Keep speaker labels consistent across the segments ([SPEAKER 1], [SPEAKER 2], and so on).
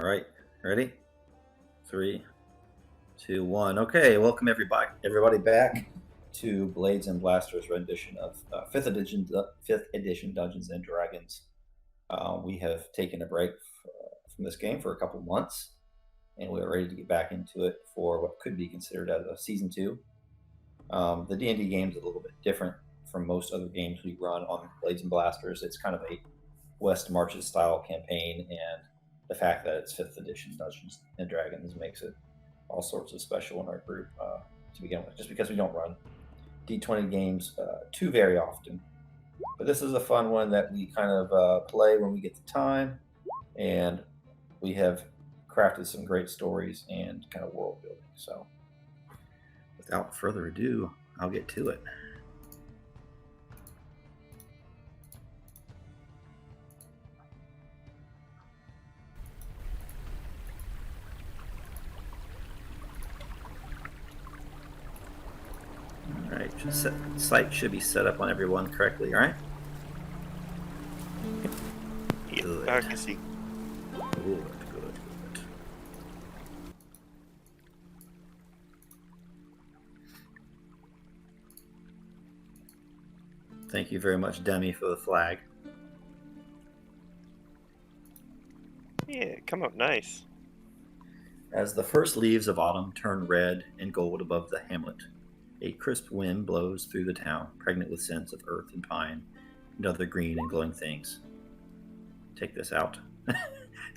[SPEAKER 1] All right, ready? 3, 2, 1. Okay, welcome everybody back to Blades and Blasters rendition of 5th edition Dungeons and Dragons. We have taken a break from this game for a couple months, and we're ready to get back into it for what could be considered as a season 2. The D&D game is a little bit different from most other games we run on Blades and Blasters. It's kind of a West Marches style campaign, and the fact that it's 5th edition Dungeons and Dragons makes it all sorts of special in our group to begin with, just because we don't run D20 games too very often. But this is a fun one that we kind of play when we get the time, and we have crafted some great stories and kind of world building. So without further ado, I'll get to it. Alright, site should be set up on everyone correctly, alright?
[SPEAKER 2] Good. I can see.
[SPEAKER 1] Good. Thank you very much, Demi, for the flag.
[SPEAKER 2] Yeah, come up nice.
[SPEAKER 1] As the first leaves of autumn turn red and gold above the hamlet, a crisp wind blows through the town, pregnant with scents of earth and pine and other green and glowing things. Take this out.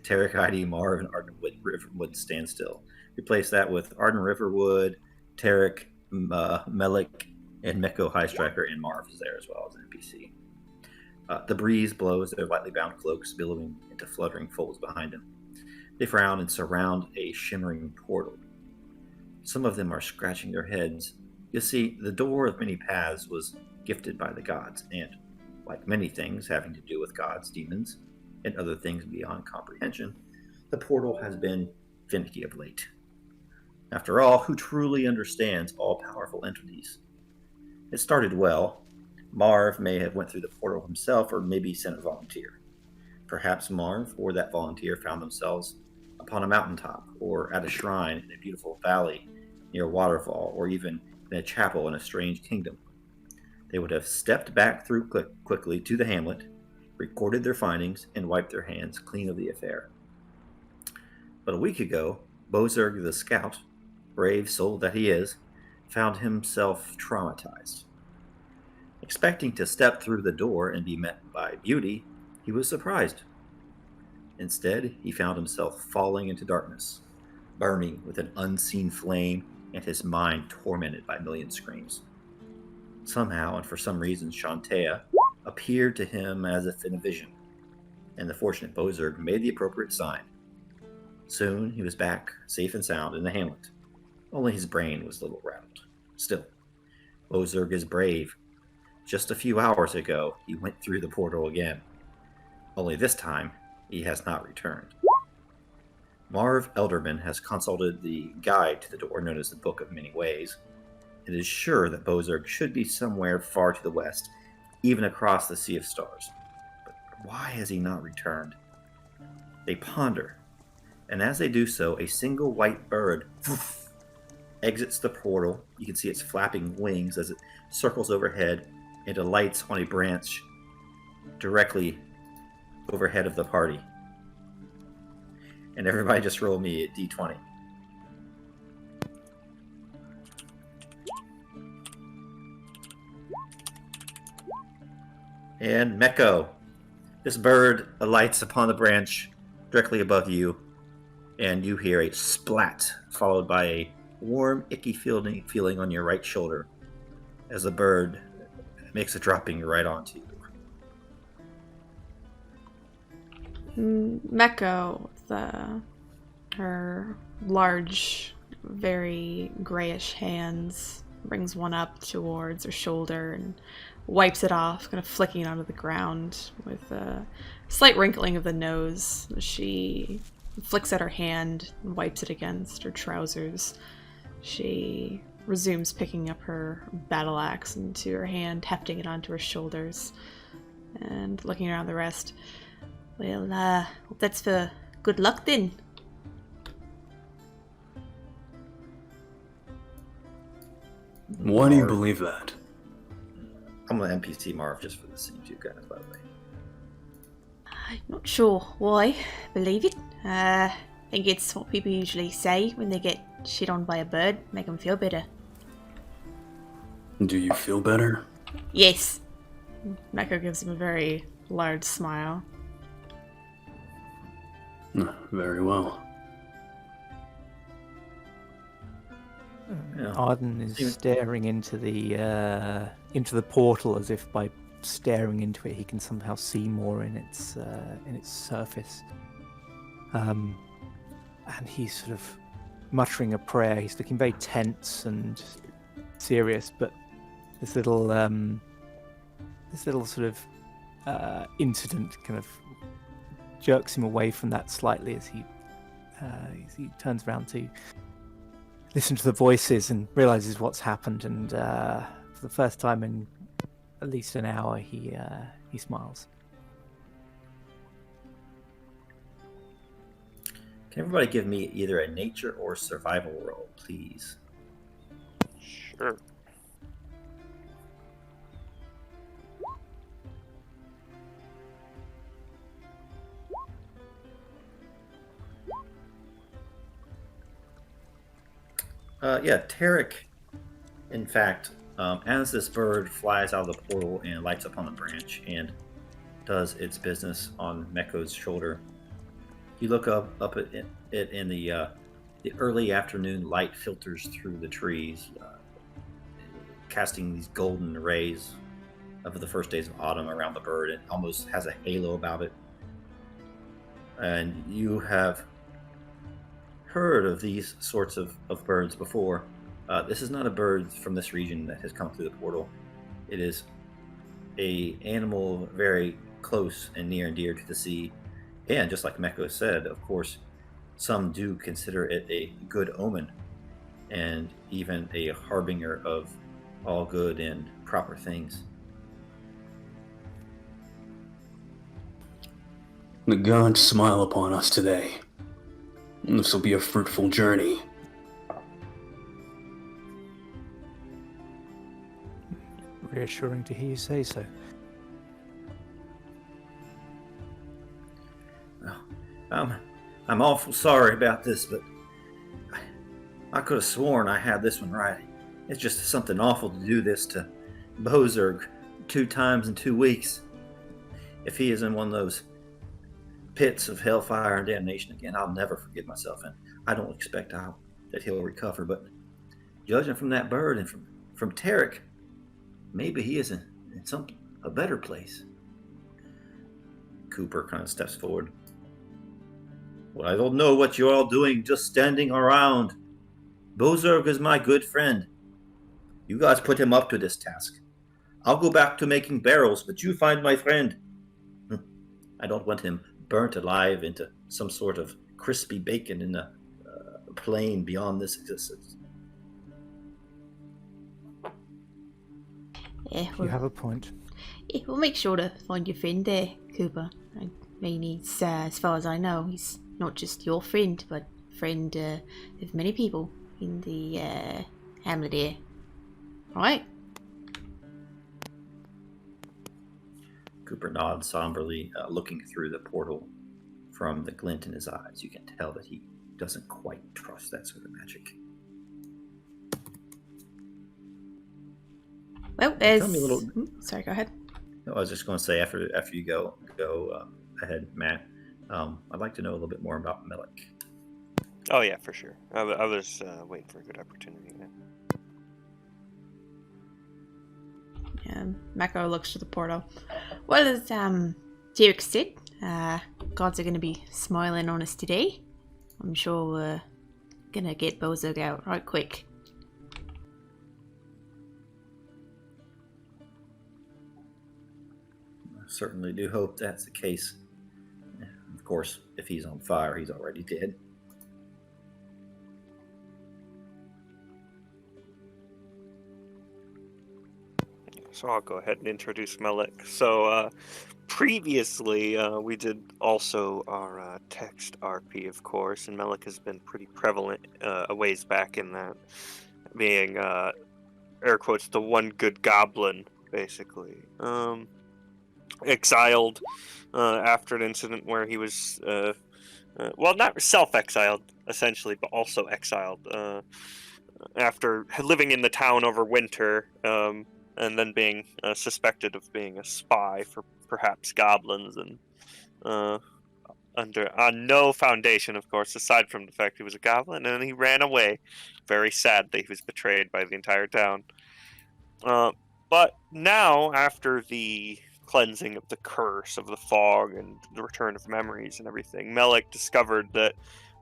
[SPEAKER 1] Terric, Heidi, Marv, and Arden Riverwood stand still. Replace that with Arden Riverwood, Terric, Melich, and Mekko High Striker, and Marv is there as well as an NPC. The breeze blows their lightly bound cloaks billowing into fluttering folds behind them. They frown and surround a shimmering portal. Some of them are scratching their heads. You see, the door of many paths was gifted by the gods, and, like many things having to do with gods, demons, and other things beyond comprehension, the portal has been finicky of late. After all, who truly understands all-powerful entities? It started well. Marv may have went through the portal himself, or maybe sent a volunteer. Perhaps Marv or that volunteer found themselves upon a mountaintop, or at a shrine in a beautiful valley near a waterfall, or even in a chapel in a strange kingdom. They would have stepped back through quickly to the hamlet, recorded their findings, and wiped their hands clean of the affair. But a week ago, Bozurg the scout, brave soul that he is, found himself traumatized. Expecting to step through the door and be met by beauty, he was surprised. Instead, he found himself falling into darkness, burning with an unseen flame and his mind tormented by a million screams. Somehow, and for some reason, Shantea appeared to him as if in a vision, and the fortunate Bozurg made the appropriate sign. Soon, he was back, safe and sound, in the hamlet. Only his brain was a little rattled. Still, Bozurg is brave. Just a few hours ago, he went through the portal again. Only this time, he has not returned. Marv Elderman has consulted the guide to the door known as the Book of Many Ways. It is sure that Bozurg should be somewhere far to the west, even across the Sea of Stars. But why has he not returned? They ponder, and as they do so, a single white bird exits the portal. You can see its flapping wings as it circles overhead and alights on a branch directly overhead of the party. And everybody just roll me at D20. And Mekko. This bird alights upon the branch directly above you, and you hear a splat, followed by a warm, icky feeling on your right shoulder as the bird makes a dropping right onto you.
[SPEAKER 3] Mekko, her large, very grayish hands, brings one up towards her shoulder and wipes it off, kind of flicking it onto the ground with a slight wrinkling of the nose. She flicks at her hand and wipes it against her trousers. She resumes picking up her battle axe into her hand, hefting it onto her shoulders, and looking around the rest. Well, hope that's for good luck then.
[SPEAKER 4] Why do you
[SPEAKER 1] Marv.
[SPEAKER 4] believe that?
[SPEAKER 1] I'm an NPC Marv just for the scene too, guys, by the way.
[SPEAKER 3] I'm not sure why I believe it. I think it's what people usually say when they get shit on by a bird, make them feel better.
[SPEAKER 4] Do you feel better?
[SPEAKER 3] Yes. Mekko gives him a very large smile.
[SPEAKER 4] Very well.
[SPEAKER 1] Yeah.
[SPEAKER 5] Arden is staring into the portal as if by staring into it he can somehow see more in its surface. And he's sort of muttering a prayer. He's looking very tense and serious, but this little sort of incident kind of jerks him away from that slightly as he turns around to listen to the voices and realizes what's happened. And for the first time in at least an hour, he smiles.
[SPEAKER 1] Can everybody give me either a nature or survival roll, please?
[SPEAKER 2] Sure.
[SPEAKER 1] Terric, in fact, as this bird flies out of the portal and lights up on the branch and does its business on Mekko's shoulder, you look up at it in the early afternoon light filters through the trees, casting these golden rays of the first days of autumn around the bird. It almost has a halo about it. And you have heard of these sorts of birds before. This is not a bird from this region that has come through the portal. It is a animal very close and near and dear to the sea. And just like Mekko said, of course, some do consider it a good omen and even a harbinger of all good and proper things.
[SPEAKER 4] The gods smile upon us today. This will be a fruitful journey.
[SPEAKER 5] Reassuring to hear you say so.
[SPEAKER 1] I'm awful sorry about this, but I could have sworn I had this one right. It's just something awful to do this to Bozurg 2 times in 2 weeks. If he is in one of those pits of hellfire and damnation again, I'll never forgive myself, and I don't expect that he'll recover. But judging from that bird and from Terric, maybe he is in a better place. Cooper kind of steps forward. Well, I don't know what you're all doing, just standing around. Bozurg is my good friend. You guys put him up to this task. I'll go back to making barrels, but you find my friend. I don't want him burnt alive into some sort of crispy bacon in a plane beyond this existence.
[SPEAKER 3] Yeah,
[SPEAKER 5] You have a point.
[SPEAKER 3] yeah, we'll make sure to find your friend there, Cooper. I mean, he's, as far as I know, he's not just your friend, but friend of many people in the Hamlet here. Right?
[SPEAKER 1] Cooper nods somberly, looking through the portal. From the glint in his eyes, you can tell that he doesn't quite trust that sort of magic.
[SPEAKER 3] Well, there's...
[SPEAKER 1] Tell me a little...
[SPEAKER 3] Sorry, go ahead.
[SPEAKER 1] No, I was just going to say, after you go ahead, Matt, I'd like to know a little bit more about Melich.
[SPEAKER 2] Oh yeah, for sure. I was waiting for a good opportunity.
[SPEAKER 3] Yeah, Mekko looks to the portal. Well, as Terric said, gods are going to be smiling on us today. I'm sure we're going to get Bozurg out right quick.
[SPEAKER 1] I certainly do hope that's the case. Of course, if he's on fire, he's already dead.
[SPEAKER 2] So I'll go ahead and introduce Melich. So previously, we did also our text RP, of course, and Melich has been pretty prevalent a ways back in that, being air quotes, the one good goblin, basically. Exiled after an incident where he was, well, not self-exiled, essentially, but also exiled after living in the town over winter, and then being suspected of being a spy for perhaps goblins, and on no foundation, of course, aside from the fact he was a goblin, and he ran away. Very sad that he was betrayed by the entire town. But now, after the cleansing of the curse of the fog and the return of memories and everything, Melich discovered that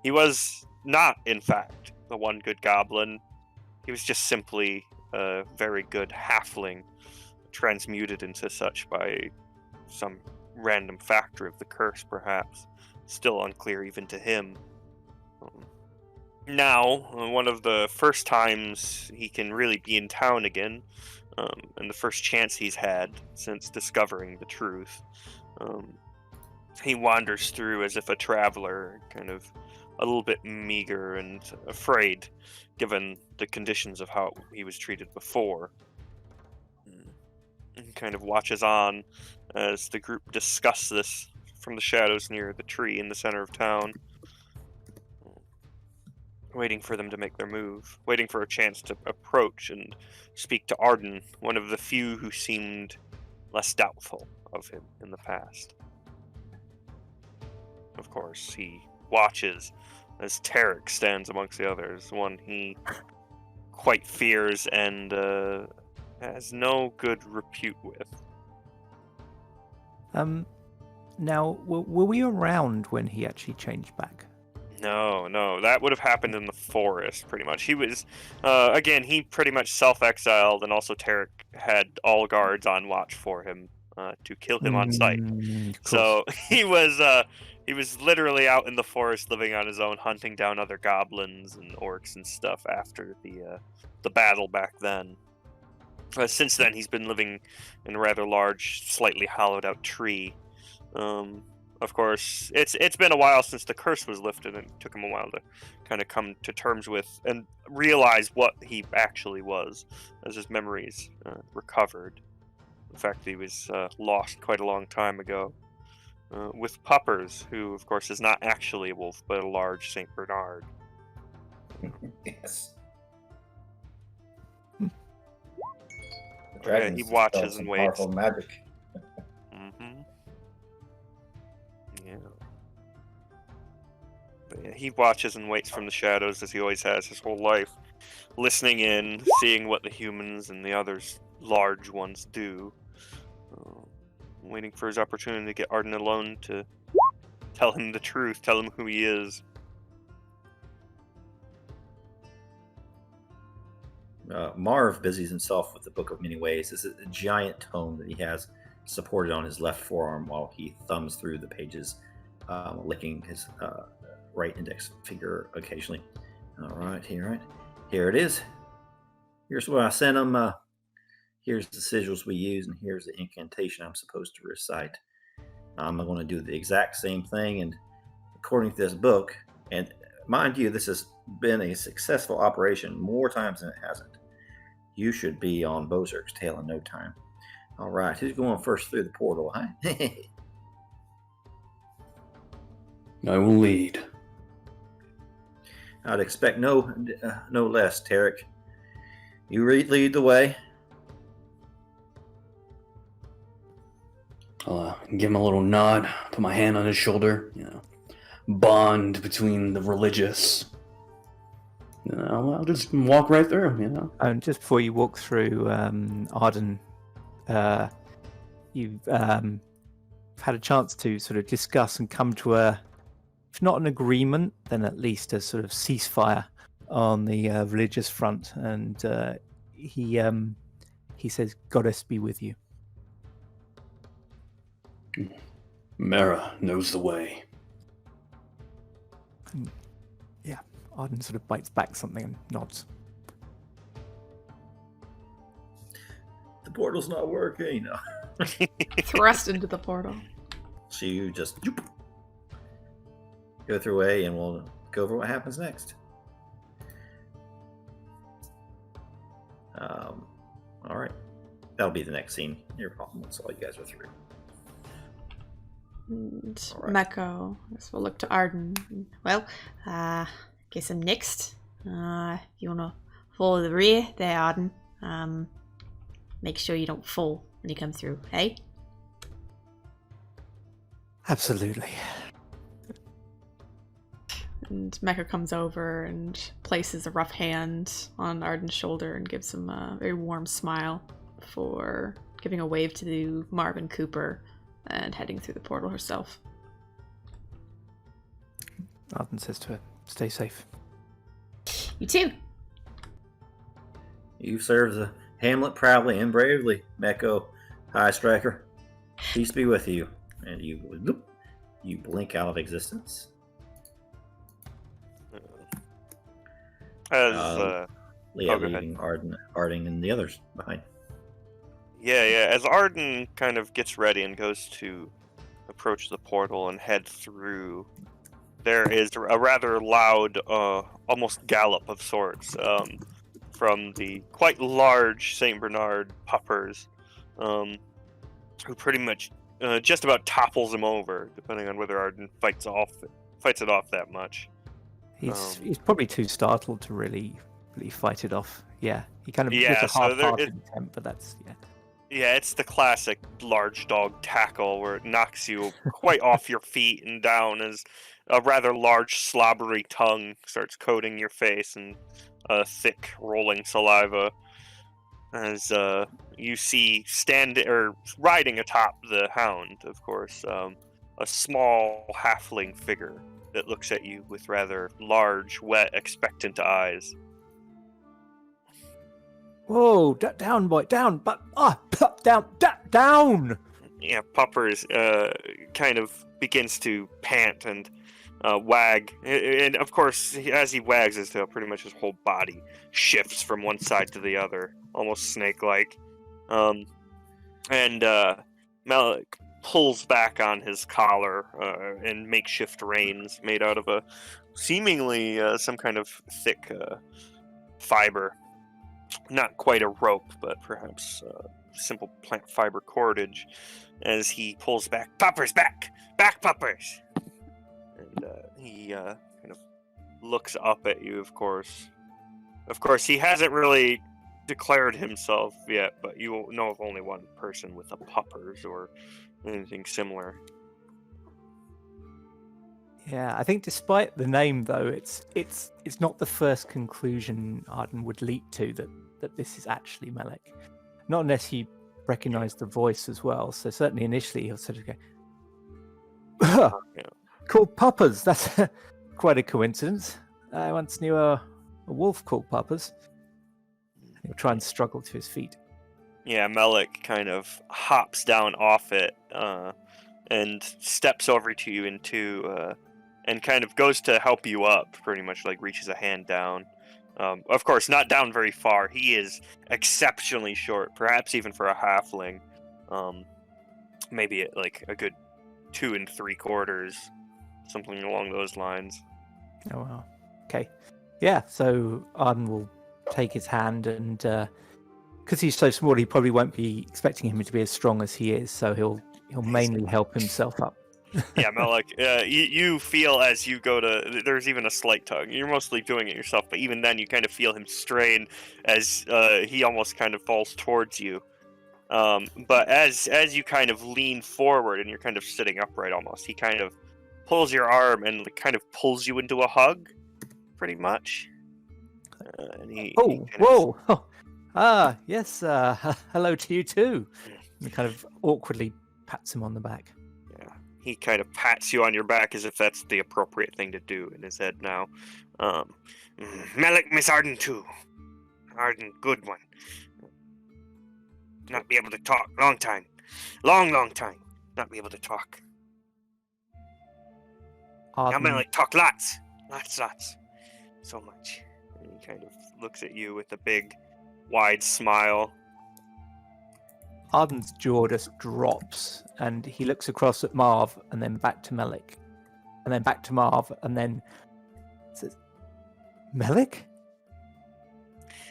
[SPEAKER 2] he was not, in fact, the one good goblin. He was just simply a very good halfling, transmuted into such by some random factor of the curse, perhaps. Still unclear even to him. Now, one of the first times he can really be in town again, and the first chance he's had since discovering the truth, he wanders through as if a traveler, kind of a little bit meager and afraid, given the conditions of how he was treated before. And kind of watches on as the group discuss this from the shadows near the tree in the center of town, waiting for them to make their move, waiting for a chance to approach and speak to Arden, one of the few who seemed less doubtful of him in the past. Of course, he watches as Terric stands amongst the others, one he quite fears and has no good repute with.
[SPEAKER 5] Now, were we around when he actually changed back?
[SPEAKER 2] No, that would have happened in the forest, pretty much. He was, again, he pretty much self-exiled, and also Terric had all guards on watch for him to kill him on sight. So he was literally out in the forest, living on his own, hunting down other goblins and orcs and stuff after the battle back then. Since then, he's been living in a rather large, slightly hollowed-out tree. Of course, it's been a while since the curse was lifted, and it took him a while to kind of come to terms with and realize what he actually was, as his memories recovered. The fact that he was lost quite a long time ago, with Puppers, who, of course, is not actually a wolf, but a large Saint Bernard.
[SPEAKER 1] Yes.
[SPEAKER 2] Yeah, he watches and waits.
[SPEAKER 1] Powerful magic.
[SPEAKER 2] Yeah. But yeah, he watches and waits from the shadows, as he always has his whole life, listening in, seeing what the humans and the others, large ones, do, waiting for his opportunity to get Arden alone to tell him the truth, tell him who he is.
[SPEAKER 1] Marv busies himself with the Book of Many Ways. This is a giant tome that he has supported on his left forearm while he thumbs through the pages, licking his right index finger occasionally. All right, here it is. Here's what I sent him. Here's the sigils we use, and here's the incantation I'm supposed to recite. I'm going to do the exact same thing, and according to this book, and mind you, this has been a successful operation more times than it hasn't. You should be on Bozurg's tail in no time. All right, who's going first through the portal, huh?
[SPEAKER 4] I will lead.
[SPEAKER 1] I'd expect no less, Terric. You lead the way.
[SPEAKER 4] I'll give him a little nod, put my hand on his shoulder, bond between the religious. I'll just walk right through,
[SPEAKER 5] And just before you walk through, Arden, you've had a chance to sort of discuss and come to if not an agreement, then at least a sort of ceasefire on the religious front. And he says, "Goddess be with you."
[SPEAKER 4] Mara knows the way.
[SPEAKER 5] Yeah, Arden sort of bites back something and nods.
[SPEAKER 1] The portal's not working.
[SPEAKER 3] Thrust into the portal.
[SPEAKER 1] So you just go through A, and we'll go over what happens next. All right. That'll be the next scene. Your problem once all you guys are through.
[SPEAKER 3] And
[SPEAKER 1] All right.
[SPEAKER 3] Mekko, I guess we'll look to Arden. Well, guess I'm next. If you wanna follow the rear there, Arden. Make sure you don't fall when you come through, hey?
[SPEAKER 5] Absolutely.
[SPEAKER 3] And Mekko comes over and places a rough hand on Arden's shoulder and gives him a very warm smile before giving a wave to Marvin Cooper and heading through the portal herself.
[SPEAKER 5] Arden says to her, "Stay safe."
[SPEAKER 3] You too.
[SPEAKER 1] You've served the Hamlet proudly and bravely, Mekko, High Striker. Peace be with you. And you blink out of existence.
[SPEAKER 2] As
[SPEAKER 1] Leah
[SPEAKER 2] go ahead.
[SPEAKER 1] leaving Arden and the others behind.
[SPEAKER 2] yeah, as Arden kind of gets ready and goes to approach the portal and head through, there is a rather loud, almost gallop of sorts from the quite large Saint Bernard puppers, who pretty much just about topples him over, depending on whether Arden fights it off that much.
[SPEAKER 5] He's probably too startled to really fight it off. Yeah, he kind of
[SPEAKER 2] Yeah,
[SPEAKER 5] with a
[SPEAKER 2] so
[SPEAKER 5] half-hearted attempt, but that's
[SPEAKER 2] Yeah, it's the classic large dog tackle where it knocks you quite off your feet and down as a rather large slobbery tongue starts coating your face and thick rolling saliva. As you see riding atop the hound, of course, a small halfling figure that looks at you with rather large, wet, expectant eyes.
[SPEAKER 5] Whoa, down, boy, down, but down.
[SPEAKER 2] Yeah, Puppers kind of begins to pant and wag, and of course, as he wags his tail, pretty much his whole body shifts from one side to the other, almost snake-like. And Melich pulls back on his collar and makeshift reins made out of a seemingly some kind of thick fiber. Not quite a rope, but perhaps simple plant fiber cordage, as he pulls back. Puppers, back! Back, Puppers! And he kind of looks up at you, of course. Of course, he hasn't really declared himself yet, but you know of only one person with a Puppers or anything similar.
[SPEAKER 5] Yeah, I think despite the name, though, it's not the first conclusion Arden would leap to that this is actually Melich. Not unless he recognised the voice as well. So certainly initially he'll sort of go,
[SPEAKER 2] Yeah.
[SPEAKER 5] called Puppers. That's quite a coincidence. I once knew a wolf called Puppers. He'll try and struggle to his feet.
[SPEAKER 2] Yeah, Melich kind of hops down off it and steps over to you and kind of goes to help you up, pretty much like reaches a hand down. Of course, not down very far. He is exceptionally short, perhaps even for a halfling. Maybe at like a good 2 3/4, something along those lines.
[SPEAKER 5] Oh, wow. Okay. Yeah, so Arden will take his hand and, because he's so small, he probably won't be expecting him to be as strong as he is, so he'll mainly help himself up.
[SPEAKER 2] Yeah, Melich, you feel as you go to... There's even a slight tug. You're mostly doing it yourself, but even then you kind of feel him strain as he almost kind of falls towards you. But as you kind of lean forward and you're kind of sitting upright almost, he kind of pulls your arm and kind of pulls you into a hug, pretty much. And he
[SPEAKER 5] whoa! Oh, yes, hello to you too. And he kind of awkwardly pats him on the back.
[SPEAKER 2] He kind of pats you on your back as if that's the appropriate thing to do in his head now. Melich, Miss Arden too. Arden, good one. Not be able to talk. Long time. Long time. Not be able to talk.
[SPEAKER 5] Arden,
[SPEAKER 2] Now Melich talk lots. Lots. So much. And he kind of looks at you with a big, wide smile.
[SPEAKER 5] Arden's jaw just drops, and he looks across at Marv, and then back to Melich, and then back to Marv, and then says, "Melich?"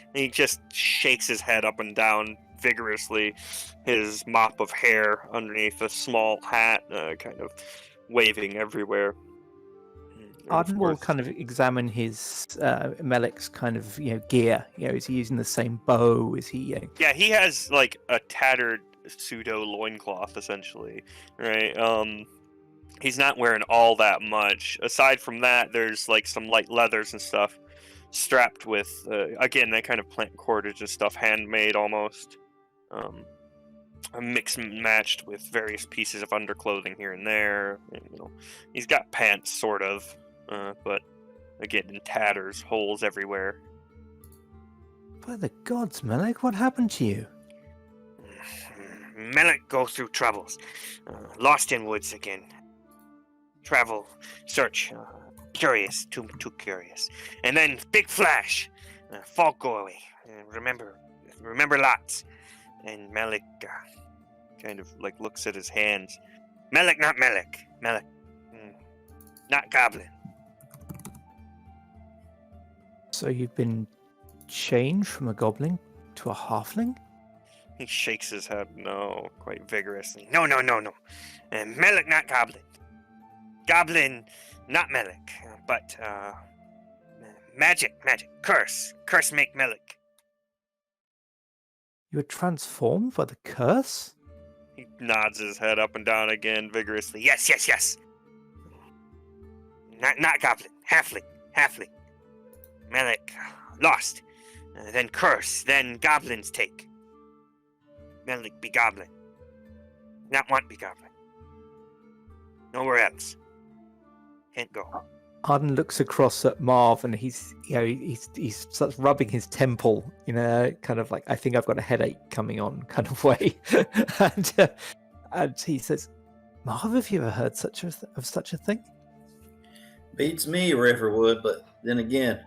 [SPEAKER 2] And he just shakes his head up and down vigorously, his mop of hair underneath a small hat, kind of waving everywhere. And
[SPEAKER 5] Arden
[SPEAKER 2] of
[SPEAKER 5] will
[SPEAKER 2] course-
[SPEAKER 5] kind of examine his Melich's kind of gear. Is he using the same bow? Is he?
[SPEAKER 2] Yeah, he has like a tattered pseudo loincloth, essentially, right? He's not wearing all that much. Aside from that, there's like some light leathers and stuff strapped with, again, that kind of plant cordage and stuff, handmade almost. Mixed and matched with various pieces of underclothing here and there. And, he's got pants, sort of, but again, in tatters, holes everywhere.
[SPEAKER 5] By the gods, Melich, what happened to you?
[SPEAKER 6] Melich go through troubles. Lost in woods again. Travel, search. Curious, too curious. And then big flash. Fog go away. Remember lots. And Melich
[SPEAKER 2] Kind of like looks at his hands.
[SPEAKER 6] Melich, not Melich. Melich, not goblin.
[SPEAKER 5] So you've been changed from a goblin to a halfling?
[SPEAKER 2] He shakes his head no, quite vigorously.
[SPEAKER 6] No. Melich, not goblin. Goblin, not Melich. But magic. Curse make Melich.
[SPEAKER 5] You were transformed by the curse?
[SPEAKER 2] He nods his head up and down again vigorously.
[SPEAKER 6] Yes. Not goblin. Halfling. Melich lost. Then curse. Then goblins take. Melich be goblin. Not want be goblin. Nowhere else. Can't go.
[SPEAKER 5] Arden looks across at Marv and he starts rubbing his temple, kind of like, I think I've got a headache coming on kind of way. and he says, Marv, have you ever heard of such a thing?
[SPEAKER 1] Beats me, Riverwood, but then again,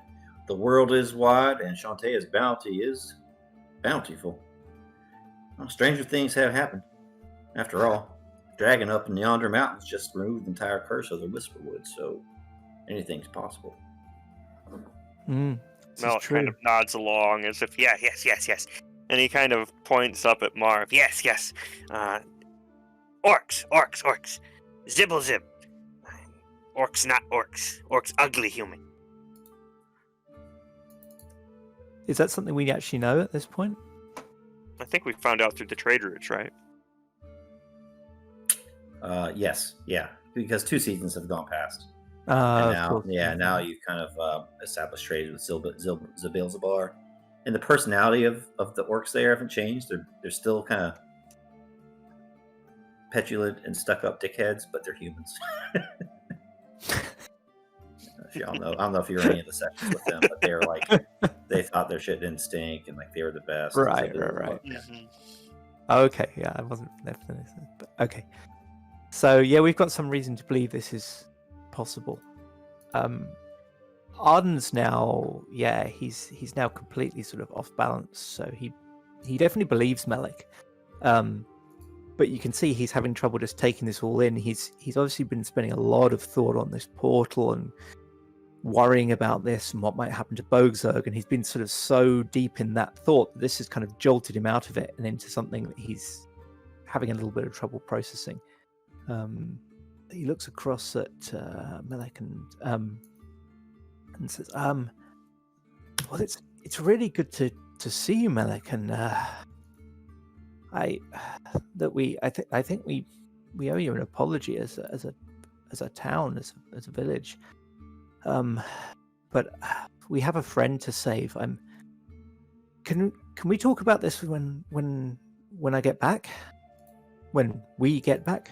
[SPEAKER 1] the world is wide and Shantae's bounty is bountiful. Well, stranger things have happened. After all, dragon up in yonder mountains just removed the entire curse of the Whisperwood, so anything's possible.
[SPEAKER 2] Mel kind of nods along as if,
[SPEAKER 6] yes.
[SPEAKER 2] and he kind of points up at Marv.
[SPEAKER 6] Yes. Orcs. Zibble zib. Orcs, not orcs. Orcs, ugly human.
[SPEAKER 5] Is that something we actually know at this point?
[SPEAKER 2] I think we found out through the trade routes, right?
[SPEAKER 1] Yes, because 2 seasons have gone past.
[SPEAKER 5] Of
[SPEAKER 1] And now you've kind of established trade with Zabilzabar. And the personality of the orcs there haven't changed. They're still kind of petulant and stuck-up dickheads, but they're humans. I don't know if you're in any of the sections with them, but they're like, they thought their shit didn't stink and like they were the best.
[SPEAKER 5] Right.
[SPEAKER 1] Yeah.
[SPEAKER 5] Okay, yeah, I wasn't there for this, but okay. So yeah, we've got some reason to believe this is possible. Arden's now, he's now completely sort of off balance. So he definitely believes Melich, but you can see he's having trouble just taking this all in. He's obviously been spending a lot of thought on this portal and worrying about this and what might happen to Bozurg, and he's been sort of so deep in that thought that this has kind of jolted him out of it and into something that he's having a little bit of trouble processing. He looks across at Melich and says, "Well, it's really good to see you, Melich, and I think we owe you an apology as a town, as a village. But we have a friend to save. Can we talk about this when I get back? When we get back?"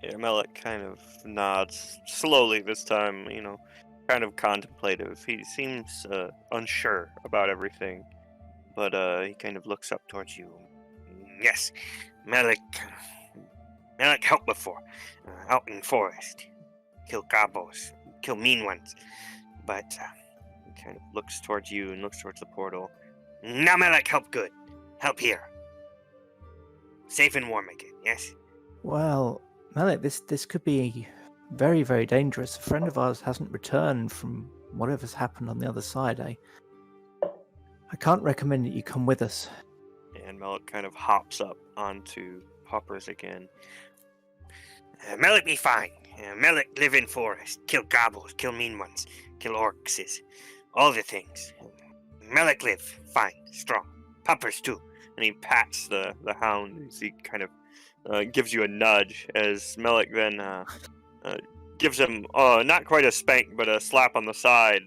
[SPEAKER 2] Yeah, Melich kind of nods slowly this time, kind of contemplative. He seems unsure about everything, but he kind of looks up towards you.
[SPEAKER 6] Yes, Melich helped before, out in forest. Kill gobos, kill mean ones. But
[SPEAKER 2] He kind of looks towards you and looks towards the portal.
[SPEAKER 6] now Melich help good. Help here. Safe and warm again, yes?
[SPEAKER 5] Well, Melich, this could be very, very dangerous. A friend of ours hasn't returned from whatever's happened on the other side. I can't recommend that you come with us.
[SPEAKER 2] and Melich kind of hops up onto Poppers again.
[SPEAKER 6] Melich be fine. Melich live in forest, kill gobbles, kill mean ones, kill orcs, all the things. Melich live fine, strong. Poppers too.
[SPEAKER 2] And he pats the hound as he kind of gives you a nudge, as Melich then gives him not quite a spank, but a slap on the side,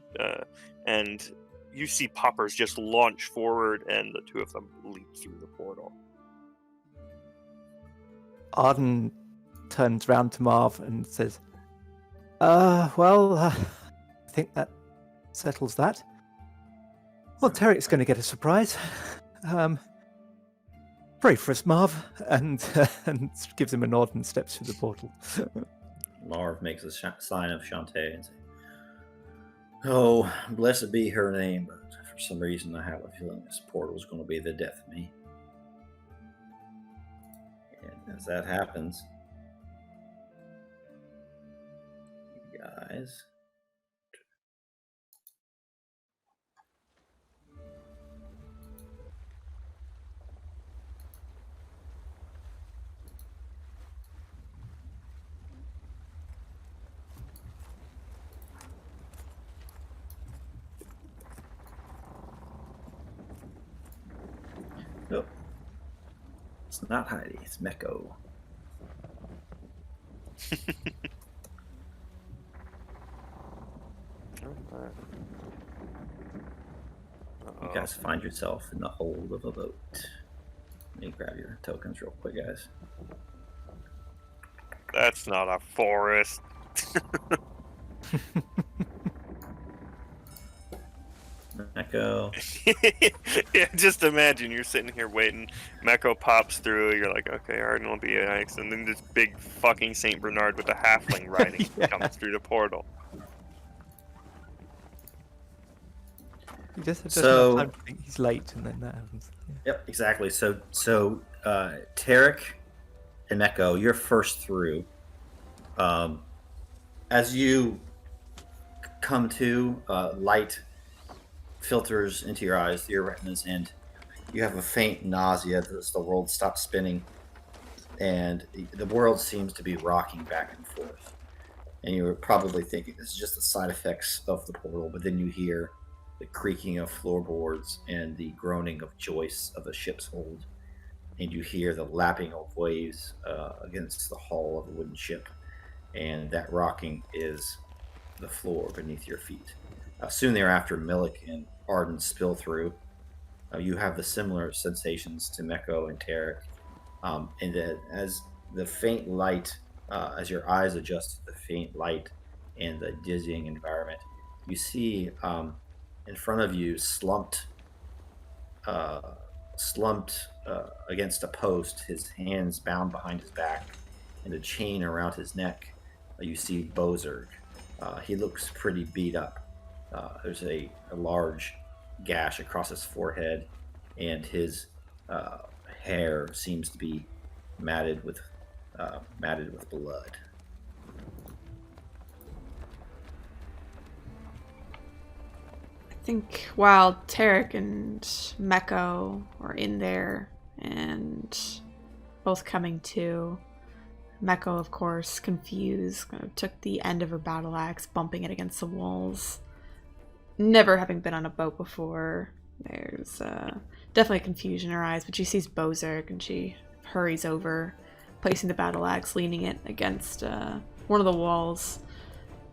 [SPEAKER 2] and you see Poppers just launch forward, and the two of them leap through the portal.
[SPEAKER 5] Arden turns round to Marv and says, I think that settles that. Well, Terric's going to get a surprise. Pray for us, Marv, and gives him a nod and steps through the portal.
[SPEAKER 1] Marv makes a sign of Shantae and says, "Oh, blessed be her name, but for some reason I have a feeling this portal is going to be the death of me." And as that happens, you guys... Nope. It's not Heidi, it's Mekko. You guys find yourself in the hold of a boat. Let me grab your tokens real quick, guys.
[SPEAKER 2] That's not a forest.
[SPEAKER 1] Mekko.
[SPEAKER 2] Yeah, just imagine you're sitting here waiting. Mekko pops through. You're like, okay, Arden will be nice. And then this big fucking St. Bernard with a halfling riding comes through the portal.
[SPEAKER 5] He just have time to think he's late, and then that happens. Yeah.
[SPEAKER 1] Yep, exactly. So Terric and Mekko, you're first through. As you come to, light filters into your eyes, your retinas, and you have a faint nausea as the world stops spinning, and the world seems to be rocking back and forth. And you're probably thinking this is just the side effects of the portal, but then you hear the creaking of floorboards and the groaning of joists of the ship's hold, and you hear the lapping of waves against the hull of the wooden ship, and that rocking is the floor beneath your feet. Soon thereafter, Melich and Arden spill through. You have the similar sensations to Mekko and Terric, and that as the faint light, as your eyes adjust to the faint light and the dizzying environment, you see in front of you, slumped against a post, his hands bound behind his back and a chain around his neck, you see Bozurg. He looks pretty beat up. There's a large gash across his forehead, and his hair seems to be matted with blood.
[SPEAKER 3] I think while Terric and Mekko are in there and both coming to, Mekko, of course, confused, kind of took the end of her battle axe, bumping it against the walls. Never having been on a boat before, there's definitely confusion in her eyes, but she sees Bozurg and she hurries over, placing the battle axe, leaning it against one of the walls.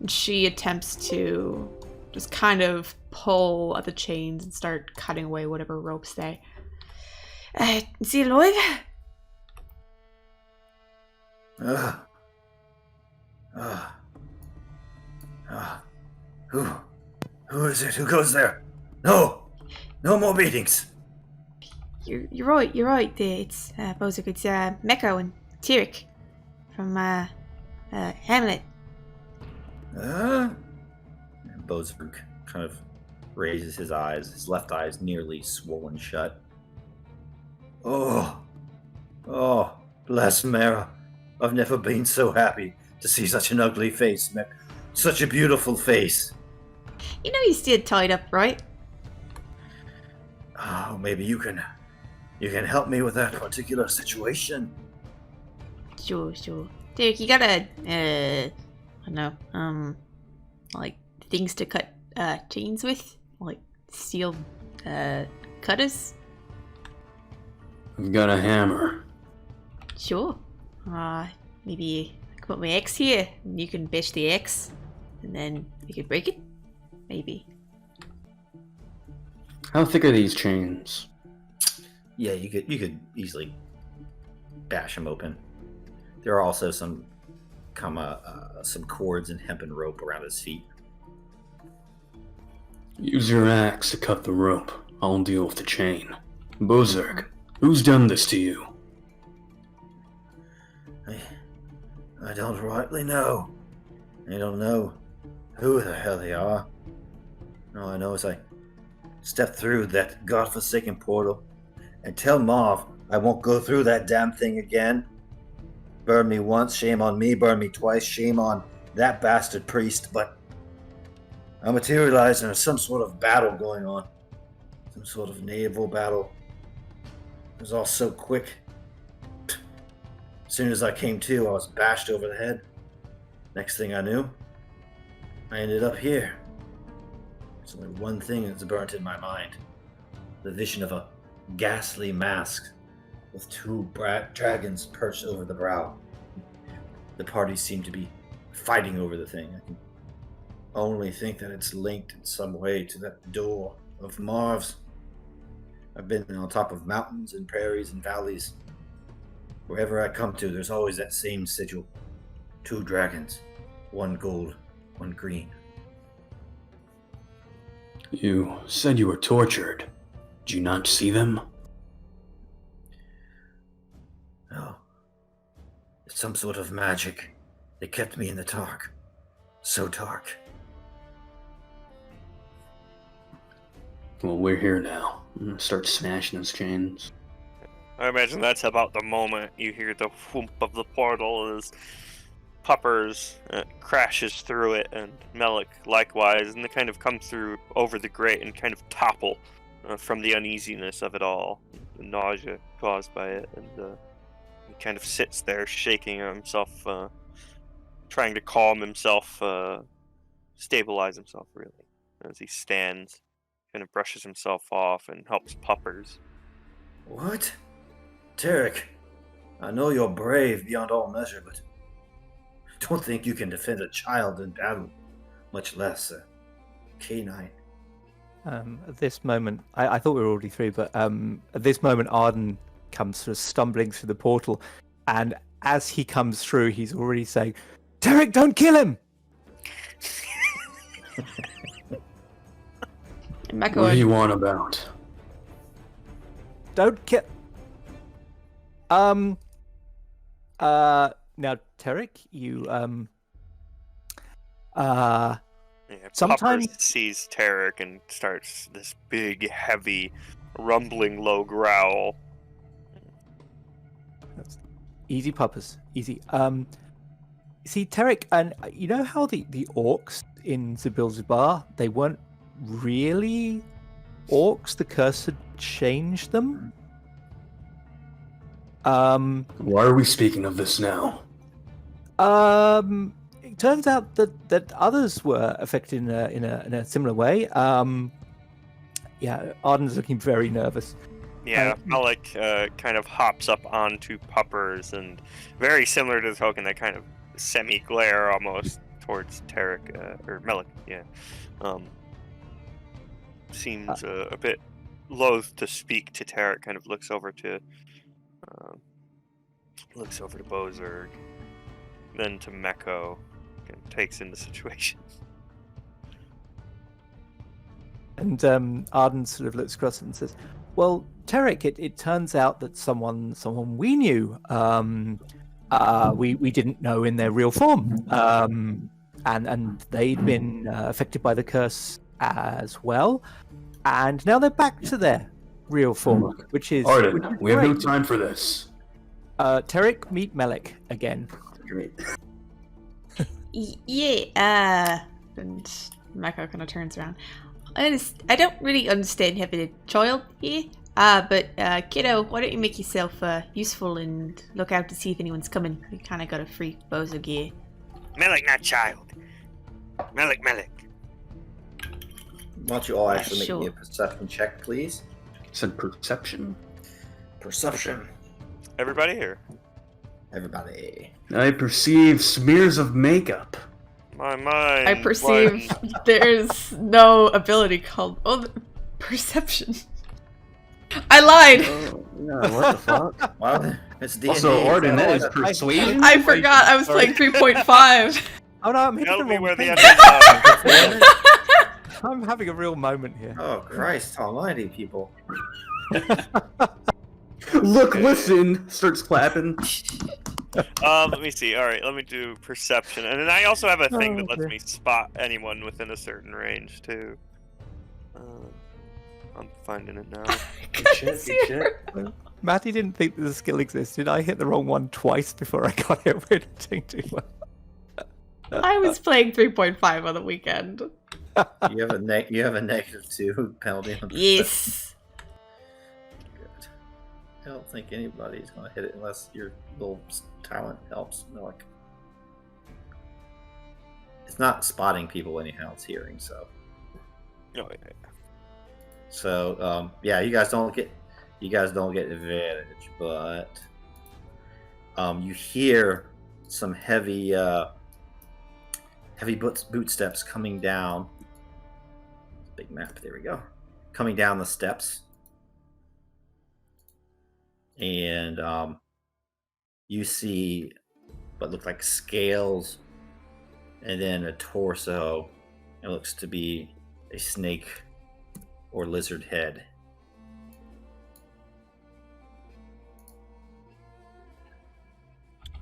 [SPEAKER 3] And she attempts to just kind of pull at the chains and start cutting away whatever ropes they. Is he alive?
[SPEAKER 1] Who is it? Who goes there? No more meetings.
[SPEAKER 3] You're right. It's Bozurg. It's Mekko and Terric from Hamlet.
[SPEAKER 1] Bozurg kind of raises his eyes, his left eye is nearly swollen shut. Oh, bless Mara. I've never been so happy to see such an ugly face, such a beautiful face.
[SPEAKER 3] You know he's still tied up, right?
[SPEAKER 1] Oh, maybe you can you can help me with that particular situation.
[SPEAKER 3] Sure. Derek, you got I don't know, like things to cut chains with? Like steel cutters?
[SPEAKER 4] I've got a hammer.
[SPEAKER 3] Sure. Maybe I can put my axe here, and you can bash the axe, and then we could break it? Maybe.
[SPEAKER 4] How thick are these chains?
[SPEAKER 1] Yeah, you could easily bash them open. There are also some cords and hempen rope around his feet.
[SPEAKER 4] Use your axe to cut the rope. I'll deal with the chain. Bozurg, who's done this to you?
[SPEAKER 1] I don't rightly know. I don't know who the hell they are. All I know is I stepped through that godforsaken portal and tell Marv I won't go through that damn thing again. Burn me once, shame on me. Burn me twice, shame on that bastard priest. But I materialized and there's some sort of battle going on. Some sort of naval battle. It was all so quick. As soon as I came to, I was bashed over the head. Next thing I knew, I ended up here. There's only one thing that's burnt in my mind. The vision of a ghastly mask with two dragons perched over the brow. The parties seem to be fighting over the thing. I can only think that it's linked in some way to that door of Marv's. I've been on top of mountains and prairies and valleys. Wherever I come to, there's always that same sigil. Two dragons. One gold, one green.
[SPEAKER 4] You said you were tortured. Did you not see them?
[SPEAKER 1] No. It's some sort of magic. They kept me in the dark. So dark.
[SPEAKER 4] Well, we're here now. I'm gonna start smashing those chains.
[SPEAKER 2] I imagine that's about the moment you hear the whoomp of the portal as Puppers crashes through it, and Melich likewise, and they kind of come through over the grate and kind of topple from the uneasiness of it all, the nausea caused by it, and he kind of sits there shaking himself, trying to calm himself, stabilize himself really, as he stands, kind of brushes himself off and helps Puppers.
[SPEAKER 1] What? Terric, I know you're brave beyond all measure, but don't think you can defend a child in battle, much less a canine.
[SPEAKER 5] At this moment, I thought we were already through, but at this moment, Arden comes sort of stumbling through the portal, and as he comes through, he's already saying, "Terric, don't kill him!"
[SPEAKER 3] Mekko,
[SPEAKER 4] What do you want about?
[SPEAKER 5] Don't kill. Now, Terric, you
[SPEAKER 2] Yeah,
[SPEAKER 5] Sometimes-
[SPEAKER 2] Puppers sees Terric and starts this big, heavy, rumbling, low growl.
[SPEAKER 5] Easy, Puppers, easy. See, Terric, and you know how the orcs in Zabilzabar, they weren't really orcs. The curse had changed them.
[SPEAKER 4] Why are we speaking of this now?
[SPEAKER 5] It turns out that others were affected in a similar way. Yeah, Arden's looking very nervous.
[SPEAKER 2] Yeah, Melich kind of hops up onto Puppers, and very similar to the token, that kind of semi-glare almost towards Terric, or Melich, yeah. Seems a bit loath to speak to Terric, kind of looks over to Bozurg, then to Mekko, and takes in the situation.
[SPEAKER 5] And Arden sort of looks across and says, "Well, Terric, it turns out that someone we knew, we didn't know in their real form, and they'd been affected by the curse as well, and now they're back to their real form, which is
[SPEAKER 4] Arden, we have no
[SPEAKER 5] great.
[SPEAKER 4] time for this.
[SPEAKER 5] Terric, meet Melich again."
[SPEAKER 4] Great.
[SPEAKER 3] Yeah, and Mekko kind of turns around. I don't really understand having a child here. But kiddo, why don't you make yourself useful and look out to see if anyone's coming? We kind of got a free Bozurg here.
[SPEAKER 6] Melich, not child. Melich.
[SPEAKER 1] Why don't you all actually
[SPEAKER 3] sure.
[SPEAKER 1] make me a perception check, please?
[SPEAKER 4] Said perception.
[SPEAKER 1] Perception.
[SPEAKER 2] Everybody here.
[SPEAKER 1] Everybody.
[SPEAKER 4] I perceive smears of makeup.
[SPEAKER 2] My mind.
[SPEAKER 3] I perceive there's no ability called perception. I lied.
[SPEAKER 4] Oh, yeah, what the fuck?
[SPEAKER 1] Wow, it's D&D.
[SPEAKER 4] Also, Arden, that is
[SPEAKER 5] I-
[SPEAKER 4] persuasion?
[SPEAKER 3] I forgot I was playing 3.5.
[SPEAKER 5] Oh no, I'm hitting
[SPEAKER 2] Tell
[SPEAKER 5] the
[SPEAKER 2] me
[SPEAKER 5] wrong
[SPEAKER 2] where the
[SPEAKER 5] thing.
[SPEAKER 2] enemies are.
[SPEAKER 5] I'm having a real moment here.
[SPEAKER 1] Oh, Christ almighty, people.
[SPEAKER 4] Look, listen, starts clapping.
[SPEAKER 2] Let me see. All right, let me do perception, and then I also have a thing that lets
[SPEAKER 5] dear.
[SPEAKER 2] me spot anyone within a certain range too. I'm finding it now.
[SPEAKER 4] Good shit, good shit.
[SPEAKER 5] Matty didn't think that the skill existed. I hit the wrong one twice before I got it. We're not doing too well.
[SPEAKER 3] I was playing 3.5 on the weekend.
[SPEAKER 1] You have a -2 penalty on perception.
[SPEAKER 3] Yes.
[SPEAKER 1] Good. I don't think anybody's gonna hit it unless your little talent helps. Like, it's not spotting people anyhow; it's hearing. So,
[SPEAKER 2] Oh, yeah.
[SPEAKER 1] so yeah, you guys don't get advantage, but you hear some heavy boot steps coming down. Big map. There we go. Coming down the steps. And you see what look like scales and then a torso. It looks to be a snake or lizard head.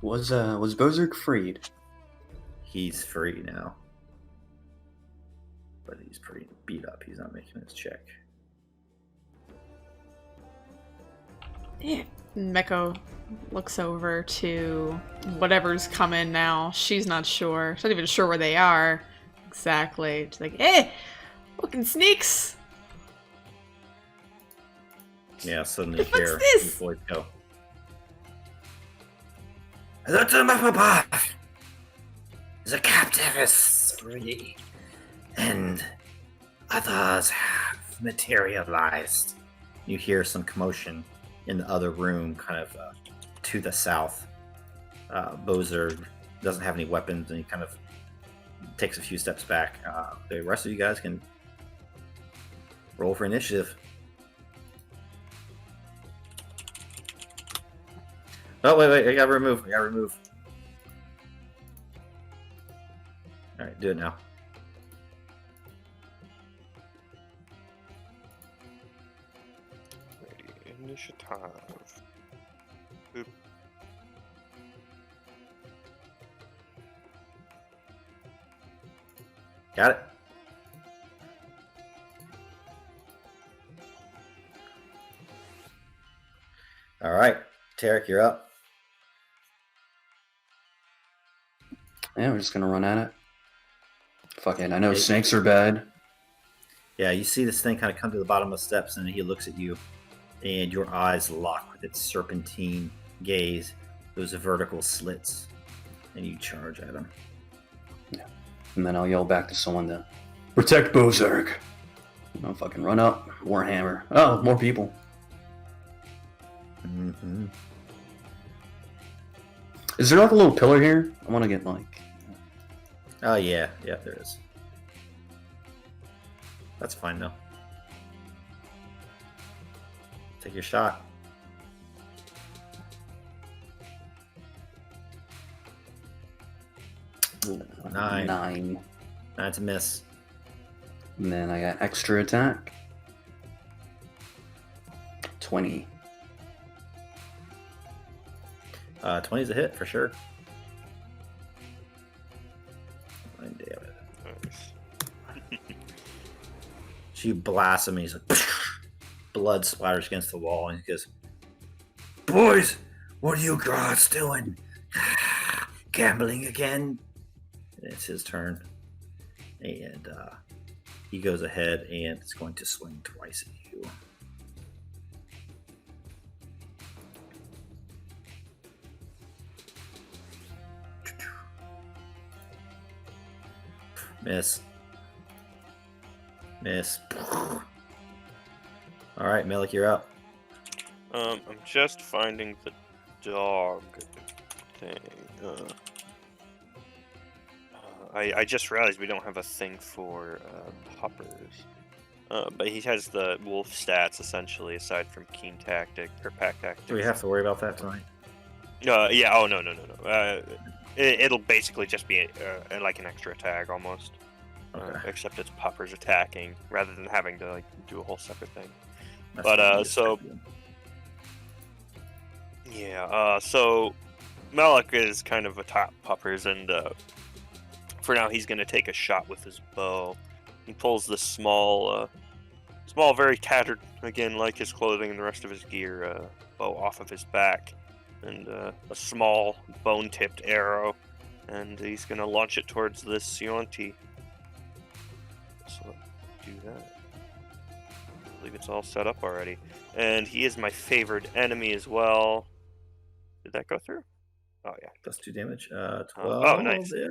[SPEAKER 4] Was Bozurg freed?
[SPEAKER 1] He's free now. But he's pretty beat up. He's not making his check.
[SPEAKER 3] Yeah. Mekko looks over to whatever's coming now. She's not sure. She's not even sure where they are. Exactly. She's like, hey, fucking sneaks!
[SPEAKER 1] Yeah, suddenly you
[SPEAKER 3] What's
[SPEAKER 1] hear
[SPEAKER 3] this?
[SPEAKER 1] his voice go. The captive is free, and others have materialized. You hear some commotion in the other room, kind of to the south. Bozurg doesn't have any weapons, and he kind of takes a few steps back. The rest of you guys can roll for initiative. Oh, wait, I gotta remove. Alright, do it now.
[SPEAKER 2] Initiative. Boop.
[SPEAKER 1] Got it? Alright, Terric, you're up.
[SPEAKER 4] Yeah, we're just gonna run at it. Fuck it, I know snakes are bad.
[SPEAKER 1] Yeah, you see this thing kind of come to the bottom of the steps, and he looks at you, and your eyes lock with its serpentine gaze, those vertical slits, and you charge at him.
[SPEAKER 4] Yeah. And then I'll yell back to someone to protect Bozurg. I'll fucking run up, Warhammer. Oh, more people.
[SPEAKER 1] Mm-hmm.
[SPEAKER 4] Is there like a little pillar here? I want to get like...
[SPEAKER 1] Oh, yeah, there is. That's fine, though. Take your shot. Ooh, 9.
[SPEAKER 4] 9.
[SPEAKER 1] 9 to miss.
[SPEAKER 4] And then I got extra attack. 20.
[SPEAKER 1] 20 is a hit, for sure. Damn it.
[SPEAKER 2] Nice.
[SPEAKER 1] She blasts him, and he's like, blood splatters against the wall, and he goes, "Boys, what are you guys doing? Gambling again?" And it's his turn, and he goes ahead and is going to swing twice at you. Miss. Miss. All right, Melich, you're up.
[SPEAKER 2] I'm just finding the dog thing. I just realized we don't have a thing for puppers. But he has the wolf stats, essentially, aside from keen tactic, or pack tactics.
[SPEAKER 1] Do we have to worry about that tonight?
[SPEAKER 2] Yeah, oh, no. It'll basically just be like an extra tag, almost.
[SPEAKER 1] Okay.
[SPEAKER 2] Except it's puppers attacking, rather than having to, like, do a whole separate thing.
[SPEAKER 1] That's
[SPEAKER 2] But,
[SPEAKER 1] fine,
[SPEAKER 2] so... Yeah, so Melich is kind of a top puppers, and for now he's going to take a shot with his bow. He pulls this small, very tattered, again, like his clothing and the rest of his gear, bow off of his back, and a small bone-tipped arrow, and he's going to launch it towards this Yuan-Ti. So let's do that. I believe it's all set up already. And he is my favored enemy as well. Did that go through? Oh, yeah.
[SPEAKER 1] Plus 2 damage. 12.
[SPEAKER 2] Oh, nice.
[SPEAKER 1] It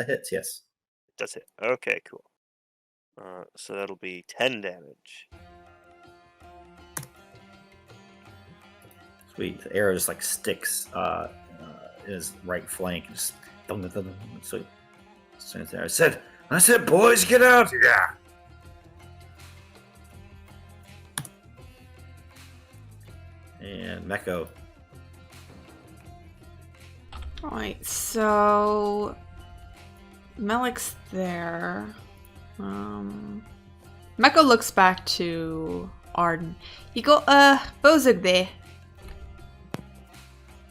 [SPEAKER 1] hits, yes.
[SPEAKER 2] It does hit. Okay, cool. So that'll be 10 damage.
[SPEAKER 1] Sweet. The arrow just like sticks in his right flank. Just so stands there. I said, boys, get out here. And Mekko.
[SPEAKER 3] Alright, so Melich's there. Mekko looks back to Arden. You got Bozurg there.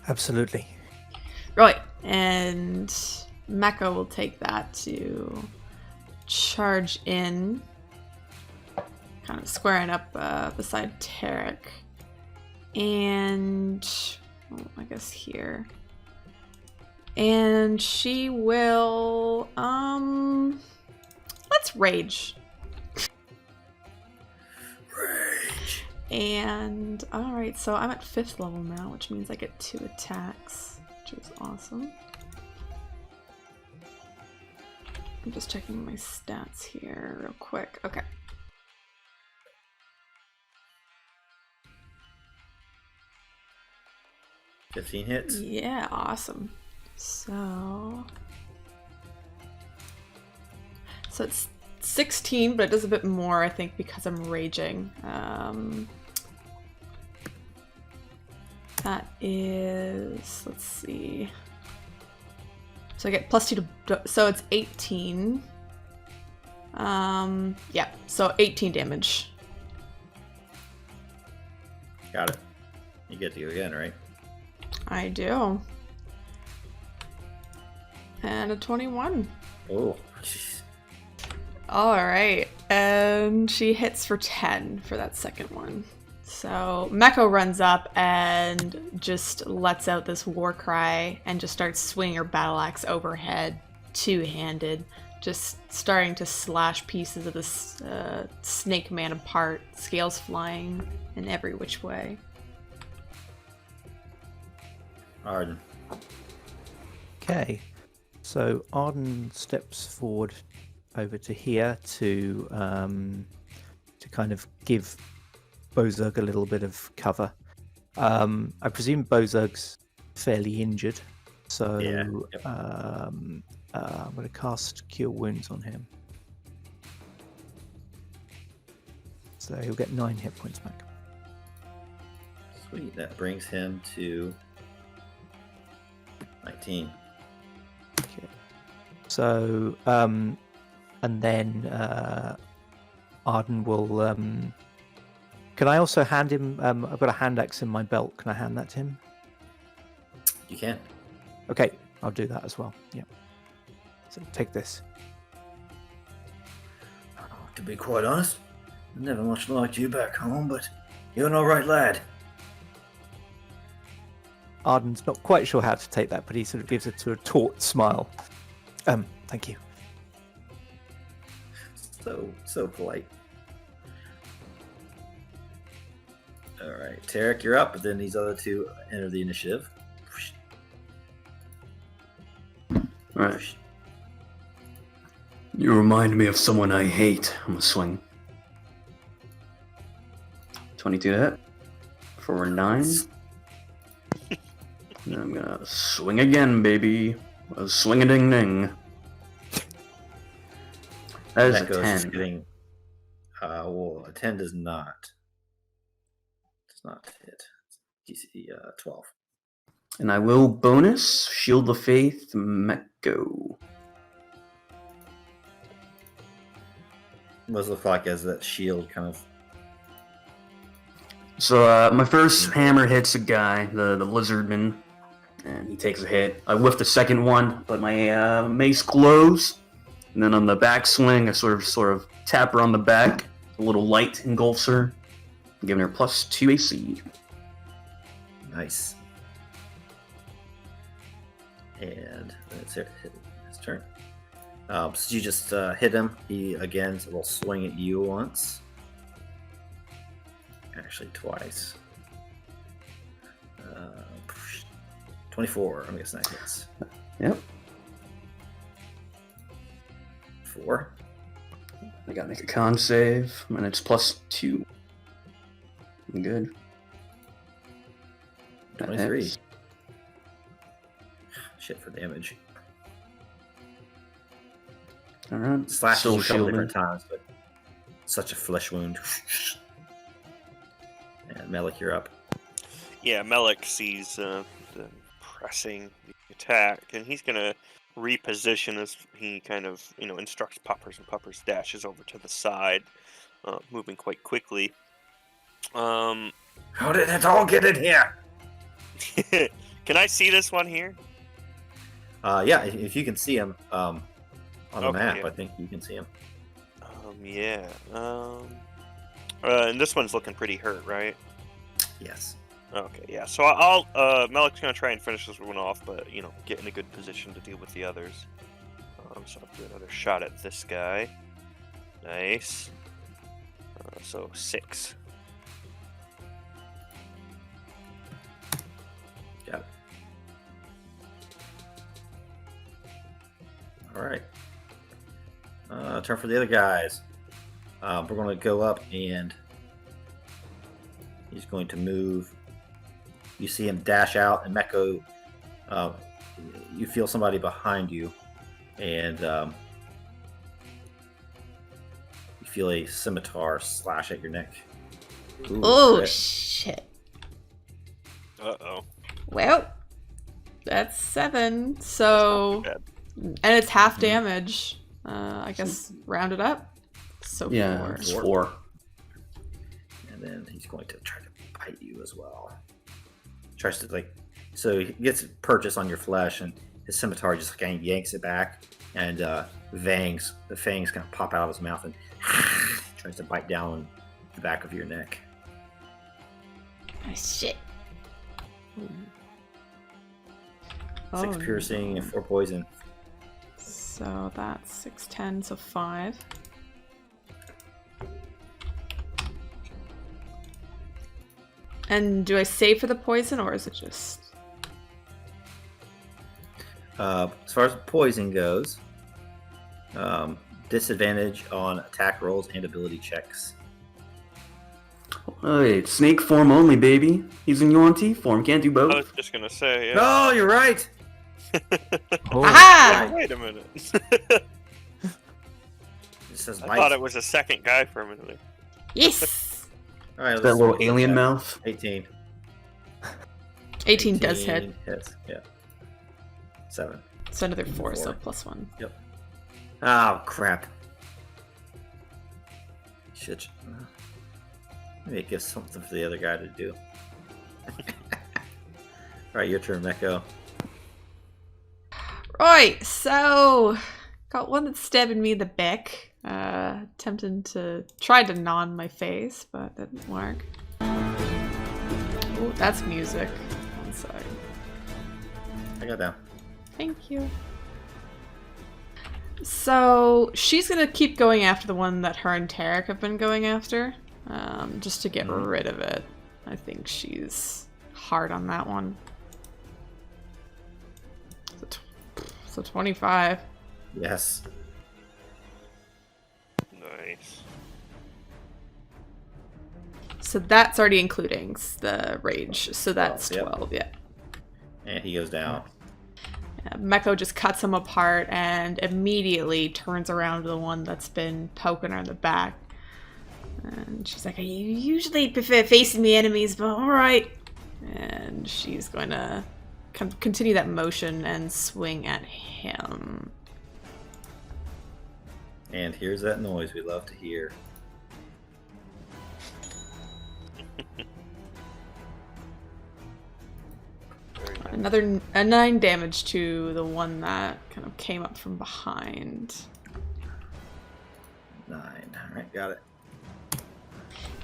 [SPEAKER 5] Absolutely.
[SPEAKER 3] Right, and Mekko will take that to charge in, kind of squaring up beside Terric. And I guess here. And she will let's rage.
[SPEAKER 1] Rage.
[SPEAKER 3] And alright, so I'm at 5th level now, which means I get 2 attacks, which is awesome. I'm just checking my stats here real quick. Okay.
[SPEAKER 1] $15 hits.
[SPEAKER 3] Yeah, awesome. So it's 16, but it does a bit more, I think, because I'm raging. That is, let's see. So I get plus 2 to, so it's 18. Yeah, so 18 damage.
[SPEAKER 1] Got it. You get to go again, right?
[SPEAKER 3] I do. And a 21.
[SPEAKER 1] Oh, jeez.
[SPEAKER 3] Alright, and she hits for 10 for that second one. So Mekko runs up and just lets out this war cry and just starts swinging her battle axe overhead, two-handed, just starting to slash pieces of this snake man apart, scales flying in every which way.
[SPEAKER 1] Arden.
[SPEAKER 5] Okay, so Arden steps forward over to here to kind of give Bozurg a little bit of cover. I presume Bozurg's fairly injured, so
[SPEAKER 1] Yeah, yep.
[SPEAKER 5] I'm going to cast Cure Wounds on him. So he'll get 9 hit points back.
[SPEAKER 1] Sweet. That brings him to 19.
[SPEAKER 5] Okay. So, and then Arden will... Can I also hand him... I've got a hand axe in my belt. Can I hand that to him?
[SPEAKER 1] You can.
[SPEAKER 5] Okay, I'll do that as well. Yeah. So take this.
[SPEAKER 1] To be quite honest, I never much liked you back home, but you're an alright lad.
[SPEAKER 5] Arden's not quite sure how to take that, but he sort of gives it to a taut smile. Thank you.
[SPEAKER 1] So polite. Alright, Terric, you're up, but then these other two enter the initiative.
[SPEAKER 4] Alright. You remind me of someone I hate. I'm gonna swing. 22 to hit. For 9. And I'm gonna swing again, baby. A swing-a-ding-ding. That is a
[SPEAKER 1] Mekko is
[SPEAKER 4] 10.
[SPEAKER 1] getting. Well, a 10 does not. Does not hit. DC 12.
[SPEAKER 4] And I will bonus Shield of Faith, Mekko.
[SPEAKER 1] What does it look like as that shield kind of.
[SPEAKER 4] So my first hammer hits a guy, the lizardman, and he takes a hit. I whiff the second one, but my mace glows. And then on the backswing, I sort of tap her on the back. A little light engulfs her, giving her +2 AC.
[SPEAKER 1] Nice. And it's his turn. So you just hit him. He again will swing at you once. Actually, twice. 24. I'm guessing that hits.
[SPEAKER 4] Yep.
[SPEAKER 1] 4.
[SPEAKER 4] I gotta make a con save, and it's +2. I'm good. That
[SPEAKER 1] 23.
[SPEAKER 4] hits.
[SPEAKER 1] Shit for damage.
[SPEAKER 4] Alright.
[SPEAKER 1] Slashes
[SPEAKER 4] Still
[SPEAKER 1] you a couple
[SPEAKER 4] shielding.
[SPEAKER 1] different times, but such a flesh wound. And Melich, you're up.
[SPEAKER 2] Yeah, Melich sees the pressing attack, and he's gonna reposition as he kind of, instructs Puppers, and Puppers dashes over to the side, moving quite quickly.
[SPEAKER 1] How did it all get in here?
[SPEAKER 2] Can I see this one here?
[SPEAKER 1] Yeah, if you can see him on the
[SPEAKER 2] Okay,
[SPEAKER 1] map,
[SPEAKER 2] yeah.
[SPEAKER 1] I think you can see him.
[SPEAKER 2] Yeah. And this one's looking pretty hurt, right?
[SPEAKER 1] Yes.
[SPEAKER 2] Okay, yeah. So I'll Melich's gonna try and finish this one off, but get in a good position to deal with the others. So I'll do another shot at this guy. Nice. So 6.
[SPEAKER 1] Got it. All right. Turn for the other guys. We're going to go up, and he's going to move. You see him dash out, and Mekko, you feel somebody behind you, and you feel a scimitar slash at your neck. Ooh,
[SPEAKER 3] Oh,
[SPEAKER 1] crit.
[SPEAKER 3] shit.
[SPEAKER 2] Uh-oh.
[SPEAKER 3] Well, that's 7. So,
[SPEAKER 2] Not too
[SPEAKER 3] and it's half damage. I guess round it up. So
[SPEAKER 4] Yeah,
[SPEAKER 3] 4.
[SPEAKER 4] it's 4.
[SPEAKER 1] And then he's going to try to bite you as well. Tries to so he gets purchase on your flesh, and his scimitar just kind of yanks it back, and the fangs kind of pop out of his mouth and tries to bite down on the back of your neck.
[SPEAKER 3] Oh, shit.
[SPEAKER 1] 6 piercing and 4 poison.
[SPEAKER 3] So that's 6, 10, so 5. And do I save for the poison, or is it just...
[SPEAKER 1] As far as poison goes, disadvantage on attack rolls and ability checks.
[SPEAKER 4] Hey, snake form only, baby. He's in Yuan-Ti form, can't do
[SPEAKER 2] I was
[SPEAKER 4] both.
[SPEAKER 2] just gonna say, yeah.
[SPEAKER 1] No, you're right.
[SPEAKER 5] Oh,
[SPEAKER 3] Aha!
[SPEAKER 2] Wait a minute.
[SPEAKER 1] It says
[SPEAKER 2] I
[SPEAKER 1] bite.
[SPEAKER 2] thought it was a second guy for a minute there.
[SPEAKER 3] Yes!
[SPEAKER 1] All right,
[SPEAKER 4] That
[SPEAKER 1] let's
[SPEAKER 4] little
[SPEAKER 1] see.
[SPEAKER 4] alien mouth.
[SPEAKER 1] 18.
[SPEAKER 3] 18 does hit.
[SPEAKER 1] Hits. Yeah. 7.
[SPEAKER 3] So another 4, so
[SPEAKER 1] 4.
[SPEAKER 3] +1.
[SPEAKER 1] Oh crap! Shit. Maybe it gives something for the other guy to do. Alright, your turn, Mekko.
[SPEAKER 3] Right, so got one that's stabbing me in the back. Attempting to try to gnaw on my face, but that didn't work. Oh, that's music. One sec.
[SPEAKER 1] I got down.
[SPEAKER 3] Thank you. So she's gonna keep going after the one that her and Terric have been going after, just to get rid of it. I think she's hard on that one. So 25.
[SPEAKER 1] Yes.
[SPEAKER 2] Nice.
[SPEAKER 3] So that's already including the rage. So that's
[SPEAKER 1] 12,
[SPEAKER 3] 12, yeah.
[SPEAKER 1] And he goes down.
[SPEAKER 3] Mekko just cuts him apart and immediately turns around to the one that's been poking her in the back. And she's like, I usually prefer facing the enemies, but alright. And she's going to continue that motion and swing at him.
[SPEAKER 1] And here's that noise we love to hear.
[SPEAKER 3] Another 9 damage to the one that kind of came up from behind.
[SPEAKER 1] 9. Alright, got it.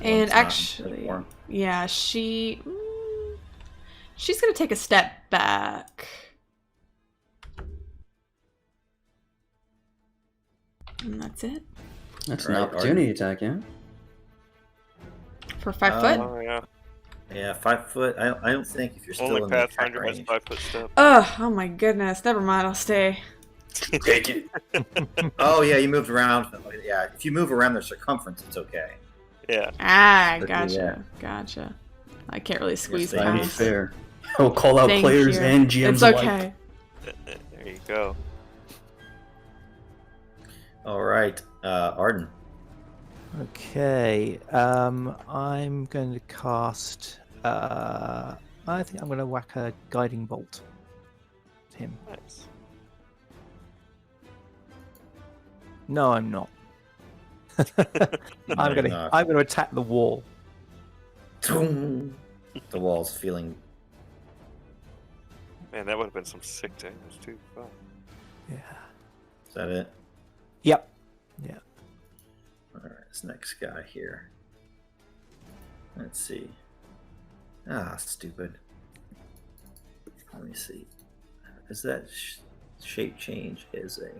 [SPEAKER 3] And
[SPEAKER 1] One's not
[SPEAKER 3] actually,
[SPEAKER 1] warm.
[SPEAKER 3] yeah, she's gonna take a step back. And that's it.
[SPEAKER 4] That's
[SPEAKER 1] Right,
[SPEAKER 4] an opportunity attack, yeah?
[SPEAKER 3] For 5 foot?
[SPEAKER 2] Oh yeah.
[SPEAKER 1] Yeah, 5 foot. I don't think if you're still
[SPEAKER 2] Only
[SPEAKER 1] in the attack
[SPEAKER 2] Pathfinder has
[SPEAKER 1] range.
[SPEAKER 2] 5 foot step.
[SPEAKER 3] Ugh, oh my goodness. Never mind, I'll stay.
[SPEAKER 4] Take it.
[SPEAKER 1] Oh yeah, you moved around. Yeah, if you move around the circumference, it's okay.
[SPEAKER 2] Yeah.
[SPEAKER 3] Ah,
[SPEAKER 1] But
[SPEAKER 3] gotcha.
[SPEAKER 1] yeah.
[SPEAKER 3] Gotcha. I can't really squeeze
[SPEAKER 1] thank
[SPEAKER 4] That'd
[SPEAKER 1] you.
[SPEAKER 4] be
[SPEAKER 3] past.
[SPEAKER 4] fair. I'll call out
[SPEAKER 3] Thank
[SPEAKER 4] players
[SPEAKER 3] you.
[SPEAKER 4] and GMs
[SPEAKER 3] It's
[SPEAKER 4] alike.
[SPEAKER 3] okay.
[SPEAKER 2] There you go.
[SPEAKER 1] All right, Arden.
[SPEAKER 5] Okay, I'm going to cast. I think I'm going to whack a guiding bolt at him.
[SPEAKER 2] Nice.
[SPEAKER 5] No, I'm not. I'm
[SPEAKER 1] you're
[SPEAKER 5] going
[SPEAKER 1] not.
[SPEAKER 5] to attack the wall.
[SPEAKER 1] The wall's feeling.
[SPEAKER 2] Man, that would have been some sick damage too. Wow.
[SPEAKER 5] Yeah.
[SPEAKER 1] Is that it?
[SPEAKER 5] Yep. Yeah.
[SPEAKER 1] All right, this next guy here. Let's see. Ah, stupid. Let me see. Is that shape change is a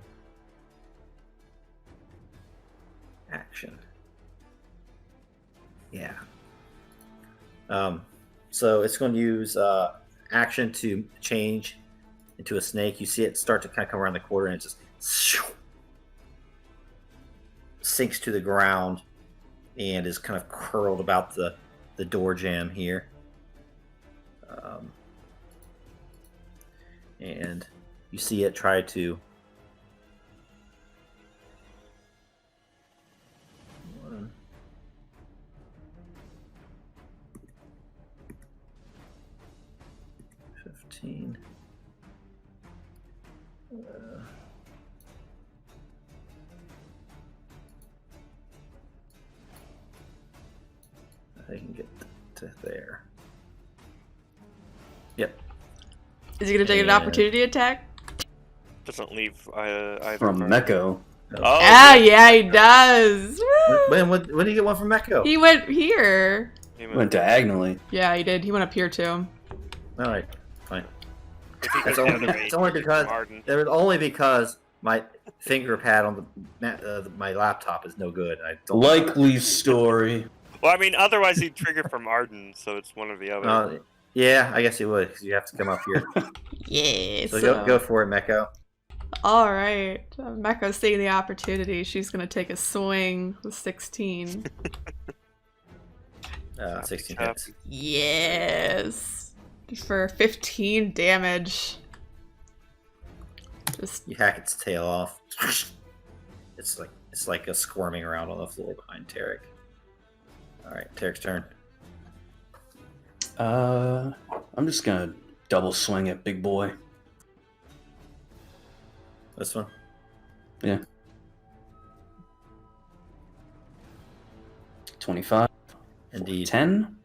[SPEAKER 1] action? Yeah. So it's going to use action to change into a snake. You see it start to kind of come around the corner and it just sinks to the ground and is kind of curled about the door jamb here. And you see it try to one, $15. I can get to there. Yep.
[SPEAKER 3] Is he gonna take an
[SPEAKER 1] And-
[SPEAKER 3] opportunity attack?
[SPEAKER 2] Doesn't leave either.
[SPEAKER 4] From
[SPEAKER 2] way.
[SPEAKER 4] Mekko.
[SPEAKER 2] Oh,
[SPEAKER 3] Ah, yeah, he does. Woo!
[SPEAKER 1] When did you get one from Mekko?
[SPEAKER 3] He went here.
[SPEAKER 2] He
[SPEAKER 4] Went diagonally.
[SPEAKER 3] Yeah, he did. He went up here too.
[SPEAKER 1] All right, fine.
[SPEAKER 2] If he
[SPEAKER 1] That's
[SPEAKER 2] goes
[SPEAKER 1] only,
[SPEAKER 2] down to
[SPEAKER 1] it's only because
[SPEAKER 2] Arden.
[SPEAKER 1] there was only because my finger pad on my laptop is no good. I don't
[SPEAKER 4] Likely story.
[SPEAKER 2] Well, I mean, otherwise he'd trigger from Arden, so it's one or the other.
[SPEAKER 1] Yeah, I guess you would because you have to come up here.
[SPEAKER 3] Yeah.
[SPEAKER 1] So go for it, Mekko.
[SPEAKER 3] All right. Mekko's seeing the opportunity. She's gonna take a swing with 16.
[SPEAKER 1] 16 hits.
[SPEAKER 3] Yes. For 15 damage. Just
[SPEAKER 1] You hack its tail off. It's like a squirming around on the floor behind Terric. All right, Terric's turn.
[SPEAKER 4] I'm just gonna double swing at big boy.
[SPEAKER 1] This one.
[SPEAKER 4] Yeah. 25.
[SPEAKER 1] Indeed.
[SPEAKER 4] 10.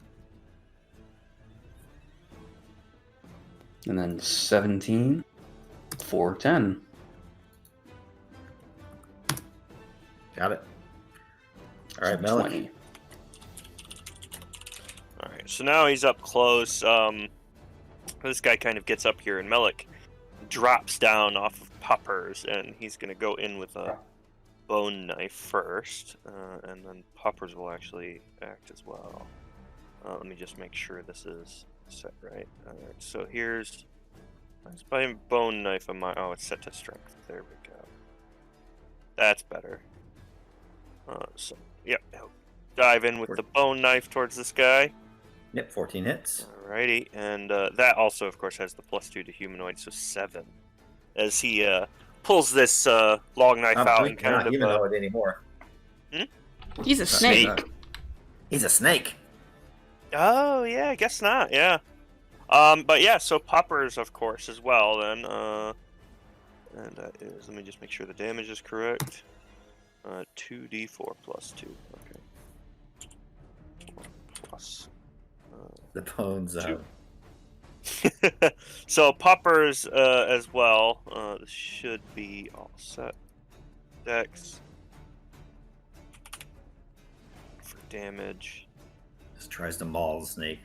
[SPEAKER 4] And then 17. For 10.
[SPEAKER 1] Got it. All right, Melich.
[SPEAKER 4] 20.
[SPEAKER 2] Alright, so now he's up close. This guy kind of gets up here, and Melich drops down off of Poppers, and he's going to go in with a bone knife first, and then Poppers will actually act as well. Let me just make sure this is set right. Alright, so here's my bone knife on my... Oh, it's set to strength. There we go. That's better. So, yep, he'll dive in with the bone knife towards this guy.
[SPEAKER 1] Yep, 14 hits.
[SPEAKER 2] Alrighty, and that also, of course, has the +2 to humanoid, so 7. As he pulls this long knife out and
[SPEAKER 1] We're
[SPEAKER 2] kind
[SPEAKER 1] not
[SPEAKER 2] of...
[SPEAKER 1] humanoid anymore.
[SPEAKER 3] He's a snake.
[SPEAKER 1] He's a snake.
[SPEAKER 2] Oh, yeah, I guess not, yeah. But yeah, so poppers, of course, as well, then. And that is, let me just make sure the damage is correct. 2d4 +2, okay. 4 plus...
[SPEAKER 1] The bones out.
[SPEAKER 2] So poppers as well. This should be all set. Dex for damage.
[SPEAKER 1] Just tries to maul the snake.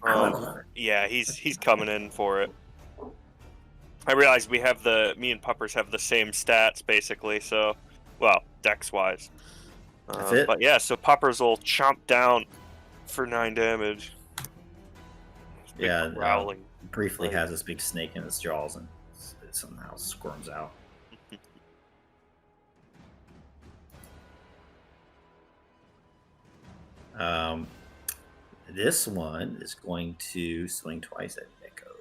[SPEAKER 2] Yeah, he's coming in for it. I realize me and Puppers have the same stats basically, so well, dex wise.
[SPEAKER 1] That's it.
[SPEAKER 2] But yeah, so Puppers will chomp down for 9 damage.
[SPEAKER 1] Yeah,
[SPEAKER 2] growling.
[SPEAKER 1] Briefly has this big snake in its jaws and it somehow squirms out. This one is going to swing twice at Mekko.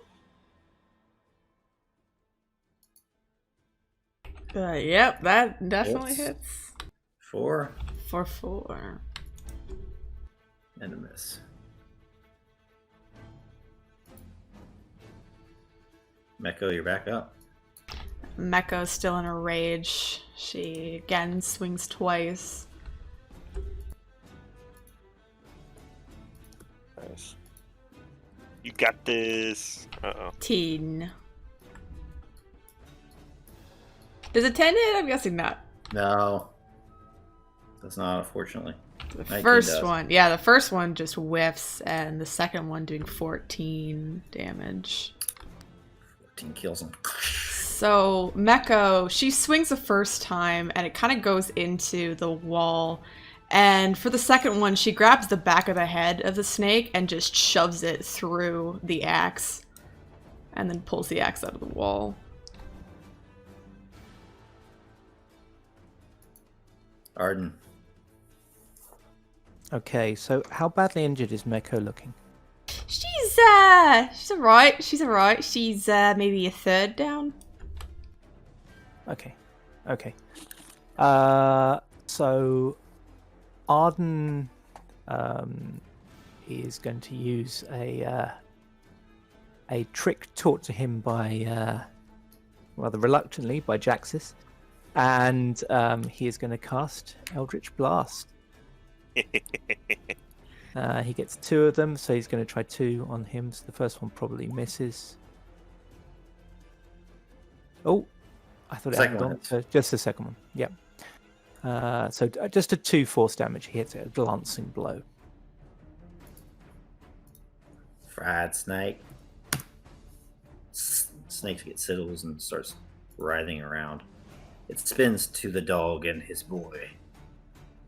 [SPEAKER 3] Yep, that definitely
[SPEAKER 1] Oops.
[SPEAKER 3] hits.
[SPEAKER 1] 4
[SPEAKER 3] For 4.
[SPEAKER 1] and a miss. Mekko, you're back up.
[SPEAKER 3] Mekko's still in a rage. She again swings twice.
[SPEAKER 2] Nice. You got this. Uh-oh.
[SPEAKER 3] 10. Does a 10 hit? I'm guessing not.
[SPEAKER 1] No. That's not, unfortunately.
[SPEAKER 3] The
[SPEAKER 1] 19
[SPEAKER 3] first
[SPEAKER 1] does.
[SPEAKER 3] one, yeah, the first one just whiffs, and the second one doing 14 damage.
[SPEAKER 1] 14 kills him.
[SPEAKER 3] So Mekko, she swings the first time, and it kind of goes into the wall. And for the second one, she grabs the back of the head of the snake and just shoves it through the axe, and then pulls the axe out of the wall.
[SPEAKER 1] Arden.
[SPEAKER 5] Okay, so how badly injured is Mekko looking?
[SPEAKER 3] She's alright. She's alright. She's maybe a third down.
[SPEAKER 5] Okay. So Arden is going to use a trick taught to him by rather reluctantly by Jaxis, and he is going to cast Eldritch Blast. He gets 2 of them, so he's going to try 2 on him. So the first one probably misses. Oh, I thought it
[SPEAKER 1] Second
[SPEAKER 5] had
[SPEAKER 1] one
[SPEAKER 5] gone.
[SPEAKER 1] hits.
[SPEAKER 5] So just the second one. Yep. So just a 2 force damage. He hits it, a glancing blow.
[SPEAKER 1] Fried snake. Snake gets sizzles and starts writhing around. It spins to the dog and his boy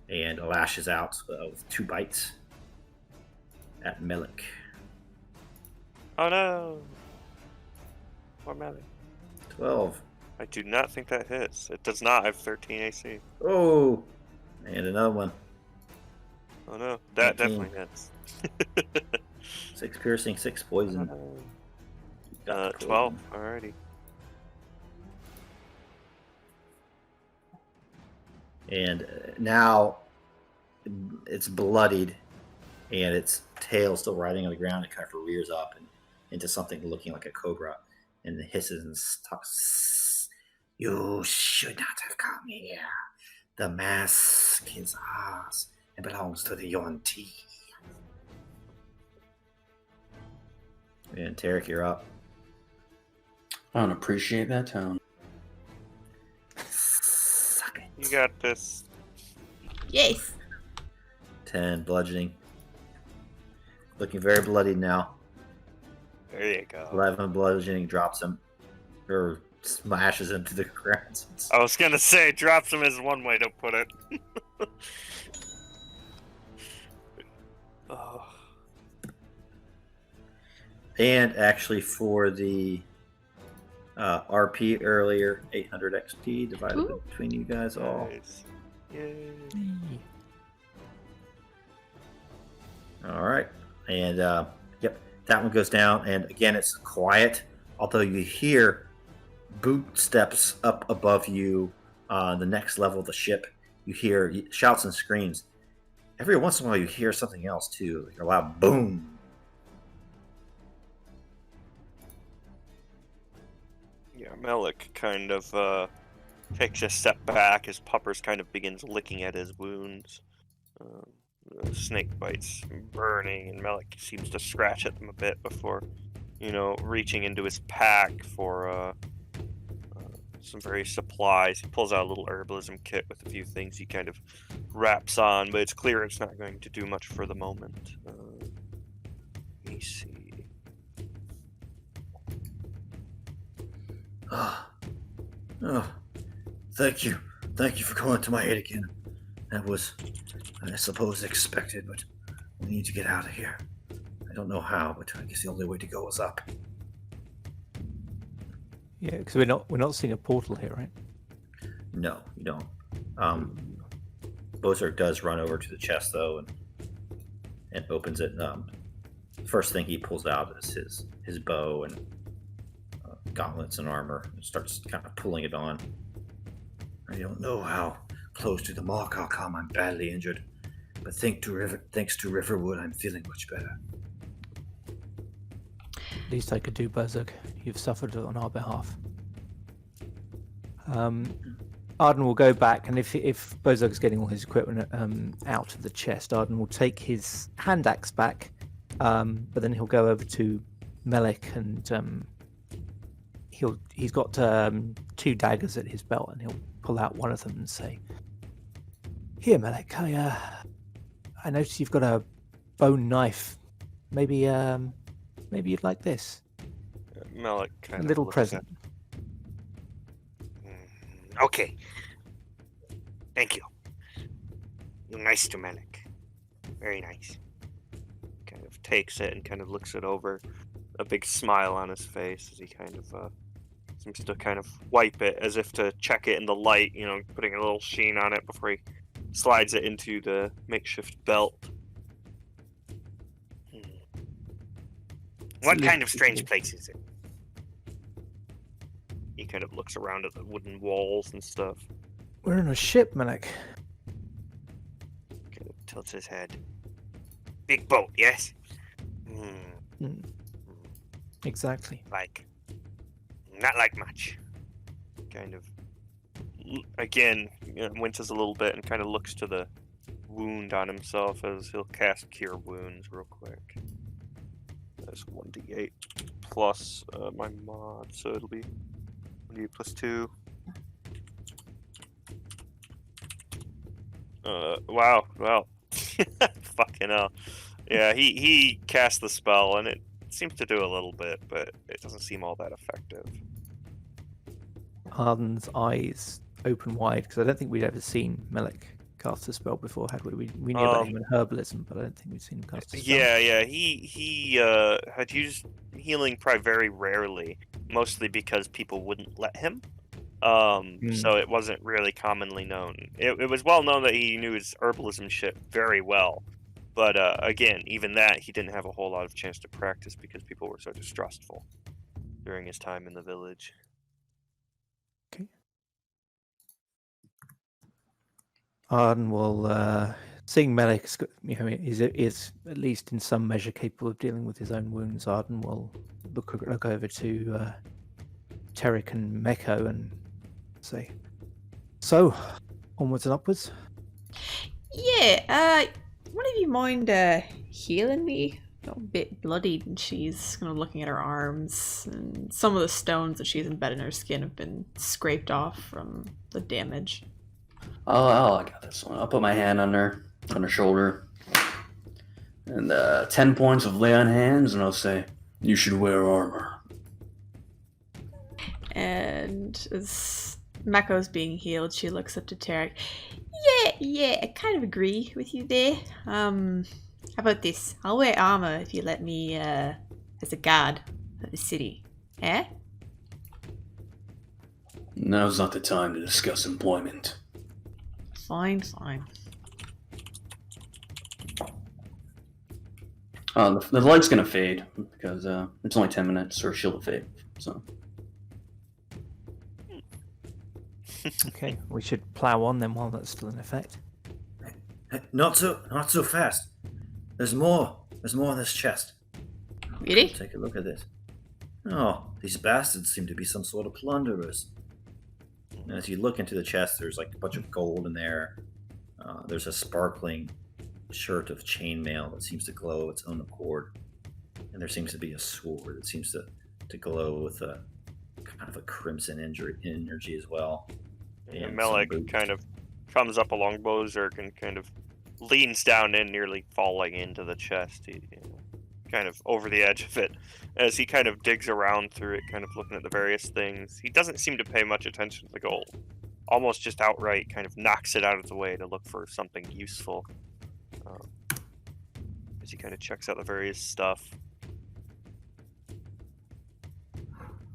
[SPEAKER 1] and lashes out with 2 bites at Melich.
[SPEAKER 2] Oh no! Poor Melich.
[SPEAKER 1] 12.
[SPEAKER 2] I do not think that hits. It does not have 13 AC.
[SPEAKER 1] Oh! And another one.
[SPEAKER 2] Oh no, that
[SPEAKER 1] 13.
[SPEAKER 2] definitely hits.
[SPEAKER 1] 6 piercing, 6 poison. Got the
[SPEAKER 2] 12,
[SPEAKER 1] poison.
[SPEAKER 2] alrighty.
[SPEAKER 1] And now it's bloodied and its tail still riding on the ground. It kind of rears up and into something looking like a cobra and hisses and talks. You should not have come here. The mask is ours and belongs to the Yuan-Ti. And Terric, you're up.
[SPEAKER 4] I don't appreciate that tone.
[SPEAKER 1] Suck it.
[SPEAKER 2] You got this.
[SPEAKER 3] Yes.
[SPEAKER 1] 10 bludgeoning. Looking very bloodied now.
[SPEAKER 2] There you go.
[SPEAKER 1] 11 bludgeoning drops him. Or smashes him to the ground.
[SPEAKER 2] I was gonna say, drops him is one way to put it. Oh.
[SPEAKER 1] And actually for the RP earlier, 800 XP divided
[SPEAKER 3] Ooh.
[SPEAKER 1] between you guys all.
[SPEAKER 2] Nice. Yay.
[SPEAKER 1] All right. And, yep, that one goes down. And again, it's quiet, although you hear boot steps up above you on the next level of the ship. You hear shouts and screams. Every once in a while, you hear something else, too. Like a loud boom.
[SPEAKER 2] Yeah, Melich kind of takes a step back as Puppers kind of begins licking at his wounds. The snake bites burning, and Melich seems to scratch at them a bit before, reaching into his pack for some various supplies. He pulls out a little herbalism kit with a few things he kind of wraps on, but it's clear it's not going to do much for the moment. Let me see.
[SPEAKER 1] Oh, thank you. Thank you for coming to my aid again. That was, I suppose, expected, but we need to get out of here. I don't know how, but I guess the only way to go is up.
[SPEAKER 5] Yeah, because we're not seeing a portal here, right?
[SPEAKER 1] No, you don't. Bozurg does run over to the chest, though, and opens it. First thing he pulls out is his bow and gauntlets and armor, and starts kind of pulling it on. I don't know how close to the mark I'll come. I'm badly injured, but thanks to Riverwood, I'm feeling much better.
[SPEAKER 5] Least I could do, Bozurg. You've suffered on our behalf. Arden will go back, and if Bozurg's getting all his equipment out of the chest, Arden will take his hand axe back, but then he'll go over to Melich, and he's got 2 daggers at his belt, and he'll pull out one of them and say, "Here, Melich, I notice you've got a bone knife. Maybe you'd like this.
[SPEAKER 2] Melich kind
[SPEAKER 5] A
[SPEAKER 2] of
[SPEAKER 5] little
[SPEAKER 2] looks
[SPEAKER 5] present."
[SPEAKER 6] Okay. Thank you. You're nice to Melich. Very nice.
[SPEAKER 2] Kind of takes it and kind of looks it over, a big smile on his face as he kind of seems to kind of wipe it as if to check it in the light, putting a little sheen on it before he slides it into the makeshift belt.
[SPEAKER 6] What kind of strange place is it?
[SPEAKER 2] He kind of looks around at the wooden walls and stuff.
[SPEAKER 5] We're on a ship, Melich.
[SPEAKER 6] Kind of tilts his head. Big boat, yes?
[SPEAKER 5] Exactly.
[SPEAKER 6] Not like much.
[SPEAKER 2] Kind of, again, winces a little bit and kind of looks to the wound on himself as he'll cast Cure Wounds real quick. That's 1d8 plus my mod, so it'll be 1d8 plus 2. Wow. Fucking hell. Yeah, he cast the spell, and it seems to do a little bit, but it doesn't seem all that effective.
[SPEAKER 5] Arden's eyes open wide, because I don't think we'd ever seen Melich cast a spell before, had we? We knew about him in herbalism, but I don't think we'd seen him cast a spell.
[SPEAKER 2] Yeah. He had used healing very rarely, mostly because people wouldn't let him. So it wasn't really commonly known. It was well known that he knew his herbalism shit very well, but again, even that he didn't have a whole lot of chance to practice because people were so distrustful during his time in the village.
[SPEAKER 5] Okay. Arden will, seeing Melich is at least in some measure capable of dealing with his own wounds. Arden will look over to Terric and Mekko and say, "So, onwards and upwards."
[SPEAKER 3] Yeah, one of you mind healing me? I'm a bit bloodied, and she's kind of looking at her arms, and some of the stones that she's embedded in her skin have been scraped off from the damage.
[SPEAKER 4] Oh, I got this one. I'll put my hand on her shoulder, and 10 points of lay on hands, and I'll say, "You should wear armor."
[SPEAKER 3] And as Mekko's being healed, she looks up to Terric. Yeah, I kind of agree with you there. How about this? I'll wear armor if you let me, as a guard of the city. Eh?
[SPEAKER 4] Now's not the time to discuss employment.
[SPEAKER 3] Fine.
[SPEAKER 4] The light's gonna fade because it's only 10 minutes, or she'll fade. So
[SPEAKER 5] Okay, we should plow on then while that's still in effect.
[SPEAKER 1] Not so fast. There's more. There's more in this chest.
[SPEAKER 3] Really?
[SPEAKER 1] Take a look at this. Oh, these bastards seem to be some sort of plunderers. And as you look into the chest, there's like a bunch of gold in there. There's a sparkling shirt of chainmail that seems to glow its own accord. And there seems to be a sword that seems to glow with a kind of a crimson energy as well.
[SPEAKER 2] And Melich kind of comes up along Bozurg and kind of leans down in, nearly falling into the chest. He, kind of over the edge of it, as he kind of digs around through it, kind of looking at the various things. He doesn't seem to pay much attention to the gold. Almost just outright kind of knocks it out of the way to look for something useful. As he kind of checks out the various stuff.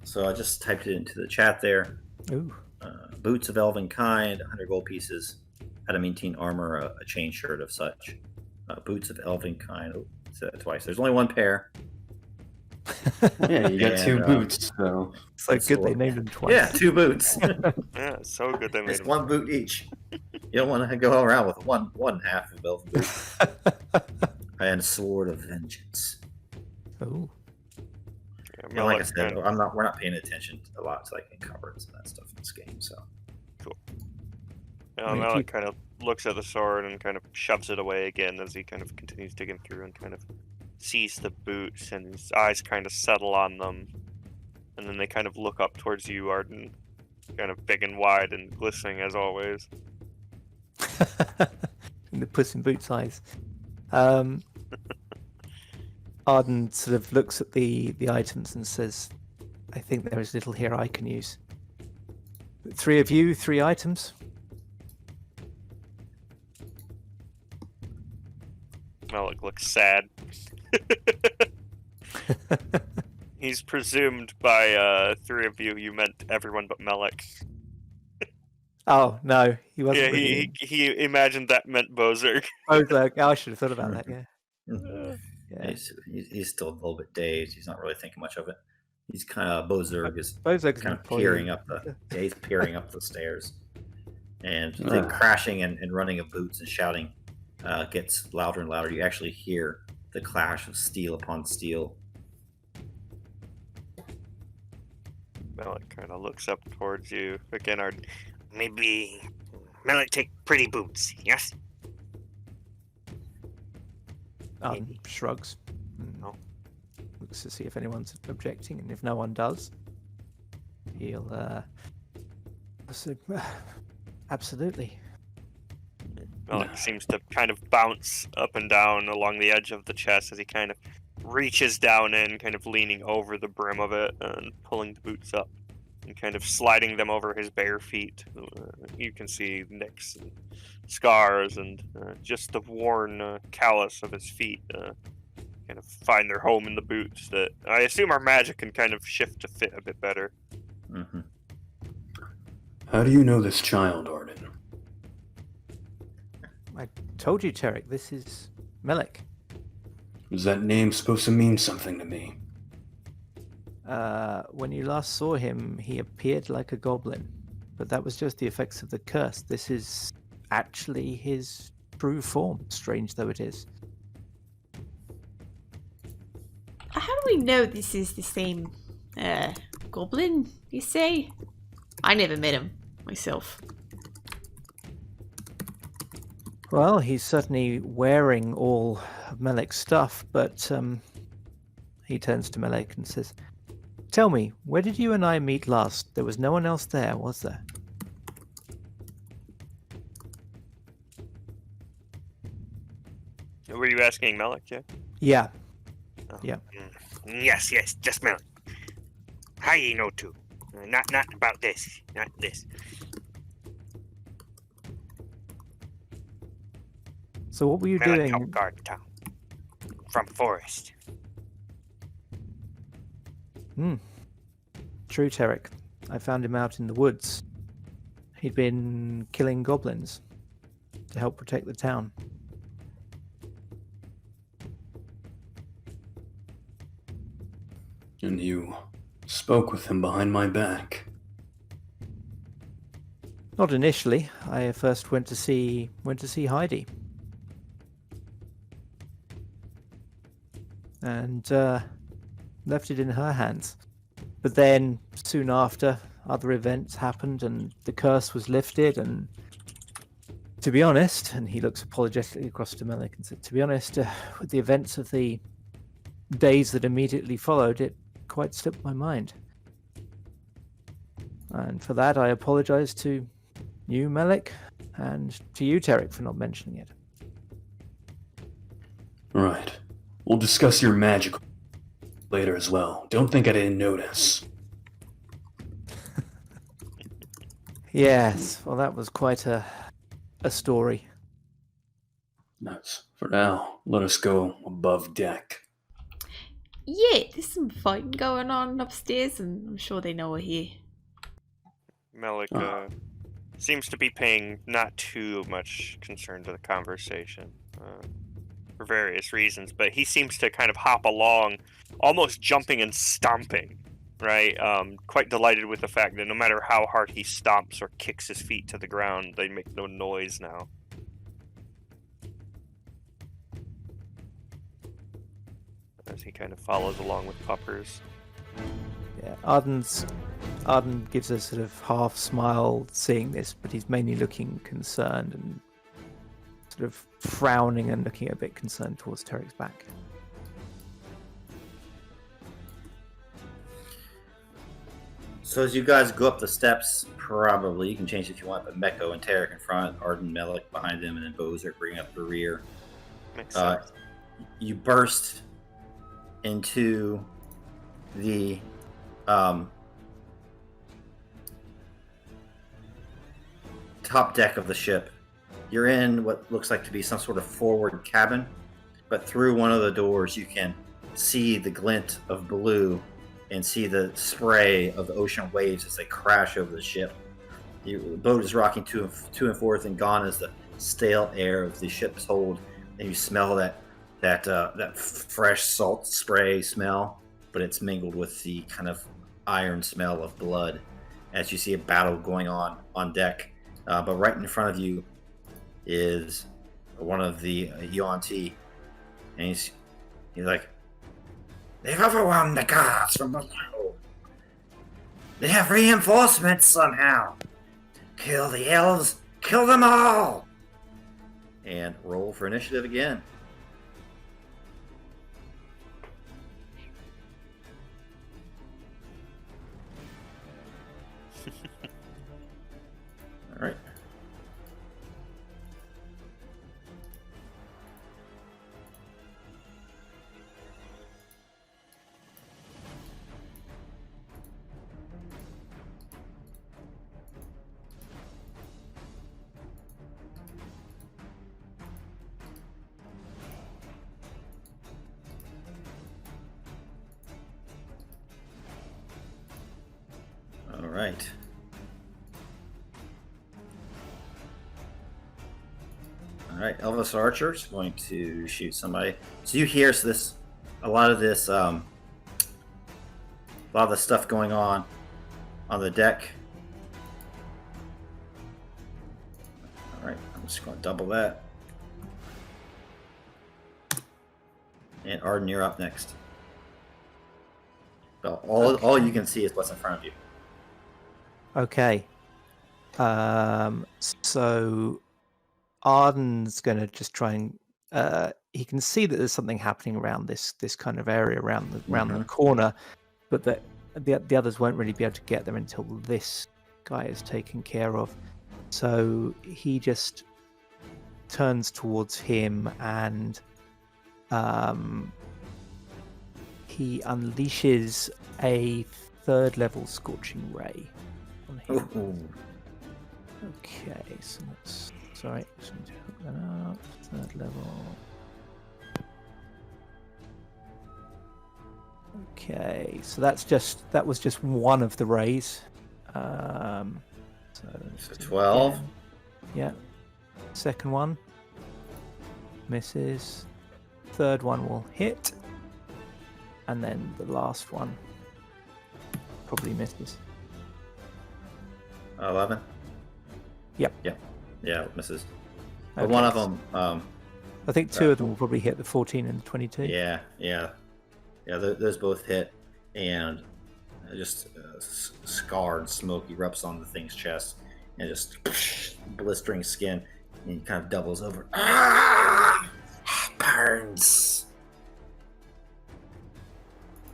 [SPEAKER 1] So I just typed it into the chat there.
[SPEAKER 5] Ooh.
[SPEAKER 1] Boots of Elvenkind, 100 gold pieces. Adamantine armor, a chain shirt of such. Boots of Elvenkind. Oh, said it twice. There's only one pair.
[SPEAKER 4] yeah, you got two boots. So
[SPEAKER 5] It's so good they named them twice.
[SPEAKER 1] Yeah, 2 boots.
[SPEAKER 2] Yeah, so good they made
[SPEAKER 1] It's
[SPEAKER 2] him.
[SPEAKER 1] 1 boot each. You don't want to go around with one half of Elven boot. And a sword of vengeance.
[SPEAKER 5] Oh.
[SPEAKER 2] Yeah,
[SPEAKER 1] You know, like I
[SPEAKER 2] Melich
[SPEAKER 1] said,
[SPEAKER 2] kind of-
[SPEAKER 1] we're not paying attention a lot to like encumbrance and that stuff in this game. So
[SPEAKER 5] I mean,
[SPEAKER 2] Melich kind of looks at the sword and kind of shoves it away again as he kind of continues digging through and kind of sees the boots, and his eyes kind of settle on them, and then they kind of look up towards you, Arden, kind of big and wide and glistening as always.
[SPEAKER 5] In the Puss in Boots eyes. Arden sort of looks at the items and says, I think there is little here I can use. 3 of you, 3 items?
[SPEAKER 2] Melich looks sad. He's presumed by 3 of you, you meant everyone but Melich.
[SPEAKER 5] Oh, no, he wasn't.
[SPEAKER 2] Yeah,
[SPEAKER 5] really.
[SPEAKER 2] he imagined that meant Bozurg.
[SPEAKER 5] Bozurg. Oh, I should have thought about that, yeah. Yeah.
[SPEAKER 1] he's still a little bit dazed. He's not really thinking much of it. He's kind of Bozurg is
[SPEAKER 5] Bozurg's
[SPEAKER 1] kind
[SPEAKER 5] an
[SPEAKER 1] of
[SPEAKER 5] employee.
[SPEAKER 1] peering up he's peering up the stairs, and the crashing and running of boots and shouting gets louder and louder. You actually hear the clash of steel upon steel.
[SPEAKER 2] Melich kind of looks up towards you again.
[SPEAKER 6] Maybe Melich take pretty boots, yes?
[SPEAKER 5] Arden shrugs.
[SPEAKER 6] Oh.
[SPEAKER 5] Looks to see if anyone's objecting, and if no one does, he'll say, absolutely.
[SPEAKER 2] Melich seems to kind of bounce up and down along the edge of the chest as he kind of reaches down in, kind of leaning over the brim of it and pulling the boots up and kind of sliding them over his bare feet. You can see nicks and scars and just the worn callus of his feet kind of find their home in the boots that I assume are magic and kind of shift to fit a bit better.
[SPEAKER 1] Mm-hmm.
[SPEAKER 4] how do you know this child, Arden?
[SPEAKER 5] I told you, Terric, this is Melich.
[SPEAKER 4] Is that name supposed to mean something to me?
[SPEAKER 5] When you last saw him, he appeared like a goblin, but that was just the effects of the curse. This is actually his true form, strange though it is.
[SPEAKER 3] How do we know this is the same goblin, you say? I never met him myself.
[SPEAKER 5] Well, he's certainly wearing all of Melich's stuff, but he turns to Melich and says, tell me, where did you and I meet last? There was no one else there, was there?
[SPEAKER 2] Were you asking Melich, yeah?
[SPEAKER 5] Yeah.
[SPEAKER 6] Yes, just Melich. How you know too? Not about this, not this.
[SPEAKER 5] So what were you
[SPEAKER 6] Melich
[SPEAKER 5] doing?
[SPEAKER 6] helped guard the town. From forest.
[SPEAKER 5] True, Terric. I found him out in the woods. He'd been killing goblins to help protect the town.
[SPEAKER 4] And you spoke with him behind my back.
[SPEAKER 5] Not initially. I first went to see Heidi. And left it in her hands. But then, soon after, other events happened and the curse was lifted, and to be honest, and he looks apologetically across to Melich and said, to be honest, with the events of the days that immediately followed, it quite slipped my mind. And for that, I apologize to you, Melich, and to you, Terric, for not mentioning it.
[SPEAKER 4] Right. We'll discuss your magic later as well. Don't think I didn't notice.
[SPEAKER 5] Yes, well, that was quite a story.
[SPEAKER 4] Nice. For now, let us go above deck.
[SPEAKER 3] Yeah, there's some fighting going on upstairs, and I'm sure they know we're here.
[SPEAKER 2] Melich seems to be paying not too much concern to the conversation for various reasons, but he seems to kind of hop along, almost jumping and stomping, right? Quite delighted with the fact that no matter how hard he stomps or kicks his feet to the ground, they make no noise now. As he kind of follows along with Puppers.
[SPEAKER 5] Yeah, Arden gives a sort of half smile seeing this, but he's mainly looking concerned and sort of frowning and looking a bit concerned towards Terric's back.
[SPEAKER 1] So as you guys go up the steps, probably, you can change it if you want, but Mekko and Terric in front, Arden, Melich behind them, and then Bozurg bringing up the rear.
[SPEAKER 2] Makes sense.
[SPEAKER 1] You burst into the top deck of the ship. You're in what looks like to be some sort of forward cabin, but through one of the doors you can see the glint of blue and see the spray of the ocean waves as they crash over the ship. The boat is rocking to and forth, and gone is the stale air of the ship's hold, and you smell that fresh salt spray smell, but it's mingled with the kind of iron smell of blood as you see a battle going on deck. But right in front of you is one of the Yuan-Ti, and he's like, "They've overwhelmed the guards from below. They have reinforcements somehow. Kill the elves, kill them all!" And roll for initiative again. All right. All right. All right, Elvis Archer's going to shoot somebody. So you hear a lot of the stuff going on the deck. All right, I'm just going to double that. And Arden, you're up next. So all you can see is what's in front of you.
[SPEAKER 5] Okay. So Arden's going to just try and he can see that there's something happening around this kind of area around the corner, but that the others won't really be able to get there until this guy is taken care of. So he just turns towards him and he unleashes a 3rd level Scorching Ray on him.
[SPEAKER 1] Ooh.
[SPEAKER 5] Okay, so let's... Sorry, just need to hook that up. 3rd level. Okay, so that was just one of the rays. So
[SPEAKER 1] 12.
[SPEAKER 5] Yeah. Second one misses. 3rd one will hit, and then the last one probably misses.
[SPEAKER 1] 11?
[SPEAKER 5] Yep.
[SPEAKER 1] Yeah, misses. But
[SPEAKER 5] Okay,
[SPEAKER 1] one of
[SPEAKER 5] so
[SPEAKER 1] them,
[SPEAKER 5] I think two of them will probably hit the 14 and the 22.
[SPEAKER 1] yeah. Those both hit, and just scarred smoke erupts on the thing's chest, and just blistering skin, and he kind of doubles over. Ah! Burns.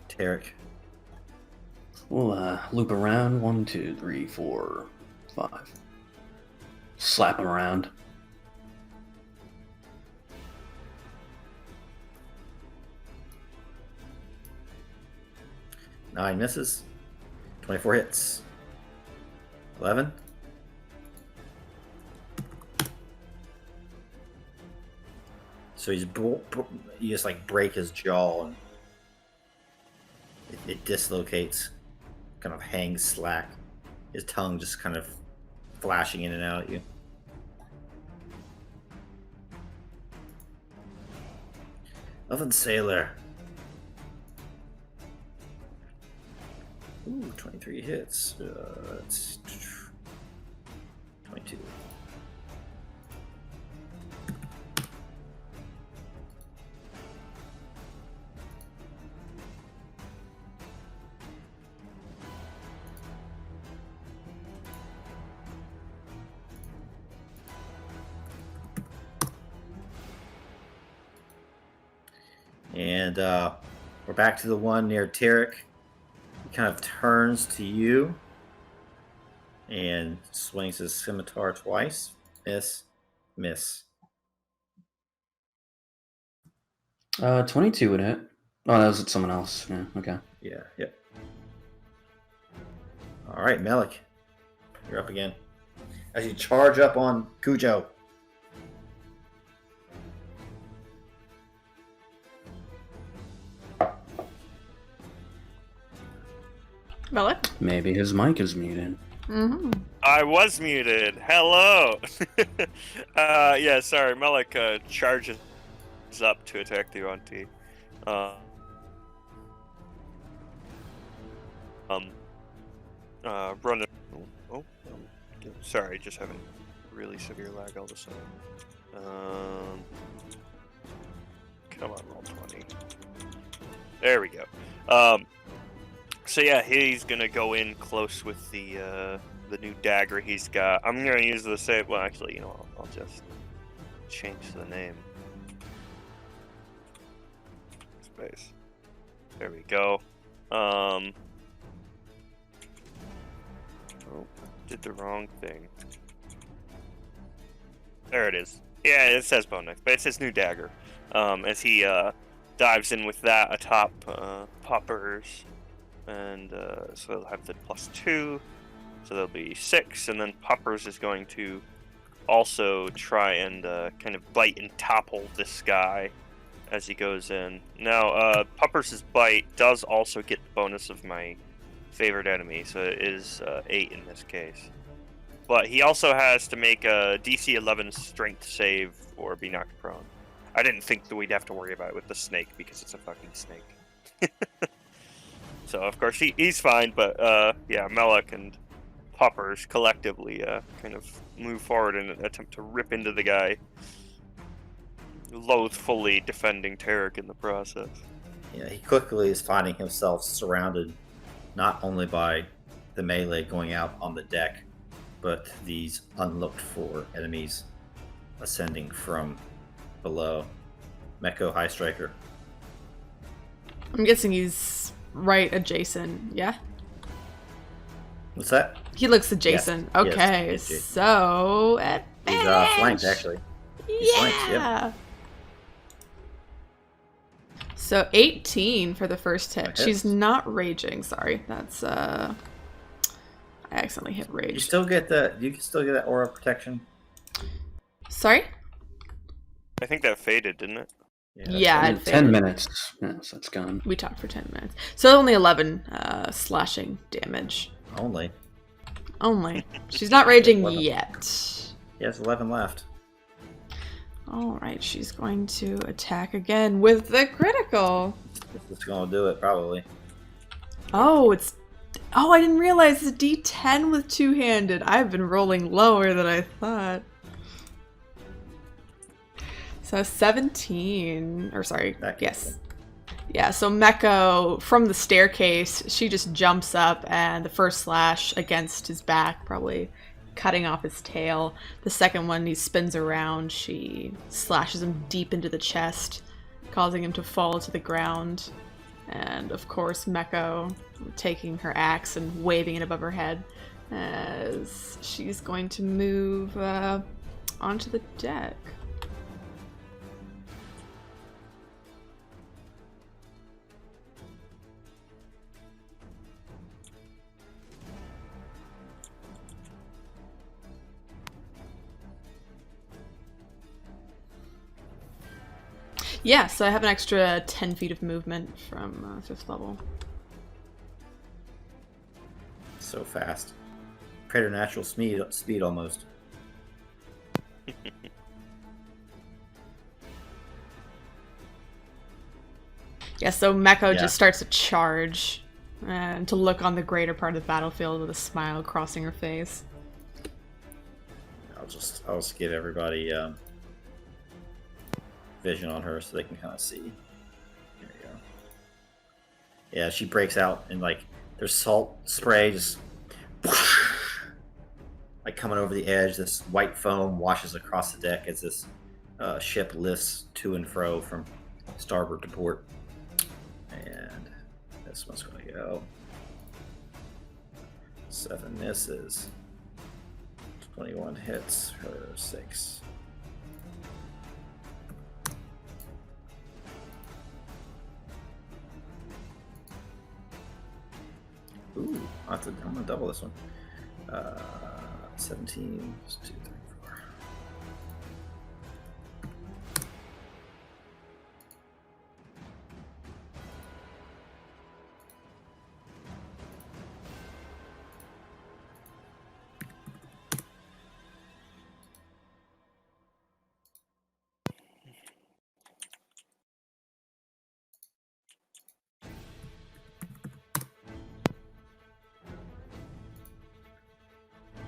[SPEAKER 1] Terric.
[SPEAKER 4] We'll loop around. 1, 2, 3, 4, 5. Slap him around.
[SPEAKER 1] Nine misses. 24 hits. 11. So you just like break his jaw, and it dislocates, kind of hangs slack. His tongue just kind of flashing in and out at you. Oven Sailor. Ooh, 23 hits. That's 22. And we're back to the one near Terric. He kind of turns to you and swings his scimitar twice. Miss.
[SPEAKER 4] 22 would hit. Oh, that was someone else. Yeah, okay.
[SPEAKER 1] Yeah, yep. All right, Melich, you're up again. As you charge up on Cujo.
[SPEAKER 3] Melich?
[SPEAKER 4] Maybe his mic is muted.
[SPEAKER 3] Mm-hmm.
[SPEAKER 2] I was muted. Hello. Yeah, sorry. Melich charges up to attack the Yuan-Ti. Run. Sorry, just having really severe lag all of a sudden. Come on, roll 20. There we go. So yeah, he's gonna go in close with the new dagger he's got. I'm gonna use the same. Well, actually, you know, I'll just change the name. Space. There we go. Oh, did the wrong thing. There it is. Yeah, it says bone knife, but it says new dagger. As he dives in with that atop Poppers. And so they'll have the +2, so there'll be 6, and then Poppers is going to also try and kind of bite and topple this guy as he goes in. Now, Poppers' bite does also get the bonus of my favorite enemy, so it is 8 in this case. But he also has to make a DC 11 strength save or be knocked prone. I didn't think that we'd have to worry about it with the snake because it's a fucking snake. So, of course, he's fine, but, yeah, Melich and Poppers collectively kind of move forward in an attempt to rip into the guy, loathfully defending Terric in the process.
[SPEAKER 1] Yeah, he quickly is finding himself surrounded not only by the melee going out on the deck, but these unlooked-for enemies ascending from below. Mekko, High Striker.
[SPEAKER 3] I'm guessing he's right adjacent, yeah?
[SPEAKER 1] What's that?
[SPEAKER 3] He looks adjacent.
[SPEAKER 1] Yes,
[SPEAKER 3] Okay,
[SPEAKER 1] yes, adjacent.
[SPEAKER 3] so
[SPEAKER 1] He's flanked, actually. He's
[SPEAKER 3] Yeah.
[SPEAKER 1] flanked, yeah.
[SPEAKER 3] So 18 for the first hit.
[SPEAKER 1] That hits.
[SPEAKER 3] She's not raging. Sorry, that's I accidentally hit rage.
[SPEAKER 1] You can still get that aura of protection.
[SPEAKER 3] Sorry?
[SPEAKER 2] I think that faded, didn't it?
[SPEAKER 3] Yeah,
[SPEAKER 1] that's
[SPEAKER 3] it
[SPEAKER 4] 10
[SPEAKER 3] faded.
[SPEAKER 4] minutes. Yes, that's gone.
[SPEAKER 3] We talked for 10 minutes. So only 11 slashing damage.
[SPEAKER 1] only.
[SPEAKER 3] Only. She's not raging
[SPEAKER 1] 11.
[SPEAKER 3] yet.
[SPEAKER 1] Yes, 11 left.
[SPEAKER 3] Alright, she's going to attack again with the critical.
[SPEAKER 1] This is gonna do it, probably.
[SPEAKER 3] Oh, it's Oh, I didn't realize it's a D10 with two-handed. I've been rolling lower than I thought. So 17, or sorry, yes. Yeah, so Mekko, from the staircase, she just jumps up and the first slash against his back, probably cutting off his tail. The second one, he spins around, she slashes him deep into the chest, causing him to fall to the ground. And of course, Mekko taking her axe and waving it above her head as she's going to move onto the deck. Yeah, so I have an extra 10 feet of movement from 5th level.
[SPEAKER 1] So fast. Preternatural speed almost.
[SPEAKER 3] Yeah, so Mekko just starts to charge and to look on the greater part of the battlefield with a smile crossing her face.
[SPEAKER 1] I'll just give everybody vision on her so they can kind of see. There we go. Yeah, she breaks out and like there's salt spray just like coming over the edge. This white foam washes across the deck as this ship lifts to and fro from starboard to port. And this one's going to go 7 misses, 21 hits, her 6. Ooh, I'm gonna double this one. 17, 2, 3, 4.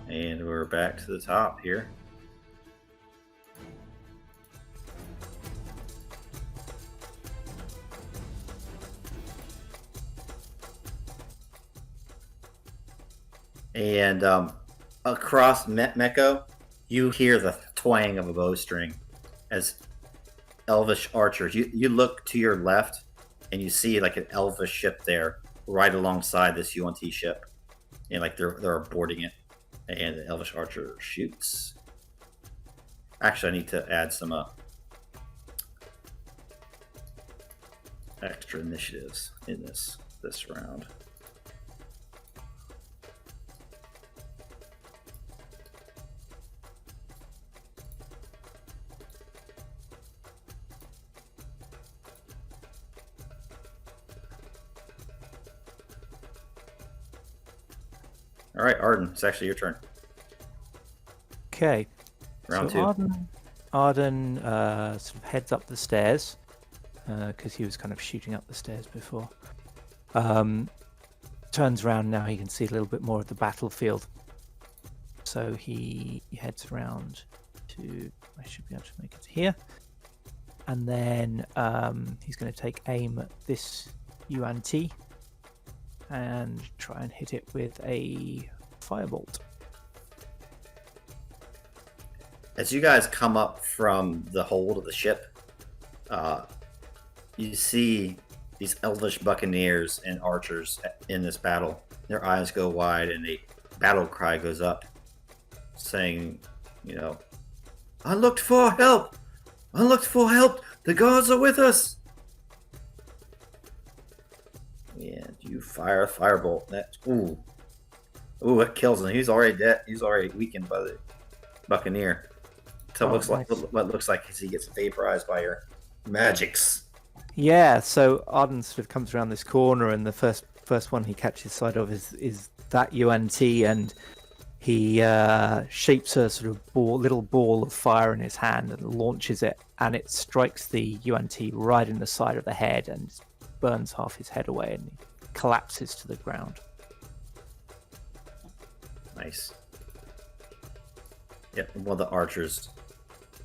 [SPEAKER 1] And we're back to the top here. And across Mekko, you hear the twang of a bowstring as elvish archers. You look to your left and you see like an elvish ship there right alongside this Yuan-Ti ship. And like they're boarding it. And the elvish archer shoots. Actually, I need to add some extra initiatives in this round. All right, Arden, it's actually your turn.
[SPEAKER 5] Okay.
[SPEAKER 1] Round
[SPEAKER 5] so
[SPEAKER 1] 2.
[SPEAKER 5] Arden sort of heads up the stairs because he was kind of shooting up the stairs before. Turns around now, he can see a little bit more of the battlefield. So he heads around to, I should be able to make it here. And then he's going to take aim at this Yuan-Ti and try and hit it with a firebolt.
[SPEAKER 1] As you guys come up from the hold of the ship, you see these elvish buccaneers and archers in this battle. Their eyes go wide and a battle cry goes up saying, I looked for help! I looked for help! The gods are with us! And you fire a firebolt. It kills him. He's already dead. He's already weakened by the buccaneer. So it looks like what looks like he gets vaporized by your magics.
[SPEAKER 5] Yeah, so Arden sort of comes around this corner, and the first one he catches sight of is that Yuan-Ti, and he shapes a sort of little ball of fire in his hand and launches it, and it strikes the Yuan-Ti right in the side of the head and burns half his head away, and he collapses to the ground.
[SPEAKER 1] Nice. Yep, one of the archers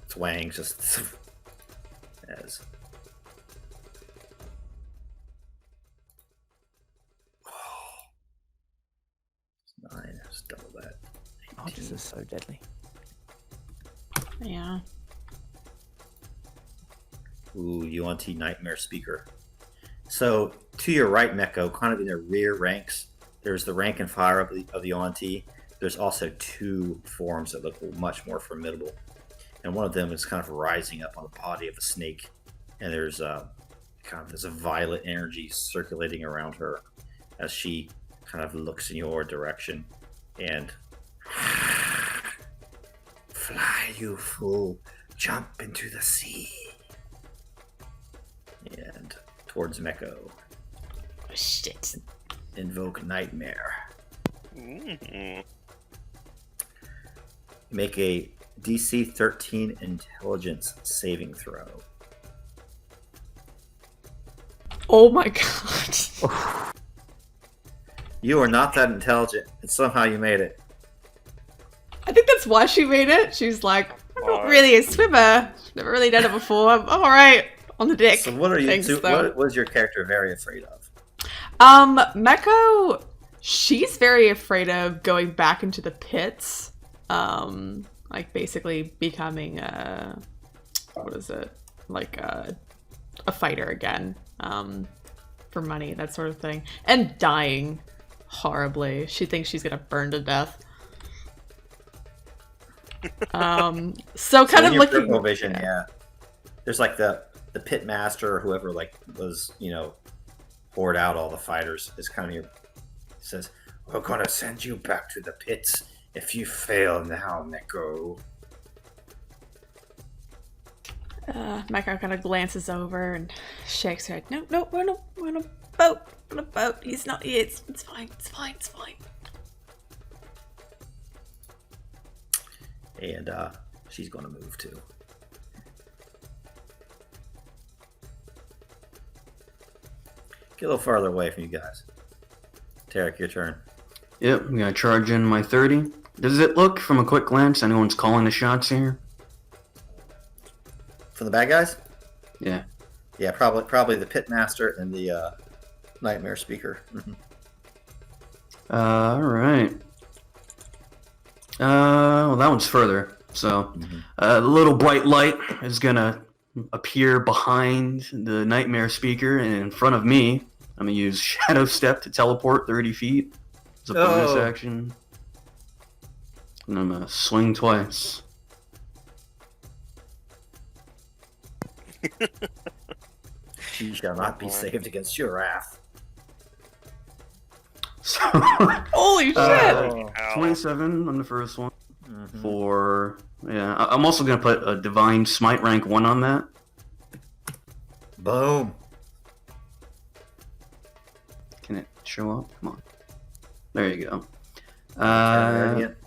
[SPEAKER 1] twangs just as. Oh. 9, just double that. 18.
[SPEAKER 5] Archers are so deadly.
[SPEAKER 3] Yeah.
[SPEAKER 1] Ooh, Yuan-Ti Nightmare Speaker. So, to your right, Mekko, kind of in the rear ranks, there's the rank and file of the Yuan-Ti. There's also 2 forms that look much more formidable. And one of them is kind of rising up on the body of a snake. And there's there's a violet energy circulating around her as she kind of looks in your direction. And fly, you fool, jump into the sea. And towards Mekko.
[SPEAKER 3] Oh, shit.
[SPEAKER 1] Invoke Nightmare.
[SPEAKER 2] Mm-hmm.
[SPEAKER 1] Make a DC 13 Intelligence saving throw.
[SPEAKER 3] Oh my god.
[SPEAKER 1] You are not that intelligent, and somehow you made it.
[SPEAKER 3] I think that's why she made it. She's like, I'm not really a swimmer. Never really done it before. I'm alright on the deck.
[SPEAKER 1] So what are you?
[SPEAKER 3] Thanks, though.
[SPEAKER 1] What was your character very afraid of?
[SPEAKER 3] Mekko, she's very afraid of going back into the pits. Like basically becoming what is it? Like a fighter again. For money, that sort of thing. And dying horribly. She thinks she's gonna burn to death. So kind of
[SPEAKER 1] in your
[SPEAKER 3] looking
[SPEAKER 1] peripheral vision, yeah. There's like the pit master or whoever like was, poured out all the fighters. Is kind of your says, "We're gonna send you back to the pits if you fail now, Mekko."
[SPEAKER 3] Mekko kind of glances over and shakes her head. No, we're on a boat. On a boat. He's not. It's fine. It's fine. It's fine.
[SPEAKER 1] And she's gonna move too. Get a little farther away from you guys. Terric, your turn.
[SPEAKER 4] Yep, I'm gonna charge in my 30. Does it look, from a quick glance, anyone's calling the shots here?
[SPEAKER 1] From the bad guys?
[SPEAKER 4] Yeah.
[SPEAKER 1] Yeah, probably the pit master and the nightmare speaker.
[SPEAKER 4] Alright. Well, that one's further. So, a little bright light is gonna appear behind the nightmare speaker, and in front of me, I'm gonna use Shadow Step to teleport 30 feet as a bonus action. And I'm gonna swing twice.
[SPEAKER 1] She shall not be saved against your wrath.
[SPEAKER 4] So,
[SPEAKER 3] Holy shit!
[SPEAKER 4] 27 on the first one. For, I'm also gonna put a Divine Smite rank 1 on that.
[SPEAKER 1] Boom.
[SPEAKER 4] Can it show up? Come on. There you go.
[SPEAKER 1] 10 radiant.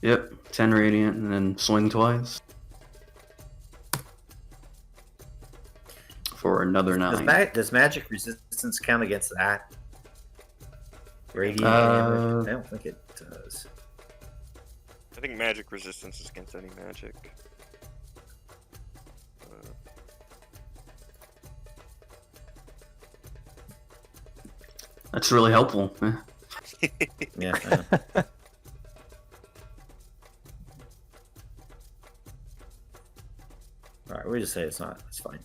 [SPEAKER 4] Yep, 10 radiant, and then swing twice. For another 9.
[SPEAKER 1] Does magic resistance count against that? Radiant damage? I don't think it does.
[SPEAKER 2] I think magic resistance is against any magic.
[SPEAKER 4] That's really helpful.
[SPEAKER 1] Yeah. Alright, we just say it's not. It's fine.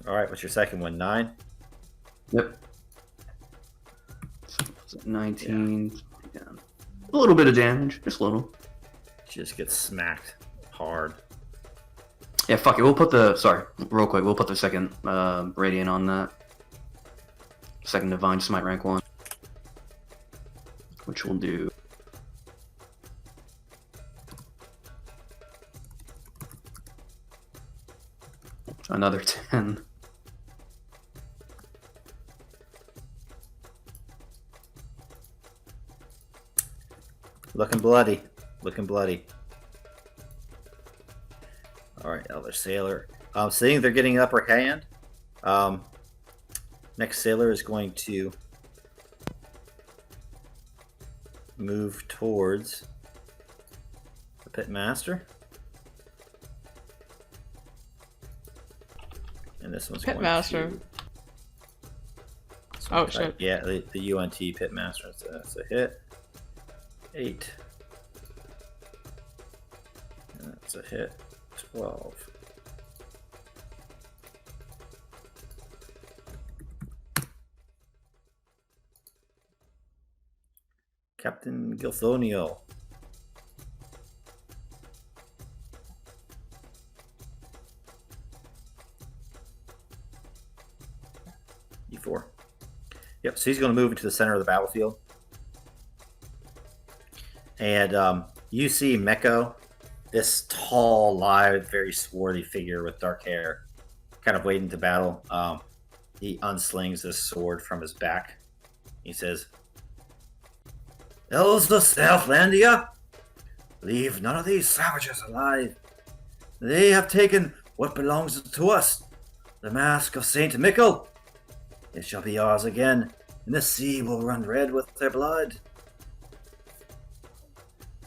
[SPEAKER 1] Alright, what's your second one? 9?
[SPEAKER 4] Yep. So 19. Yeah. A little bit of damage, just a little.
[SPEAKER 1] Just gets smacked hard.
[SPEAKER 4] Yeah, fuck it. We'll put real quick. We'll put the second radiant on that. Second Divine Smite rank 1. Which we'll do. Another 10.
[SPEAKER 1] Looking bloody. Looking bloody. Alright, Elder Sailor. Seeing they're getting upper hand, next Sailor is going to move towards the Pitmaster. And this one's
[SPEAKER 3] Pitmaster.
[SPEAKER 1] going to...
[SPEAKER 3] Oh, shit.
[SPEAKER 1] Yeah, the Yuan-Ti Pitmaster. That's a hit. 8. And that's a hit. 12. Captain Gilthoniel. E4. Yep, so he's going to move into the center of the battlefield. And you see Mekko, this tall, lithe, very swarthy figure with dark hair, kind of wading into battle. He unslings this sword from his back. He says, "Elves of Southlandia, leave none of these savages alive. They have taken what belongs to us, the mask of Saint Michel. It shall be ours again, and the sea will run red with their blood."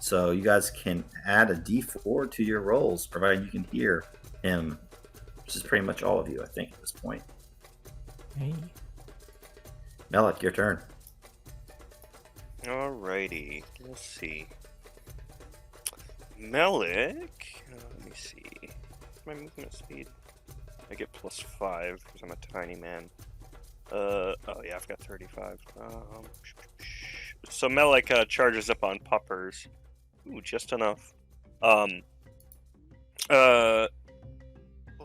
[SPEAKER 1] So you guys can add a d4 to your rolls, provided you can hear him, which is pretty much all of you, I think, at this point.
[SPEAKER 5] Hey.
[SPEAKER 1] Melich, your turn.
[SPEAKER 2] Alrighty, let's see. Melich, let me see. My movement speed. I get +5 because I'm a tiny man. Oh yeah, I've got 35. So Melich charges up on puppers. Ooh, just enough. Well,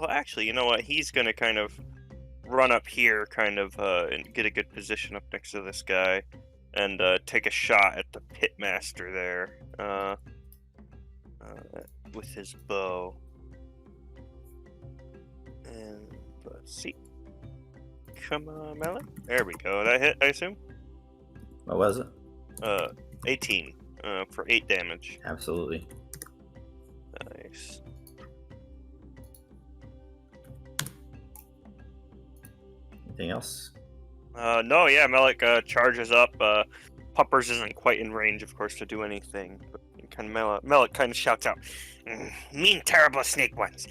[SPEAKER 2] actually, you know what? He's gonna kind of run up here, kind of, and get a good position up next to this guy, and take a shot at the pitmaster there, with his bow. And let's see. Come on, Melich. There we go. That hit, I assume?
[SPEAKER 1] What was it?
[SPEAKER 2] 18, for 8 damage.
[SPEAKER 1] Absolutely.
[SPEAKER 2] Nice.
[SPEAKER 1] Anything else?
[SPEAKER 2] No, yeah, Melich charges up. Puppers isn't quite in range, of course, to do anything. But kind of Melich kind of shouts out,
[SPEAKER 6] Mean, terrible snake ones.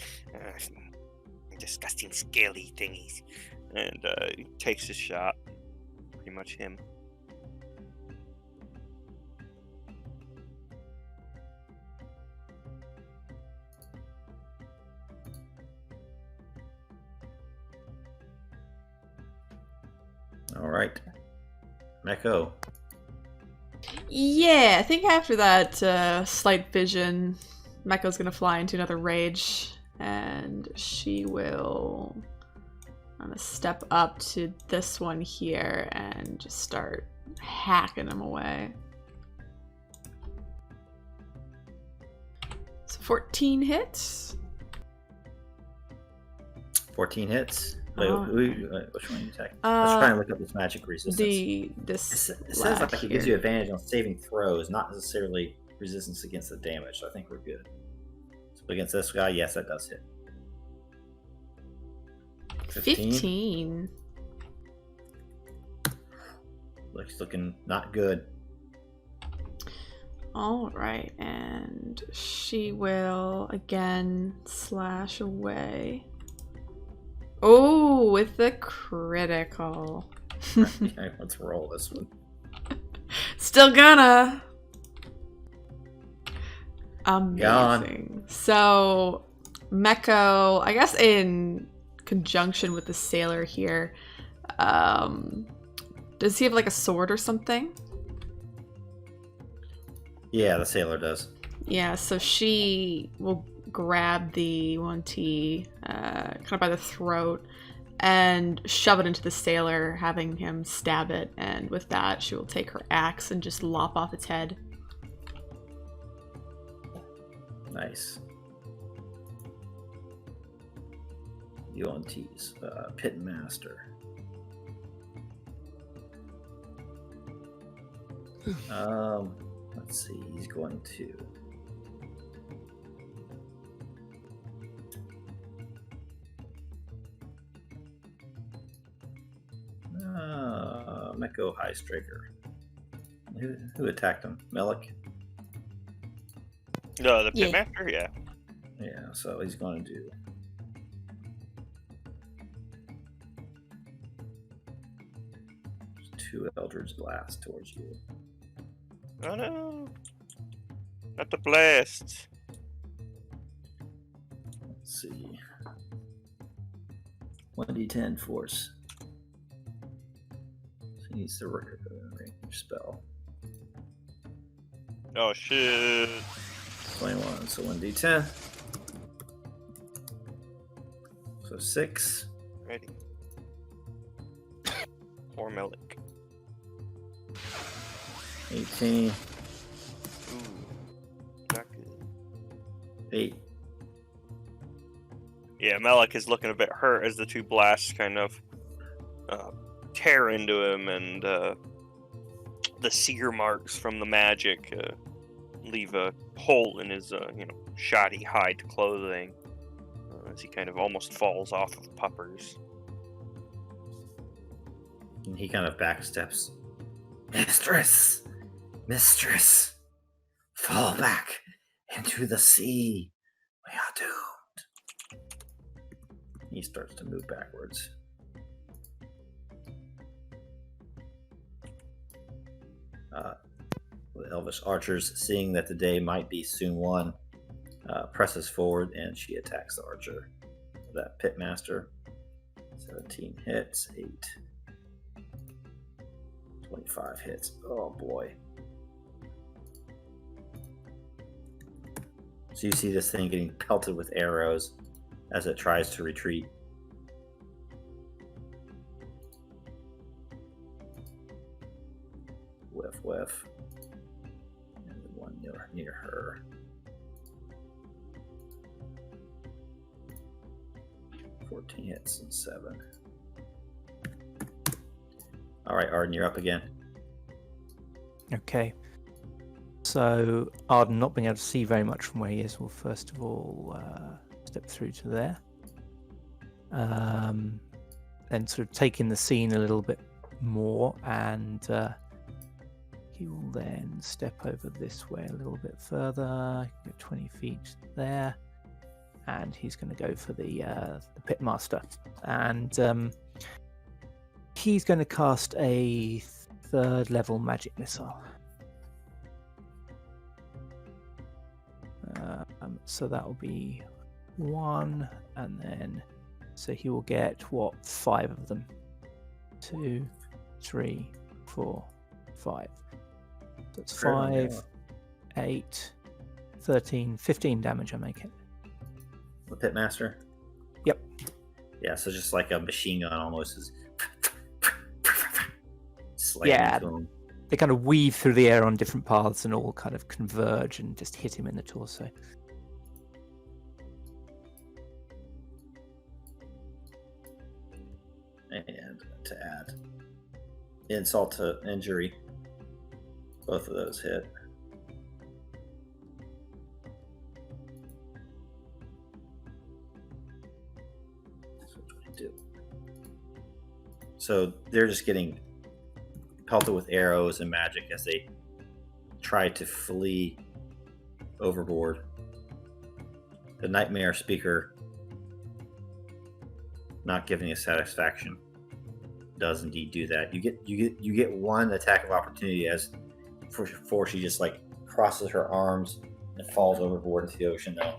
[SPEAKER 6] Disgusting, scaly thingies.
[SPEAKER 2] and he takes his shot. Pretty much him.
[SPEAKER 1] All right. Mekko.
[SPEAKER 3] Yeah, I think after that slight vision, Mekko's gonna fly into another rage, and she will step up to this one here and just start hacking him away. So 14 hits.
[SPEAKER 1] 14 hits. Wait,
[SPEAKER 3] Oh,
[SPEAKER 1] which one you take? Let's try and look up this magic resistance.
[SPEAKER 3] This
[SPEAKER 1] It says like it gives you advantage on saving throws, not necessarily resistance against the damage. So I think we're good. So against this guy, yes, that does hit.
[SPEAKER 3] 15.
[SPEAKER 1] Looking not good.
[SPEAKER 3] All right, and she will again slash away. Oh, with the critical.
[SPEAKER 1] Yeah, let's roll this one.
[SPEAKER 3] Still gonna. Amazing.
[SPEAKER 1] Gone.
[SPEAKER 3] So, Mekko, I guess in conjunction with the sailor here, does he have like a sword or something?
[SPEAKER 1] Yeah, the sailor does.
[SPEAKER 3] Yeah, so she will grab the Yuan-Ti kind of by the throat and shove it into the sailor, having him stab it, and with that she will take her axe and just lop off its head.
[SPEAKER 1] Nice. Yuan-Ti's Pitmaster. Let's see, he's going to... Mekko High Striker. Who attacked him? Melich?
[SPEAKER 2] The
[SPEAKER 3] Yeah.
[SPEAKER 2] Pitmaster? Yeah.
[SPEAKER 1] Yeah, so he's going to do... two Eldritch Blast towards you.
[SPEAKER 2] Oh no. Not the blast.
[SPEAKER 1] Let's see. 1d10 force. So he needs to range spell.
[SPEAKER 2] Oh shit.
[SPEAKER 1] 21, so 1d10. So 6.
[SPEAKER 2] Ready. Or Melich.
[SPEAKER 1] 18.
[SPEAKER 2] Ooh. Not good.
[SPEAKER 1] 8.
[SPEAKER 2] Yeah, Melich is looking a bit hurt as the two blasts kind of tear into him, and the sear marks from the magic leave a hole in his shoddy hide clothing as he kind of almost falls off of puppers.
[SPEAKER 1] And he kind of backsteps. Mistress! Mistress! Fall back into the sea. We are doomed. He starts to move backwards. The elvish archers, seeing that the day might be soon won, presses forward and she attacks the archer. That pitmaster. 17 hits, 8. 25 hits. Oh boy. So you see this thing getting pelted with arrows as it tries to retreat. Whiff, whiff. And the one near her. $14 hits and 7. All right, Arden, you're up again.
[SPEAKER 5] Okay. So Arden, not being able to see very much from where he is, will first of all step through to there. Then sort of take in the scene a little bit more, and he will then step over this way a little bit further, get 20 feet there, and he's going to go for the pitmaster. And he's going to cast a 3rd level magic missile. So that will be 1, and then so he will get 5 of them. 2, 3, 4, 5. That's 5, 8, 13, 15 damage I make it.
[SPEAKER 1] The pitmaster?
[SPEAKER 5] Yep.
[SPEAKER 1] Yeah, so just like a machine gun almost is slamming
[SPEAKER 5] Yeah.
[SPEAKER 1] into him.
[SPEAKER 5] They kind of weave through the air on different paths and all kind of converge and just hit him in the torso.
[SPEAKER 1] And to add insult to injury, both of those hit. So 22. So they're just getting pelted with arrows and magic as they try to flee overboard. The nightmare speaker, not giving you satisfaction, does indeed do that. You get one attack of opportunity as before she just like crosses her arms and falls overboard into the ocean. Though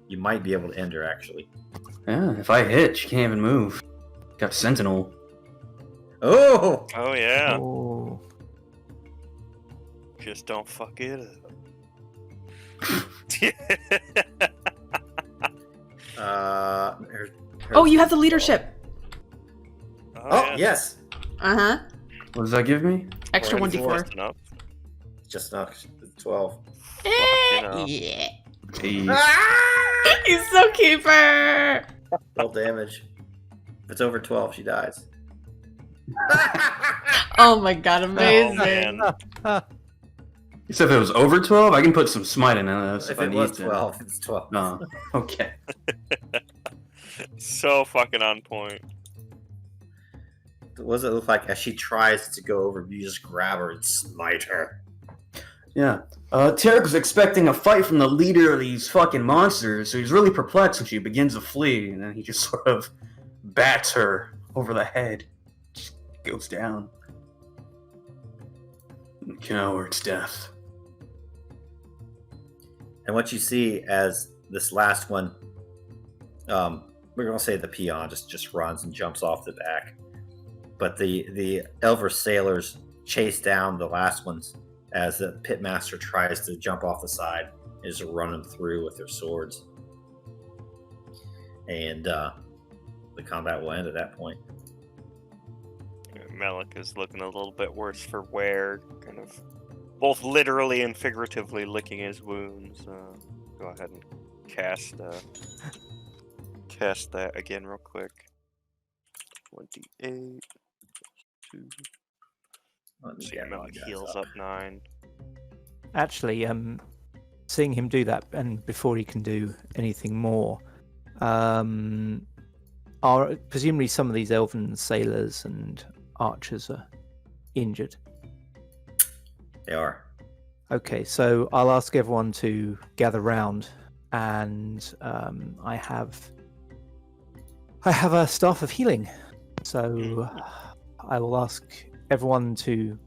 [SPEAKER 1] you might be able to end her actually.
[SPEAKER 4] Yeah, if I hit, she can't even move. Got Sentinel.
[SPEAKER 1] Oh,
[SPEAKER 2] Oh yeah.
[SPEAKER 5] Oh.
[SPEAKER 2] Just don't fuck it up.
[SPEAKER 3] Oh, you have the leadership.
[SPEAKER 1] Oh
[SPEAKER 2] yeah.
[SPEAKER 1] yes,
[SPEAKER 3] Uh-huh.
[SPEAKER 4] What does that give me?
[SPEAKER 3] Extra
[SPEAKER 2] We're
[SPEAKER 3] 1d4.
[SPEAKER 2] just enough.
[SPEAKER 1] just not 12.
[SPEAKER 2] hell.
[SPEAKER 3] Yeah.
[SPEAKER 4] Jeez.
[SPEAKER 3] He's so keeper.
[SPEAKER 1] 12 damage. If it's over 12, she dies.
[SPEAKER 3] Oh my god,
[SPEAKER 2] Oh,
[SPEAKER 3] amazing.
[SPEAKER 2] man.
[SPEAKER 4] Except if it was over 12, I can put some smite in it
[SPEAKER 1] If
[SPEAKER 4] I
[SPEAKER 1] it
[SPEAKER 4] need
[SPEAKER 1] was
[SPEAKER 4] to.
[SPEAKER 1] 12, it's 12.
[SPEAKER 4] No. Okay.
[SPEAKER 2] So fucking on point.
[SPEAKER 1] What does it look like as she tries to go over? You just grab her and smite her.
[SPEAKER 4] Yeah. Terric was expecting a fight from the leader of these fucking monsters, so he's really perplexed when she begins to flee, and then he just sort of bats her over the head. Just goes down. Coward's death.
[SPEAKER 1] And what you see as this last one, we're gonna say the peon just runs and jumps off the back, but the Elver sailors chase down the last ones as the pitmaster tries to jump off the side, is running through with their swords, and the combat will end at that point.
[SPEAKER 2] Melich is looking a little bit worse for wear, kind of both literally and figuratively licking his wounds. Go ahead and cast that again real quick. 28. 2. See, Melich heals up 9.
[SPEAKER 5] Actually, seeing him do that, and before he can do anything more, are presumably some of these elven sailors and archers are injured.
[SPEAKER 1] They are.
[SPEAKER 5] Okay, so I'll ask everyone to gather round, and I have a staff of healing, so I will ask everyone to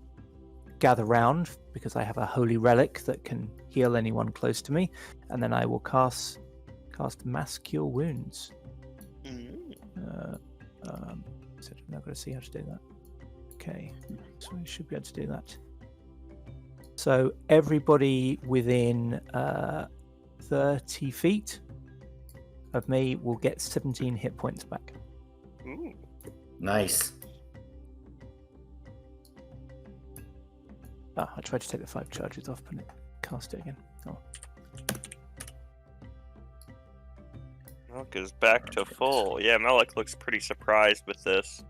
[SPEAKER 5] gather round because I have a holy relic that can heal anyone close to me, and then I will cast Mass Cure Wounds. So I'm not going to see how to do that. Okay, so we should be able to do that. So everybody within 30 feet of me will get 17 hit points back.
[SPEAKER 2] Ooh.
[SPEAKER 1] Nice.
[SPEAKER 5] I tried to take the 5 charges off, but cast it again. Oh.
[SPEAKER 2] Because back to full. Yeah, Melich looks pretty surprised with this.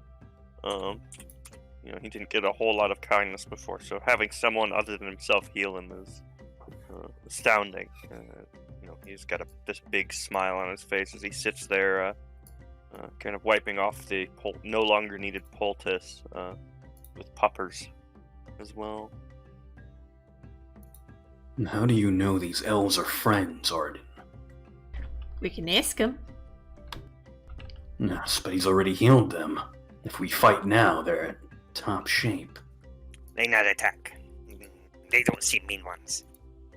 [SPEAKER 2] He didn't get a whole lot of kindness before, so having someone other than himself heal him is astounding. He's got this big smile on his face as he sits there, kind of wiping off the no longer needed poultice with puppers as well.
[SPEAKER 4] How do you know these elves are friends, Arden?
[SPEAKER 3] We can ask him.
[SPEAKER 4] Yes, but he's already healed them. If we fight now, they're at top shape.
[SPEAKER 6] They not attack. They don't seem mean ones.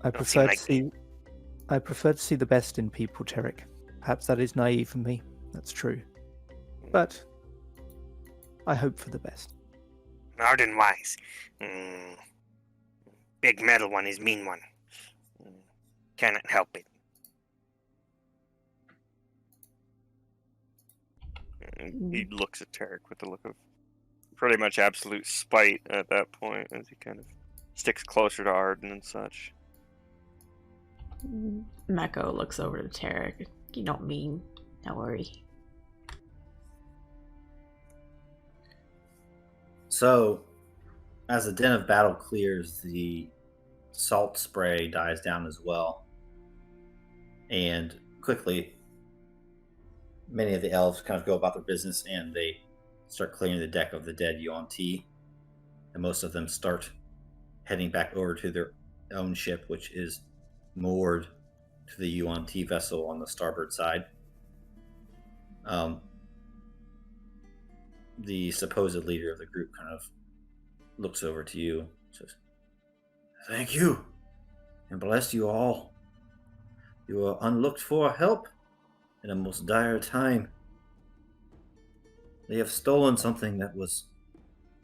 [SPEAKER 5] I prefer to see the best in people, Terric. Perhaps that is naive of me. That's true. But I hope for the best.
[SPEAKER 6] Arden wise. Big metal one is mean one. Cannot help it.
[SPEAKER 2] And he looks at Terric with a look of pretty much absolute spite at that point as he kind of sticks closer to Arden and such.
[SPEAKER 3] Mekko looks over to Terric. You don't mean. Don't worry.
[SPEAKER 1] So, as the din of battle clears, the salt spray dies down as well. And quickly, many of the elves kind of go about their business and they start clearing the deck of the dead Yuan-Ti. And most of them start heading back over to their own ship, which is moored to the Yuan-Ti vessel on the starboard side. The supposed leader of the group kind of looks over to you and says, "Thank you, and bless you all. You are unlooked for help in a most dire time. They have stolen something that was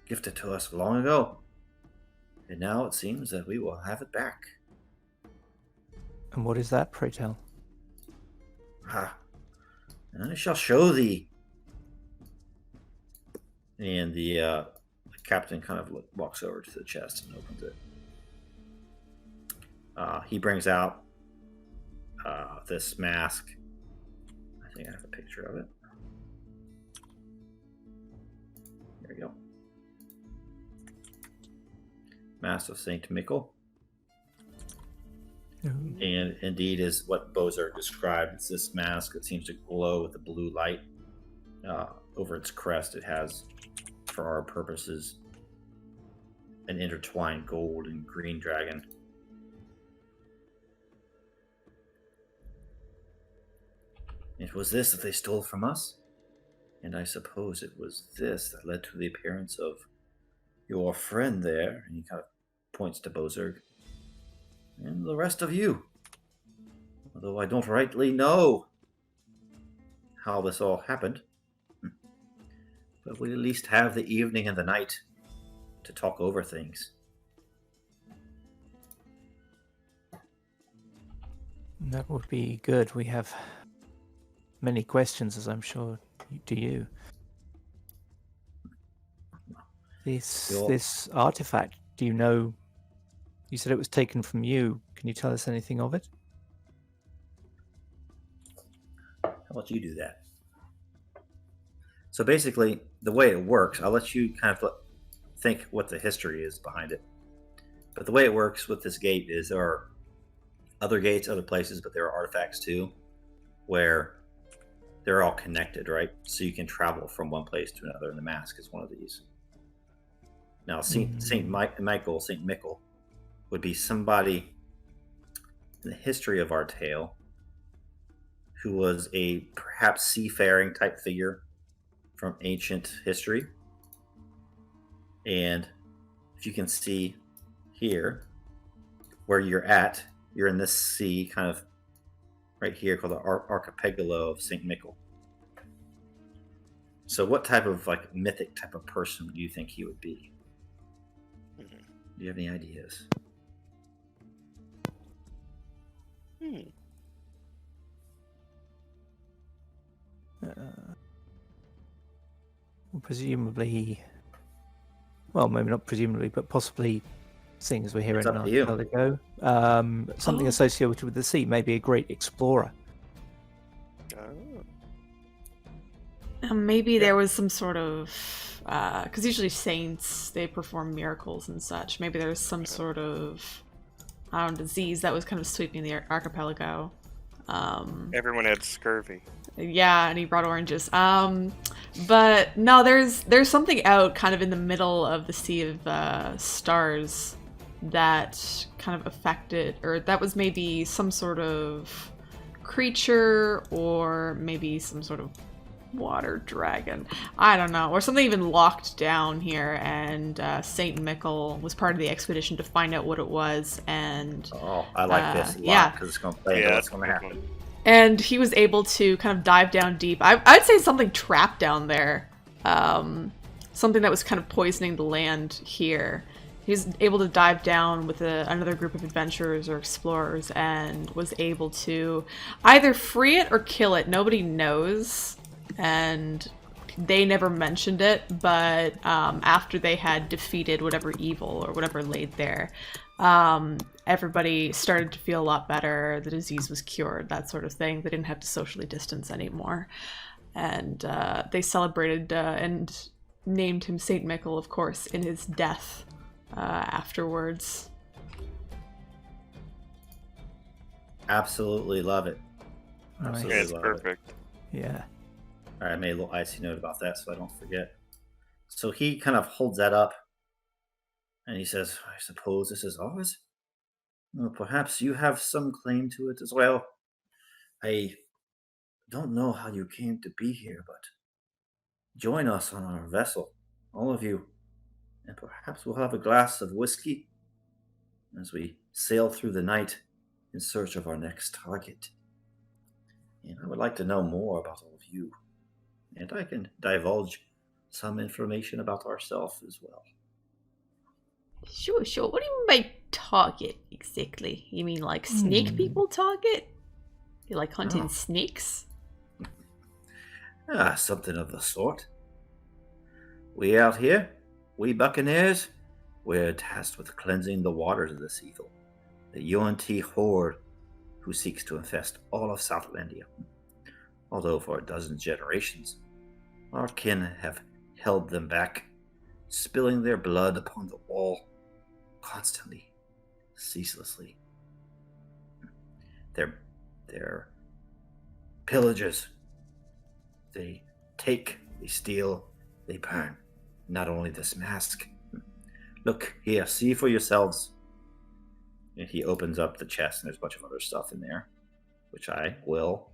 [SPEAKER 1] gifted to us long ago, and now it seems that we will have it back."
[SPEAKER 5] And what is that, pray tell?
[SPEAKER 1] And I shall show thee. And the captain kind of walks over to the chest and opens it. He brings out this mask. I think I have a picture of it. There we go. Mask of Saint Michel. And indeed is what Bozurg described. It's this mask that seems to glow with a blue light. Over its crest, it has for our purposes, an intertwined gold and green dragon. It was this that they stole from us, and I suppose it was this that led to the appearance of your friend there, and he kind of points to Bozurg, and the rest of you. Although I don't rightly know how this all happened, but we at least have the evening and the night to talk over things.
[SPEAKER 5] That would be good. We have many questions, as I'm sure do you. This artifact, do you know? You said it was taken from you. Can you tell us anything of it?
[SPEAKER 1] How about you do that? So basically, the way it works, I'll let you kind of think what the history is behind it. But the way it works with this gate is there are other gates, other places, but there are artifacts too, where they're all connected, right? So you can travel from one place to another, and the mask is one of these. Now, Saint Michel, Saint Mickel, would be somebody in the history of our tale who was a perhaps seafaring type figure from ancient history. And if you can see here, where you're at, you're in this sea kind of right here called the archipelago of St. Michel. So what type of like mythic type of person do you think he would be? Do you have any ideas?
[SPEAKER 5] Presumably, well, maybe not presumably, but possibly, seeing as we're here
[SPEAKER 1] It's
[SPEAKER 5] in
[SPEAKER 1] up to you.
[SPEAKER 5] Archipelago, something associated with the sea, maybe a great explorer.
[SPEAKER 3] Maybe there was some sort of, because usually saints, they perform miracles and such. Maybe there was some sort of, I don't know, disease that was kind of sweeping the archipelago.
[SPEAKER 2] Everyone had scurvy.
[SPEAKER 3] Yeah, and he brought oranges. But no, there's something out kind of in the middle of the Sea of Stars that kind of affected, or that was maybe some sort of creature, or maybe some sort of water dragon. I don't know. Or something even locked down here, and Saint Michel was part of the expedition to find out what it was, and...
[SPEAKER 1] Oh, I like this a lot,
[SPEAKER 3] yeah.
[SPEAKER 1] because it's going to play into what's going to happen.
[SPEAKER 3] And he was able to kind of dive down deep. I'd say something trapped down there. Something that was kind of poisoning the land here. He was able to dive down with another group of adventurers or explorers and was able to either free it or kill it. Nobody knows. And they never mentioned it, but after they had defeated whatever evil or whatever laid there, everybody started to feel a lot better. The disease was cured, that sort of thing. They didn't have to socially distance anymore. And they celebrated and named him Saint Michel, of course, in his death afterwards.
[SPEAKER 1] Absolutely love it. Absolutely
[SPEAKER 2] It's
[SPEAKER 1] love
[SPEAKER 2] perfect.
[SPEAKER 5] Yeah.
[SPEAKER 1] All right, I made a little icy note about that so I don't forget. So he kind of holds that up and he says, I suppose this is ours? Well, perhaps you have some claim to it as well. I don't know how you came to be here, but join us on our vessel, all of you, and perhaps we'll have a glass of whiskey as we sail through the night in search of our next target. And I would like to know more about all of you. And I can divulge some information about ourselves as well.
[SPEAKER 3] Sure. What do you mean by target, exactly? You mean like snake people target? You like hunting snakes?
[SPEAKER 1] Something of the sort. We out here, we buccaneers, we're tasked with cleansing the waters of this evil. The Yuan-Ti horde who seeks to infest all of Southlandia. Although for a dozen generations, our kin have held them back, spilling their blood upon the wall, constantly, ceaselessly. They're pillagers. They take, they steal, they burn. not only this mask. Look, here, see for yourselves. And he opens up the chest, and there's a bunch of other stuff in there, which I will,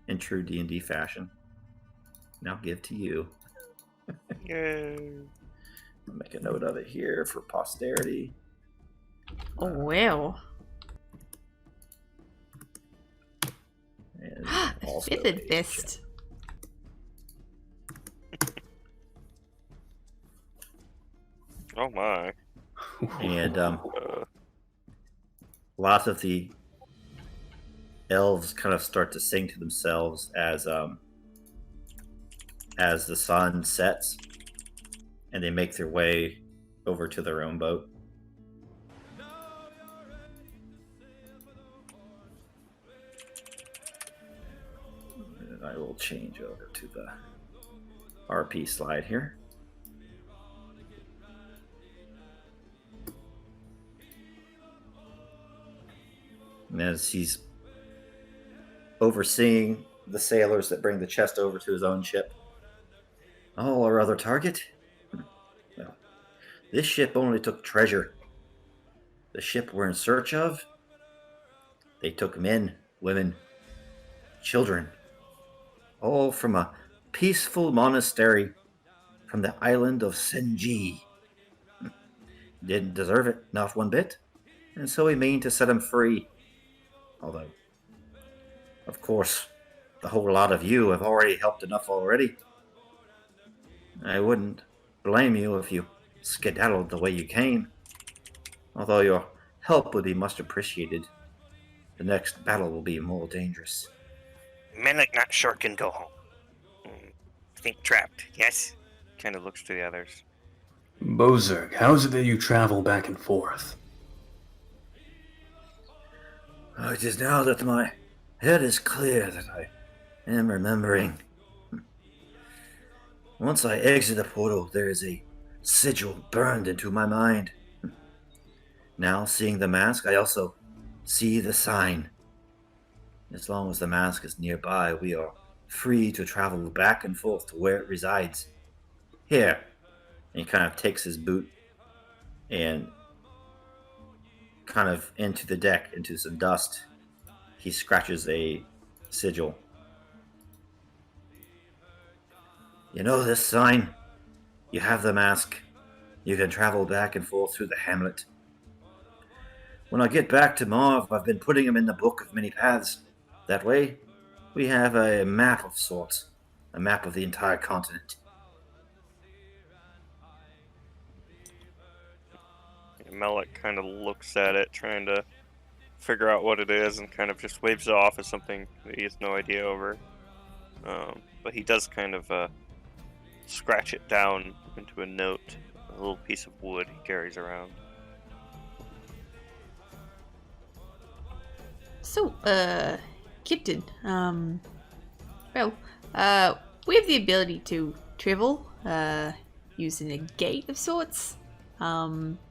[SPEAKER 1] in true D&D fashion, now give to you.
[SPEAKER 2] Yay.
[SPEAKER 1] I'll make a note of it here for posterity.
[SPEAKER 3] Oh, wow.
[SPEAKER 1] And
[SPEAKER 3] The
[SPEAKER 1] also
[SPEAKER 3] fitted
[SPEAKER 1] a
[SPEAKER 3] fist.
[SPEAKER 2] Oh my.
[SPEAKER 1] And lots of the elves kind of start to sing to themselves as the sun sets, and they make their way over to their own boat. And I will change over to the RP slide here. And as he's overseeing the sailors that bring the chest over to his own ship. Oh, our other target? Well, this ship only took treasure. The ship we're in search of, they took men, women, children, all from a peaceful monastery from the island of Senn Ji. Didn't deserve it, not one bit, and so we mean to set him free. Although, of course, the whole lot of you have already helped enough already. I wouldn't blame you if you skedaddled the way you came, although your help would be much appreciated. The next battle will be more dangerous.
[SPEAKER 6] Melich not sure can go home. Think trapped, yes?
[SPEAKER 2] Kind of looks to the others.
[SPEAKER 4] Bozurg, how is it that you travel back and forth?
[SPEAKER 1] Oh, it is now that my head is clear that I am remembering. Once I exit the portal, there is a sigil burned into my mind. Now, seeing the mask, I also see the sign. As long as the mask is nearby, we are free to travel back and forth to where it resides. Here. And he kind of takes his boot and kind of into the deck, into some dust, he scratches a sigil. You know this sign? You have the mask. You can travel back and forth through the Hamlet. When I get back to Marv, I've been putting him in the Book of Many Paths. That way, we have a map of sorts. A map of the entire continent.
[SPEAKER 2] Melich kind of looks at it, trying to figure out what it is, and kind of just waves it off as something that he has no idea over. But he does kind of scratch it down into a note, a little piece of wood he carries around.
[SPEAKER 3] So, Captain, well, we have the ability to travel, using a gate of sorts.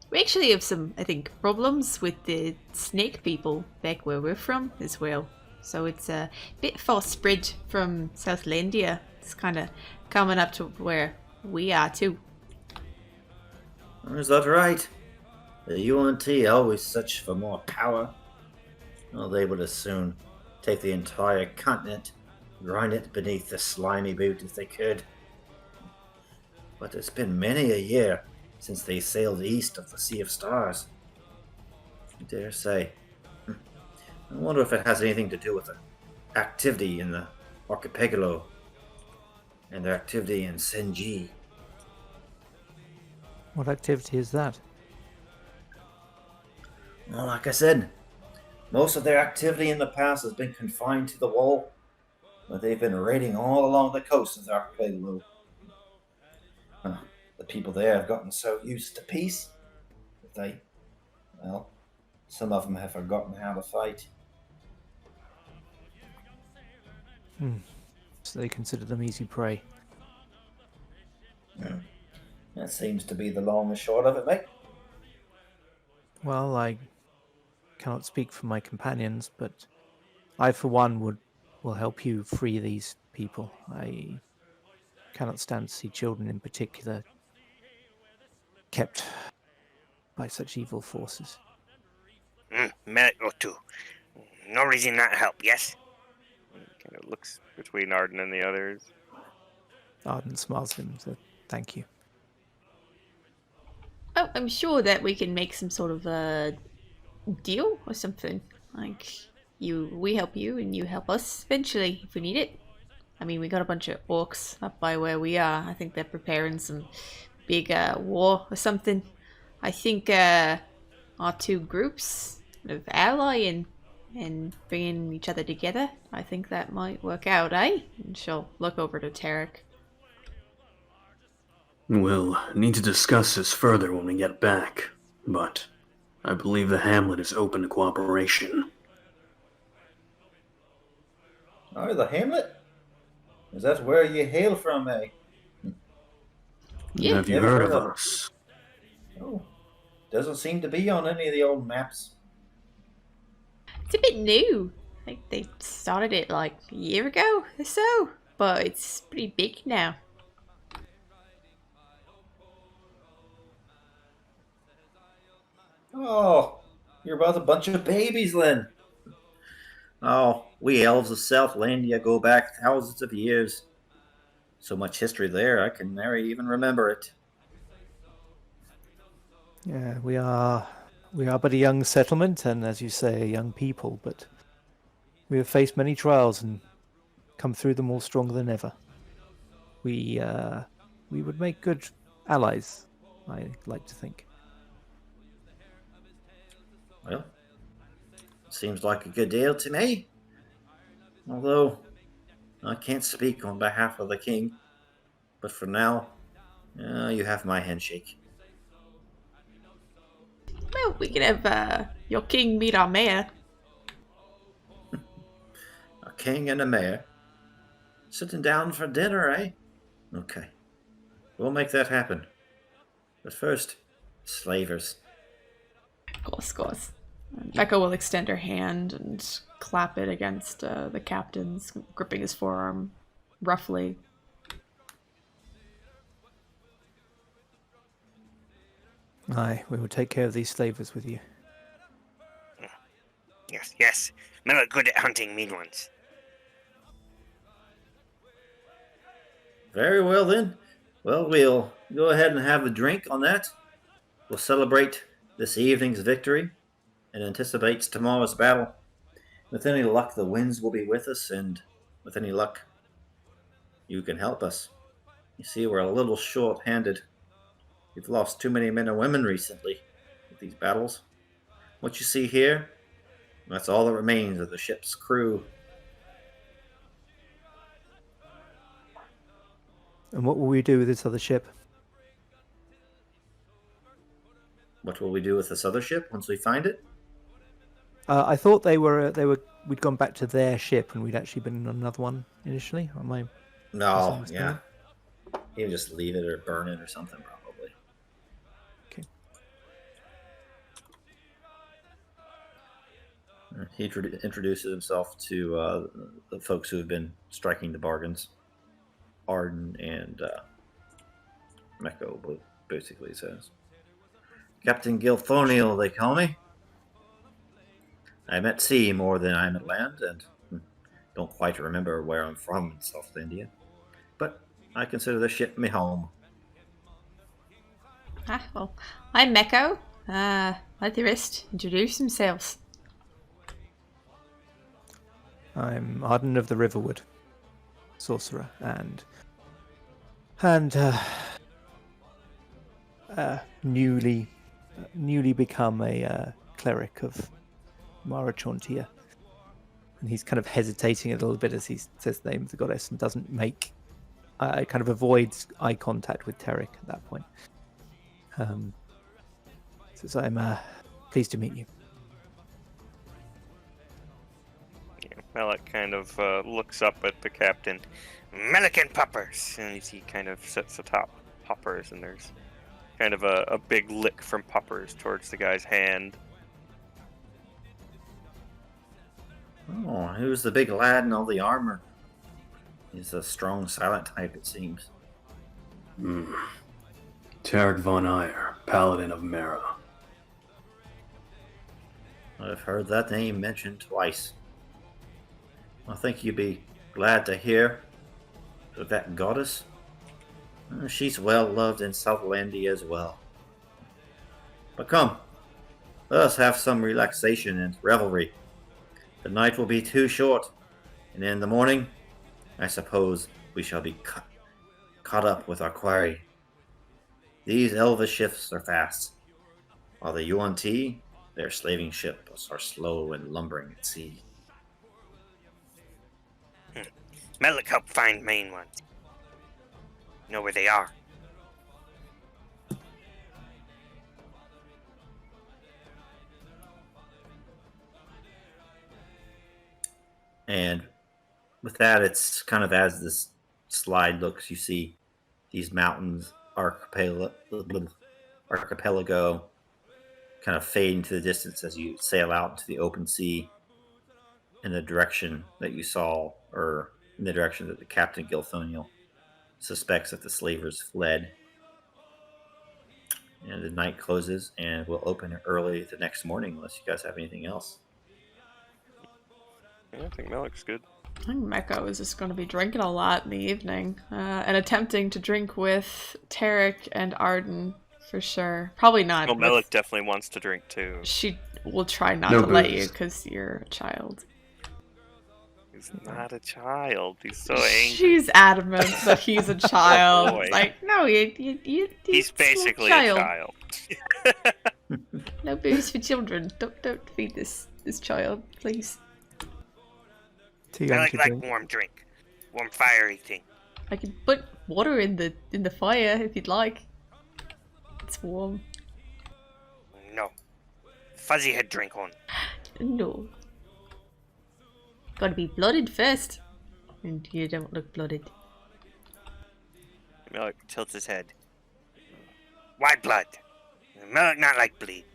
[SPEAKER 3] We actually have some, I think, problems with the snake people back where we're from as well. So it's a bit far spread from Southlandia. It's kind of coming up to where we are too.
[SPEAKER 1] Is that right? The Yuan-Ti always search for more power. Well, they would as soon take the entire continent, grind it beneath the slimy boot if they could. But it's been many a year since they sailed east of the Sea of Stars. I dare say. I wonder if it has anything to do with the activity in the archipelago and their activity in Senn Ji.
[SPEAKER 5] What activity is that?
[SPEAKER 1] Well, like I said, most of their activity in the past has been confined to the wall, but they've been raiding all along the coast of the archipelago. The people there have gotten so used to peace that some of them have forgotten how to fight.
[SPEAKER 5] So they consider them easy prey.
[SPEAKER 1] That seems to be the long and short of it, mate.
[SPEAKER 5] Well, I cannot speak for my companions, but I, for one, will help you free these people. I cannot stand to see children in particular kept by such evil forces.
[SPEAKER 6] Melich or two. No reason not to help, yes?
[SPEAKER 2] Kind of looks between Arden and the others.
[SPEAKER 5] Arden smiles at him, so thank you.
[SPEAKER 3] Oh, I'm sure that we can make some sort of a deal or something. Like, we help you and you help us eventually if we need it. I mean, we got a bunch of orcs up by where we are. I think they're preparing some big war or something. I think our two groups of allying and bringing each other together, I think that might work out, eh? And she'll look over to Terric.
[SPEAKER 4] We'll need to discuss this further when we get back, but I believe the Hamlet is open to cooperation.
[SPEAKER 1] Oh, the Hamlet? Is that where you hail from, eh?
[SPEAKER 3] Yeah,
[SPEAKER 4] Have you
[SPEAKER 1] never
[SPEAKER 4] heard
[SPEAKER 1] heard
[SPEAKER 4] of
[SPEAKER 1] of it.
[SPEAKER 4] us?
[SPEAKER 1] Oh, doesn't seem to be on any of the old maps.
[SPEAKER 3] It's a bit new. Like, they started it like a year ago or so, but it's pretty big now.
[SPEAKER 1] Oh, you're both a bunch of babies, then. Oh, we elves of Southlandia go back thousands of years. So much history there, I can never even remember it.
[SPEAKER 5] Yeah, we are but a young settlement, and as you say, a young people, but we have faced many trials and come through them all stronger than ever. We would make good allies, I like to think.
[SPEAKER 1] Well, seems like a good deal to me. Although, I can't speak on behalf of the king. But for now, you have my handshake.
[SPEAKER 3] Well, we can have your king meet our mayor.
[SPEAKER 1] A king and a mayor. Sitting down for dinner, eh? Okay. We'll make that happen. But first, slavers.
[SPEAKER 3] Of course. Mekko will extend her hand and clap it against the captain's, gripping his forearm roughly.
[SPEAKER 5] Aye, we will take care of these slavers with you.
[SPEAKER 6] Yes. Men are good at hunting mean ones.
[SPEAKER 1] Very well then. Well, we'll go ahead and have a drink on that. We'll celebrate this evening's victory and anticipate tomorrow's battle. With any luck, the winds will be with us, and with any luck, you can help us. You see, we're a little short-handed. We've lost too many men and women recently with these battles. What you see here, that's all that remains of the ship's crew.
[SPEAKER 5] And what will we do with this other ship?
[SPEAKER 1] What will we do with this other ship once we find it?
[SPEAKER 5] I thought we'd gone back to their ship and we'd actually been on another one initially. Am I
[SPEAKER 1] No,
[SPEAKER 5] misunderstanding?
[SPEAKER 1] yeah. You just leave it or burn it or something, probably.
[SPEAKER 5] Okay.
[SPEAKER 1] He introduces himself to the folks who have been striking the bargains. Arden and Mekko, basically says. Captain Gilthoniel, they call me. I'm at sea more than I'm at land, and don't quite remember where I'm from in Southlandia. But I consider this ship my home.
[SPEAKER 3] Well, I'm Mekko. Let the rest introduce themselves.
[SPEAKER 5] I'm Arden of the Riverwood, sorcerer, and newly become a cleric of Marachontia. And he's kind of hesitating a little bit as he says the name of the goddess and doesn't make, kind of avoids eye contact with Terric at that point. Says, I'm pleased to meet you.
[SPEAKER 2] Melich kind of looks up at the captain.
[SPEAKER 6] Melich and puppers.
[SPEAKER 2] And he kind of sits atop Puppers, and there's kind of a big lick from Puppers towards the guy's hand.
[SPEAKER 1] Oh, who's the big lad in all the armor? He's a strong, silent type, it seems.
[SPEAKER 4] Terric von Eyre, Paladin of Mera.
[SPEAKER 1] I've heard that name mentioned twice. I think you'd be glad to hear of that goddess. She's well loved in Southlandia as well. But come, let us have some relaxation and revelry. The night will be too short, and in the morning, I suppose we shall be caught up with our quarry. These elvish ships are fast, while the Yuan-Ti, their slaving ships, are slow and lumbering at sea.
[SPEAKER 6] Melich help find main ones. Know where they are.
[SPEAKER 1] And with that, it's kind of as this slide looks, you see these mountains archipelago kind of fade into the distance as you sail out into the open sea in the direction that you saw, or in the direction that the Captain Gilthoniel suspects that the slavers fled. And the night closes, and we'll open early the next morning unless you guys have anything else.
[SPEAKER 2] Yeah, I think Melich's good.
[SPEAKER 3] I think Mekko is just going to be drinking a lot in the evening and attempting to drink with Terric and Arden for sure. Probably not.
[SPEAKER 2] Well, Melich definitely wants to drink too.
[SPEAKER 3] She will try not
[SPEAKER 4] No
[SPEAKER 3] to let
[SPEAKER 4] booze.
[SPEAKER 3] you because you're a child.
[SPEAKER 2] He's not a child. He's so angry.
[SPEAKER 3] She's adamant that he's a child.
[SPEAKER 2] Boy.
[SPEAKER 3] Like, no,
[SPEAKER 2] He's basically a child.
[SPEAKER 3] No booze for children. Don't feed this child, please.
[SPEAKER 5] Too young
[SPEAKER 6] Melich
[SPEAKER 5] to
[SPEAKER 6] like
[SPEAKER 5] drink.
[SPEAKER 6] warm drink. Warm fiery thing.
[SPEAKER 3] I can put water in the fire if you'd like. It's warm.
[SPEAKER 6] No. Fuzzy head drink on.
[SPEAKER 3] No. Gotta be blooded first. And you don't look blooded.
[SPEAKER 2] Melich tilts his head.
[SPEAKER 6] White blood. Melich not like bleed.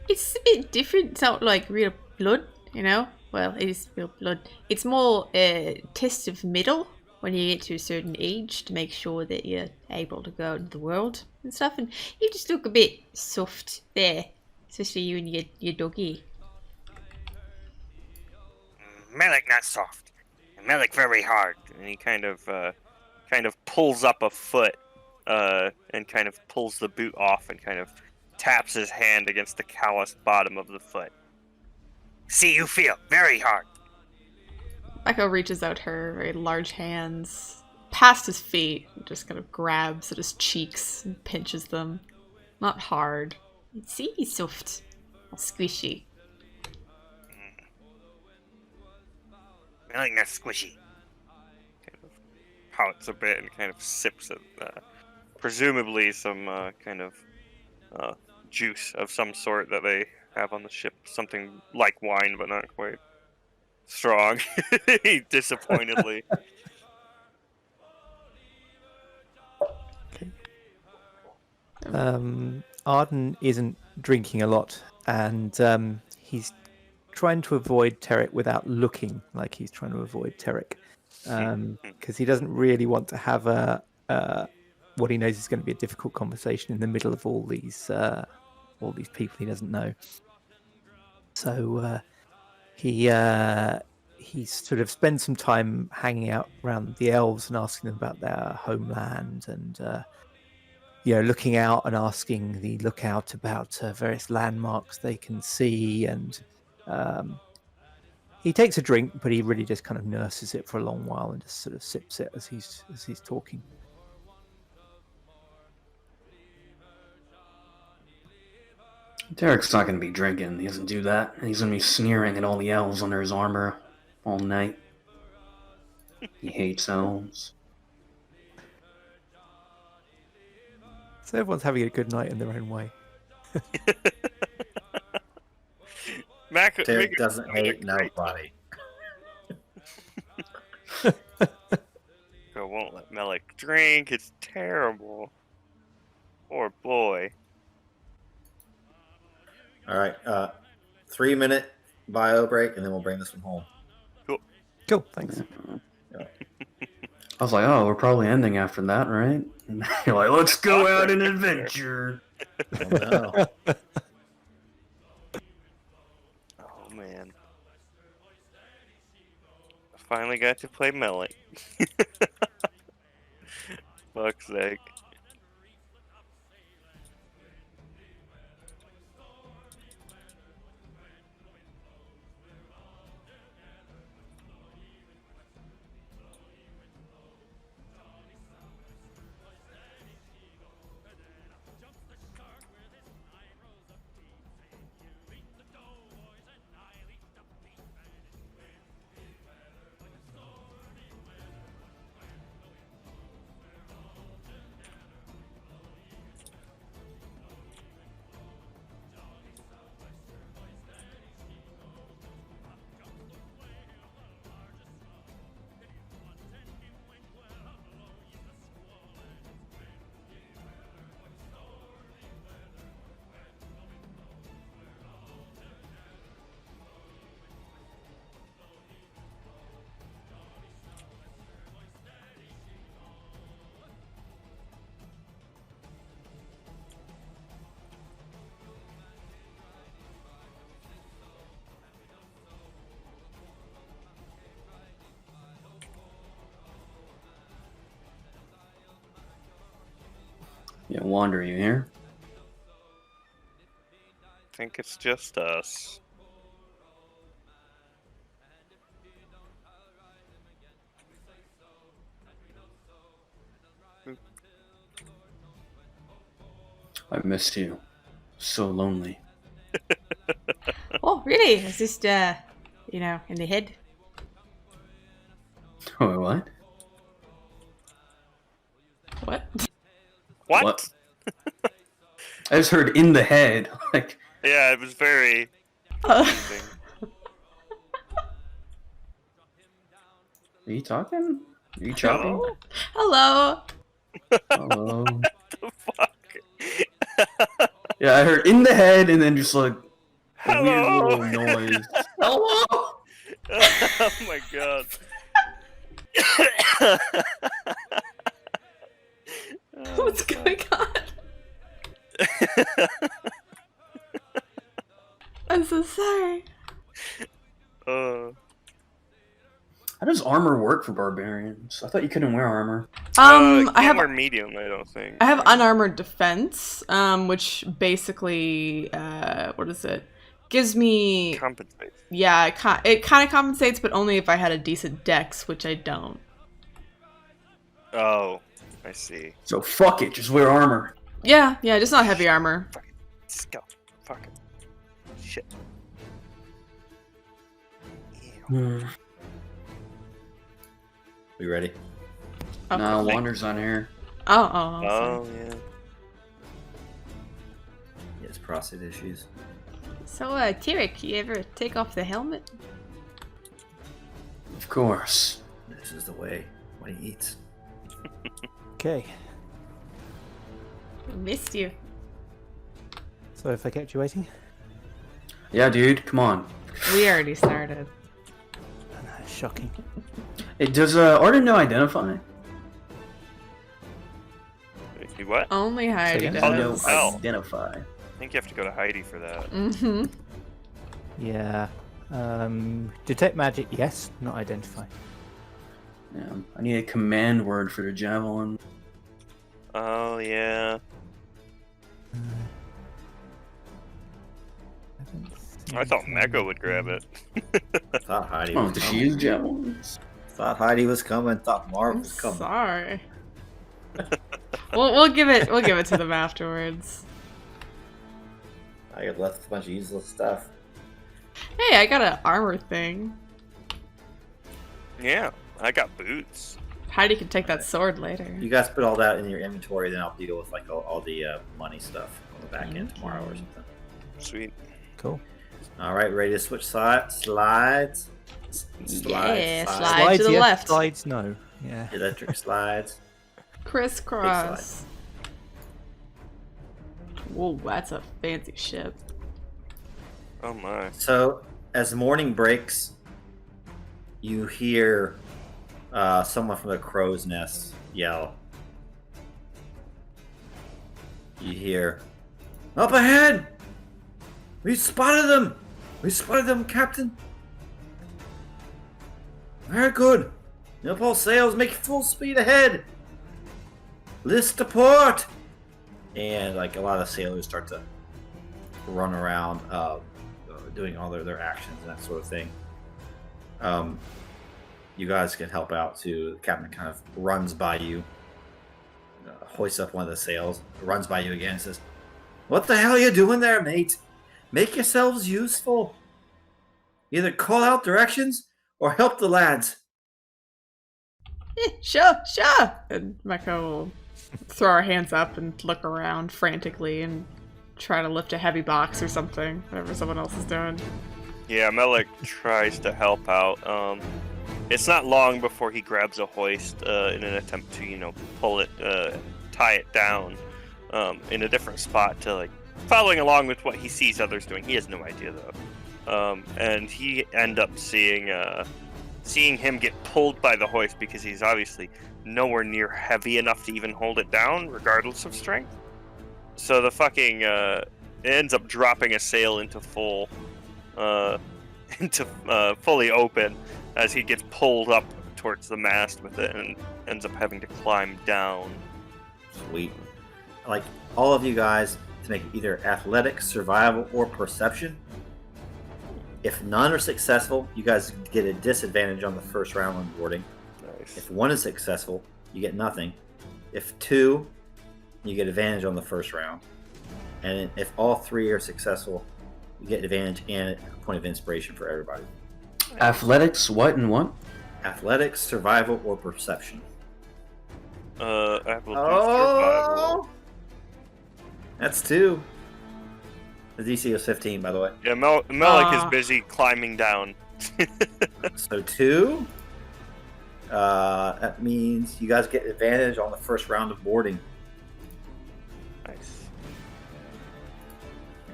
[SPEAKER 3] It's a bit different. It's not like real blood, you know? Well, it is real blood. It's more a test of mettle when you get to a certain age to make sure that you're able to go out into the world and stuff. And you just look a bit soft there. Especially you and your doggy.
[SPEAKER 6] Melich not soft. Melich very hard.
[SPEAKER 2] And he kind of pulls up a foot and kind of pulls the boot off and kind of taps his hand against the calloused bottom of the foot.
[SPEAKER 6] See, you feel very hard.
[SPEAKER 3] Mekko reaches out her very large hands past his feet and just kind of grabs at his cheeks and pinches them. Not hard. See, he's soft. All squishy.
[SPEAKER 6] Melich not squishy.
[SPEAKER 2] Kind of pouts a bit and kind of sips at presumably some kind of juice of some sort that they have on the ship. Something like wine, but not quite strong. Disappointedly.
[SPEAKER 5] Arden isn't drinking a lot, and he's trying to avoid Terric without looking like he's trying to avoid Terric, because he doesn't really want to have what he knows is going to be a difficult conversation in the middle of all these people he doesn't know. So he sort of spends some time hanging out around the elves and asking them about their homeland, and looking out and asking the lookout about various landmarks they can see. And he takes a drink, but he really just kind of nurses it for a long while and just sort of sips it as he's talking.
[SPEAKER 4] Derek's not going to be drinking. He doesn't do that. He's going to be sneering at all the elves under his armor all night. He hates elves.
[SPEAKER 5] So everyone's having a good night in their own way.
[SPEAKER 1] Terric doesn't hate nobody.
[SPEAKER 2] I won't let Melich drink. It's terrible. Poor boy.
[SPEAKER 1] All right, 3-minute bio break, and then we'll bring this one home.
[SPEAKER 5] Cool, thanks.
[SPEAKER 4] I was like, oh, we're probably ending after that, right? And you're like, let's go out and adventure.
[SPEAKER 1] Oh, no.
[SPEAKER 2] Oh man. Finally got to play Melich. Fuck's sake.
[SPEAKER 4] Yeah, Wander, you here?
[SPEAKER 2] Think it's just us.
[SPEAKER 4] I missed you. So lonely.
[SPEAKER 3] Oh, really? Is this, in the head?
[SPEAKER 4] Oh, what?
[SPEAKER 3] What?
[SPEAKER 2] What?
[SPEAKER 4] I just heard in the head. Like,
[SPEAKER 2] Yeah, it was very
[SPEAKER 3] Uh,
[SPEAKER 2] confusing.
[SPEAKER 4] are you talking? Are you chopping?
[SPEAKER 3] hello.
[SPEAKER 4] Hello.
[SPEAKER 2] The fuck?
[SPEAKER 4] Yeah, I heard in the head and then just like a weird
[SPEAKER 2] Hello?
[SPEAKER 4] little noise. Hello.
[SPEAKER 2] Oh my god.
[SPEAKER 3] What's going on? I'm so sorry.
[SPEAKER 4] How does armor work for barbarians? I thought you couldn't wear armor.
[SPEAKER 2] I
[SPEAKER 3] I have
[SPEAKER 2] wear medium, I don't think.
[SPEAKER 3] I have unarmored defense, which basically, what is it? Gives me,
[SPEAKER 2] Compensates.
[SPEAKER 3] yeah, it kind of compensates, but only if I had a decent dex, which I don't.
[SPEAKER 2] Oh, I see.
[SPEAKER 4] So fuck it, just wear armor.
[SPEAKER 3] Yeah, just not heavy armor.
[SPEAKER 2] Let's go. Fuck it. Shit. Ew.
[SPEAKER 1] We ready?
[SPEAKER 3] Oh,
[SPEAKER 4] No, Wander's on here.
[SPEAKER 3] oh, sorry.
[SPEAKER 2] Oh, yeah.
[SPEAKER 1] Yes, prostate issues.
[SPEAKER 3] So, Terric, you ever take off the helmet?
[SPEAKER 4] Of course.
[SPEAKER 1] This is the way when he eats.
[SPEAKER 5] Okay.
[SPEAKER 3] Missed you.
[SPEAKER 5] So if I kept you waiting,
[SPEAKER 4] Yeah, dude, come on.
[SPEAKER 3] We already started.
[SPEAKER 5] shocking.
[SPEAKER 4] Hey, does Arden know identify?
[SPEAKER 2] You what?
[SPEAKER 3] Only Heidi
[SPEAKER 5] again?
[SPEAKER 3] does.
[SPEAKER 2] Oh.
[SPEAKER 4] Identify.
[SPEAKER 2] I think you have to go to Heidi for that.
[SPEAKER 3] Mm-hmm.
[SPEAKER 5] Yeah. Detect magic, yes. Not identify.
[SPEAKER 4] Yeah, I need a command word for the javelin.
[SPEAKER 2] Oh, yeah. I thought Mekko would grab it.
[SPEAKER 1] Thought Heidi
[SPEAKER 4] Oh,
[SPEAKER 1] was
[SPEAKER 4] does she
[SPEAKER 1] coming.
[SPEAKER 4] use javelins?
[SPEAKER 1] Thought Heidi was coming. Thought Marv
[SPEAKER 3] I'm
[SPEAKER 1] was coming.
[SPEAKER 3] sorry. we'll give it to them afterwards.
[SPEAKER 1] I got left with a bunch of useless stuff.
[SPEAKER 3] Hey, I got an armor thing.
[SPEAKER 2] Yeah, I got boots.
[SPEAKER 3] Heidi can take that sword later.
[SPEAKER 1] You guys put all that in your inventory, then I'll deal with like all the money stuff on the back end tomorrow or something.
[SPEAKER 2] Sweet.
[SPEAKER 5] Cool.
[SPEAKER 1] All right, ready to switch slides? Slides.
[SPEAKER 3] Yeah, slide to the
[SPEAKER 5] yes,
[SPEAKER 3] left.
[SPEAKER 5] Slides, no. Yeah.
[SPEAKER 1] Electric slides.
[SPEAKER 3] Crisscross. Whoa, that's a fancy ship.
[SPEAKER 2] Oh my.
[SPEAKER 1] So, as morning breaks, you hear someone from the crow's nest yell. You hear, "Up ahead! We spotted them! We spotted them, Captain!" "Very good. Up all sails, make full speed ahead! List to port!" And like a lot of sailors start to run around, doing all their actions and that sort of thing. You guys can help out too. The captain kind of runs by you, hoists up one of the sails, runs by you again, and says, "What the hell are you doing there, mate? Make yourselves useful. Either call out directions or help the lads."
[SPEAKER 3] Sure. And Mekko will throw our hands up and look around frantically and try to lift a heavy box or something, whatever someone else is doing.
[SPEAKER 2] Yeah, Melich tries to help out. It's not long before he grabs a hoist in an attempt to, pull it, tie it down in a different spot to, like, following along with what he sees others doing. He has no idea, though. And he end up seeing him get pulled by the hoist because he's obviously nowhere near heavy enough to even hold it down, regardless of strength. So the fucking it ends up dropping a sail into fully open as he gets pulled up towards the mast with it and ends up having to climb down.
[SPEAKER 1] Sweet. Like all of you guys to make either athletics, survival, or perception. If none are successful, you guys get a disadvantage on the first round when boarding.
[SPEAKER 2] Nice.
[SPEAKER 1] If one is successful, you get nothing. If two, you get advantage on the first round. And if all three are successful, you get advantage and a point of inspiration for everybody.
[SPEAKER 4] Athletics, what and what?
[SPEAKER 1] Athletics, survival, or perception.
[SPEAKER 2] I will do survival.
[SPEAKER 1] That's 2. The DC is 15, by the way.
[SPEAKER 2] Yeah, Melich is busy climbing down.
[SPEAKER 1] So 2. That means you guys get advantage on the first round of boarding.
[SPEAKER 2] Nice.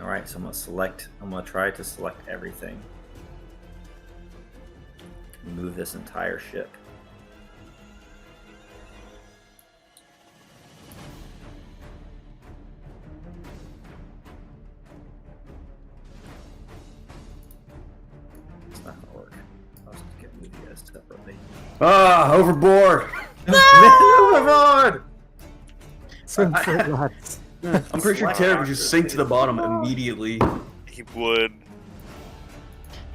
[SPEAKER 1] All right, so I'm gonna try to select everything. Move this entire ship. It's not gonna work. I'll just move you guys separately.
[SPEAKER 4] Overboard!
[SPEAKER 1] Overboard!
[SPEAKER 5] Swim for it, lads.
[SPEAKER 4] I'm pretty sure Terric would just sink to the bottom immediately.
[SPEAKER 2] He would.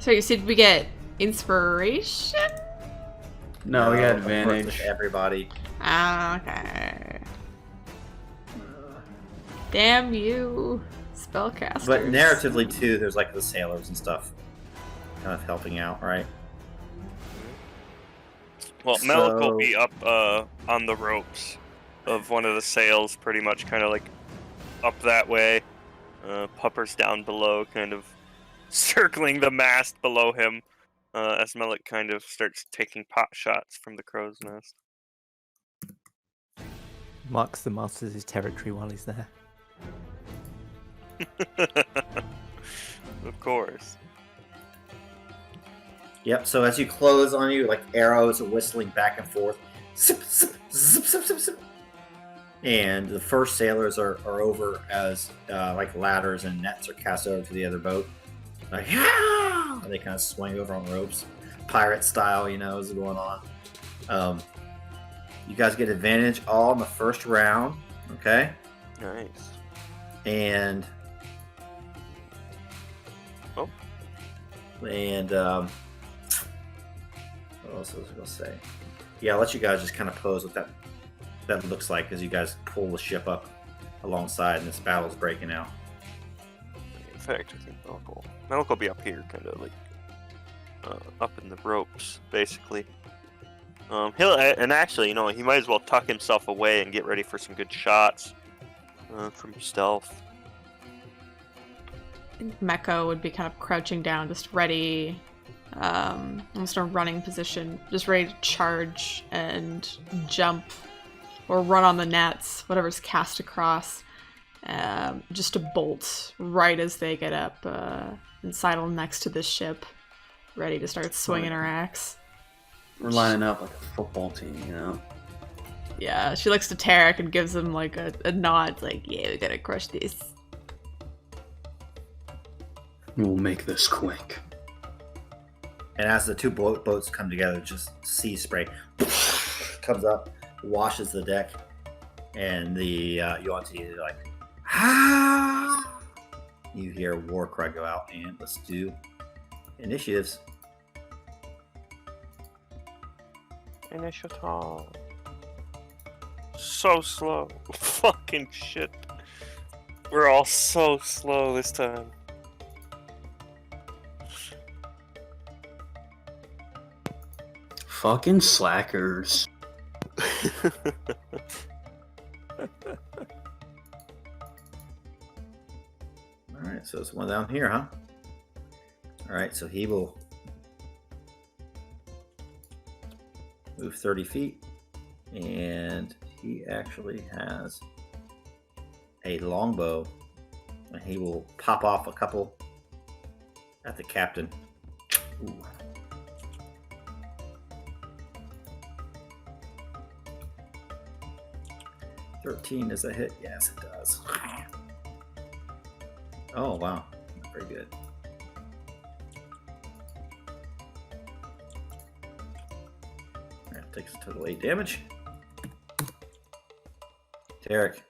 [SPEAKER 3] So you said we get inspiration?
[SPEAKER 4] No, we got
[SPEAKER 1] of course,
[SPEAKER 4] advantage.
[SPEAKER 1] with everybody.
[SPEAKER 3] Okay. Damn you, spellcasters.
[SPEAKER 1] But narratively too, there's like the sailors and stuff kind of helping out, right?
[SPEAKER 2] Well, Melich will be up on the ropes of one of the sails, pretty much kind of like up that way. Pupper's down below, kind of circling the mast below him as Melich kind of starts taking pot shots from the crow's nest.
[SPEAKER 5] Marks the masters' territory while he's there.
[SPEAKER 2] Of course.
[SPEAKER 1] Yep, so as you close on you, like arrows are whistling back and forth. Zip, zip, zip, zip, zip, zip. And the first sailors are over as like ladders and nets are cast over to the other boat. Like, yeah! And they kind of swing over on ropes. Pirate style, is going on. You guys get advantage all in the first round, okay?
[SPEAKER 2] Nice.
[SPEAKER 1] And...
[SPEAKER 2] Oh.
[SPEAKER 1] And, what else was I going to say? Yeah, I'll let you guys just kind of pose what that looks like as you guys pull the ship up alongside and this battle's breaking out.
[SPEAKER 2] In fact, I think Melich will be up here, kind of like up in the ropes, basically. Actually, he might as well tuck himself away and get ready for some good shots from stealth.
[SPEAKER 3] I think Mekko would be kind of crouching down, just ready, almost in a running position, just ready to charge and jump or run on the nets, whatever's cast across, just to bolt right as they get up and sidle next to this ship, ready to start swinging her axe.
[SPEAKER 4] We're lining up like a football team, you know?
[SPEAKER 3] Yeah, she looks to Terric and gives him like a nod, like, yeah, we gotta crush this.
[SPEAKER 4] We'll make this quick.
[SPEAKER 1] And as the two boats come together, just sea spray comes up, washes the deck, and the Yuan-Ti is like, ah! You hear a war cry go out, and let's do initiatives.
[SPEAKER 2] Initiative. So slow. Fucking shit. We're all so slow this time.
[SPEAKER 4] Fucking slackers.
[SPEAKER 1] Alright, so it's one down here, huh? Alright, so he will move 30 feet, and he actually has a longbow, and he will pop off a couple at the captain. Ooh. $13 is a hit. Yes, it does. Oh, wow. Very good. That takes a total 8 damage. Terric.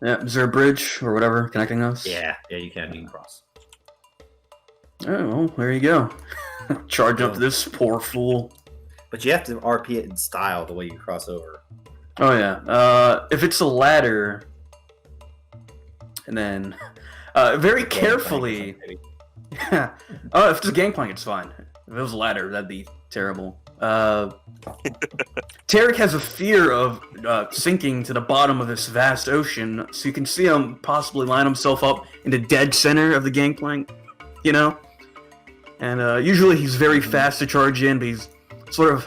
[SPEAKER 4] Yeah, is there a bridge or whatever connecting us?
[SPEAKER 1] Yeah, you can cross.
[SPEAKER 4] Oh, well, there you go. Charge up this poor fool.
[SPEAKER 1] But you have to RP it in style the way you cross over.
[SPEAKER 4] Oh, yeah. If it's a ladder, and then very carefully. Yeah. Oh, if it's a gangplank, it's fine. If it was a ladder, that'd be terrible. Terric has a fear of sinking to the bottom of this vast ocean, so you can see him possibly line himself up in the dead center of the gangplank, you know? And usually he's very fast to charge in, but he's sort of